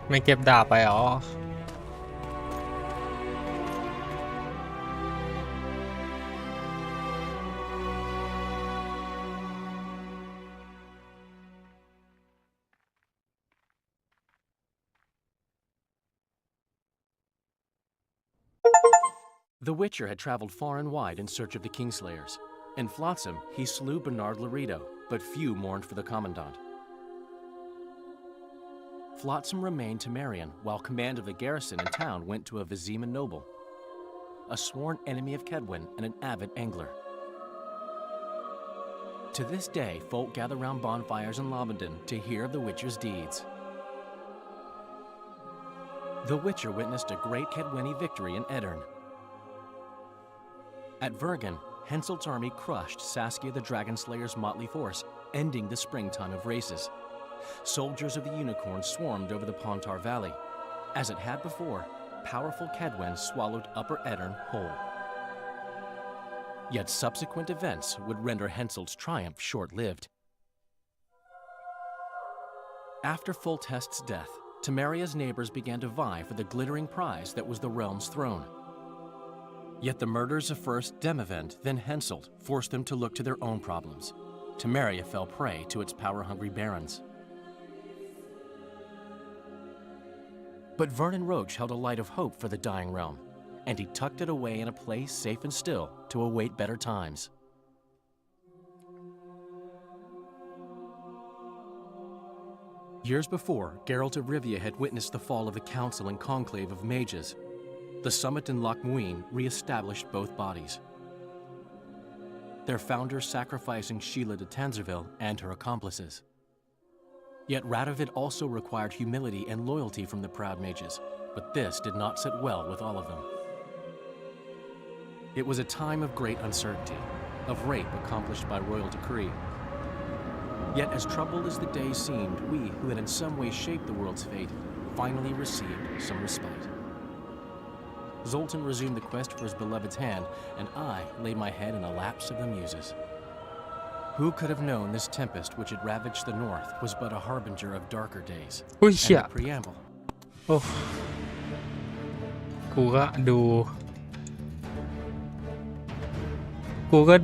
ไม่เก็บดาบไปอ๋อ The Witcher had traveled far and wide in search of the Kingslayers. In Flotsam, he slew Bernard Laredo, but few mourned for the Commandant. Flotsam remained Temerian, while command of the garrison in town went to a Vizima noble, a sworn enemy of Kedwen and an avid angler. To this day, folk gather round bonfires in Lobenden to hear of the Witcher's deeds. The Witcher witnessed a great Kedweni victory in Edirn. At Vergen, Henselt's army crushed Saskia the Dragonslayer's motley force, ending the springtime of races. Soldiers of the Unicorn swarmed over the Pontar Valley. As it had before, powerful Kedwen swallowed Upper Edirn whole. Yet subsequent events would render Henselt's triumph short-lived. After Foltest's death, Temeria's neighbors began to vie for the glittering prize that was the realm's throne. Yet the murders of first Demavend, then Henselt, forced them to look to their own problems. Temeria fell prey to its power-hungry barons. But Vernon Roche held a light of hope for the dying realm, and he tucked it away in a place safe and still to await better times. Years before, Geralt of Rivia had witnessed the fall of the Council and Conclave of Mages. The summit in Loch Muin re-established both bodies, their founders sacrificing Sheila de Tanzerville and her accomplices. Yet Radovid also required humility and loyalty from the proud mages, but this did not sit well with all of them. It was a time of great uncertainty, of rape accomplished by royal decree. Yet as troubled as the days seemed, we, who had in some way shaped the world's fate, finally received some respite. Zoltan resumed the quest for his beloved's hand, and I laid my head in a lapse of the muses. Who could have known this tempest which had ravaged the north was but a harbinger of darker days? And the preamble. โอ้กูก็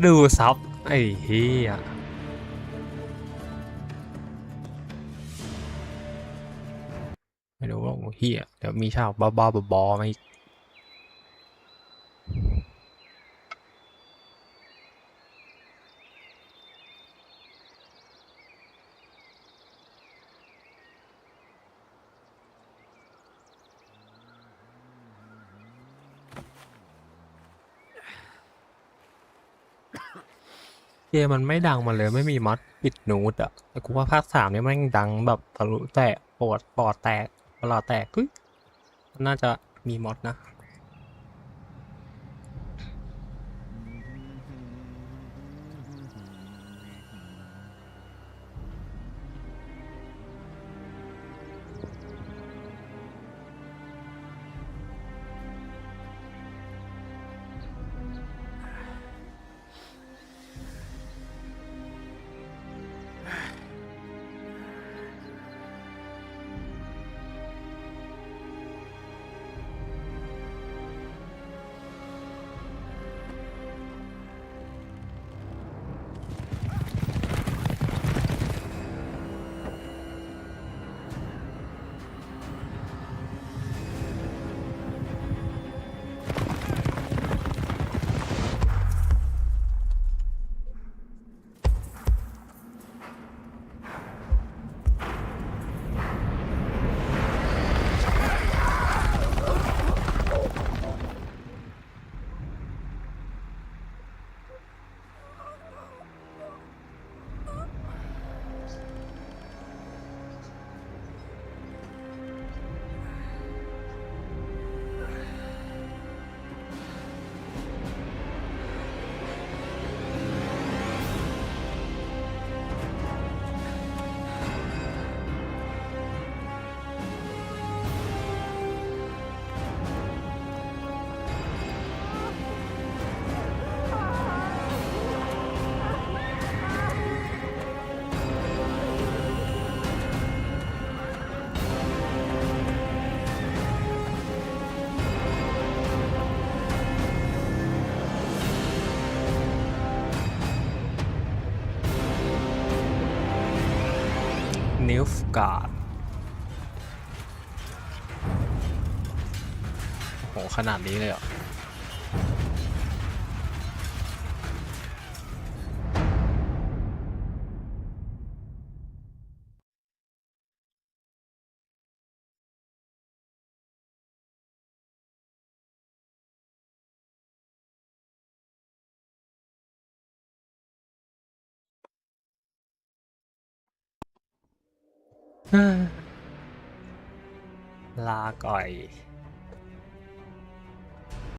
ดูซับไอ้เหี้ยไม่รู้ว่าเหี้ยเดี๋ยวมีฉากบ้าๆบอๆมาอีกเกมมันไม่ดังมาเลยไม่มีมอดปิดนูดอ่ะแต่กูว่าภาค3เนี่ยแม่งดังแบบทะลุแตกปอดแตกประหลอดแตกเฮ้ยน่าจะมีมอดนะ นิลฟ์การ์ดโอ้โหขนาดนี้เลยเหรอลาก่อย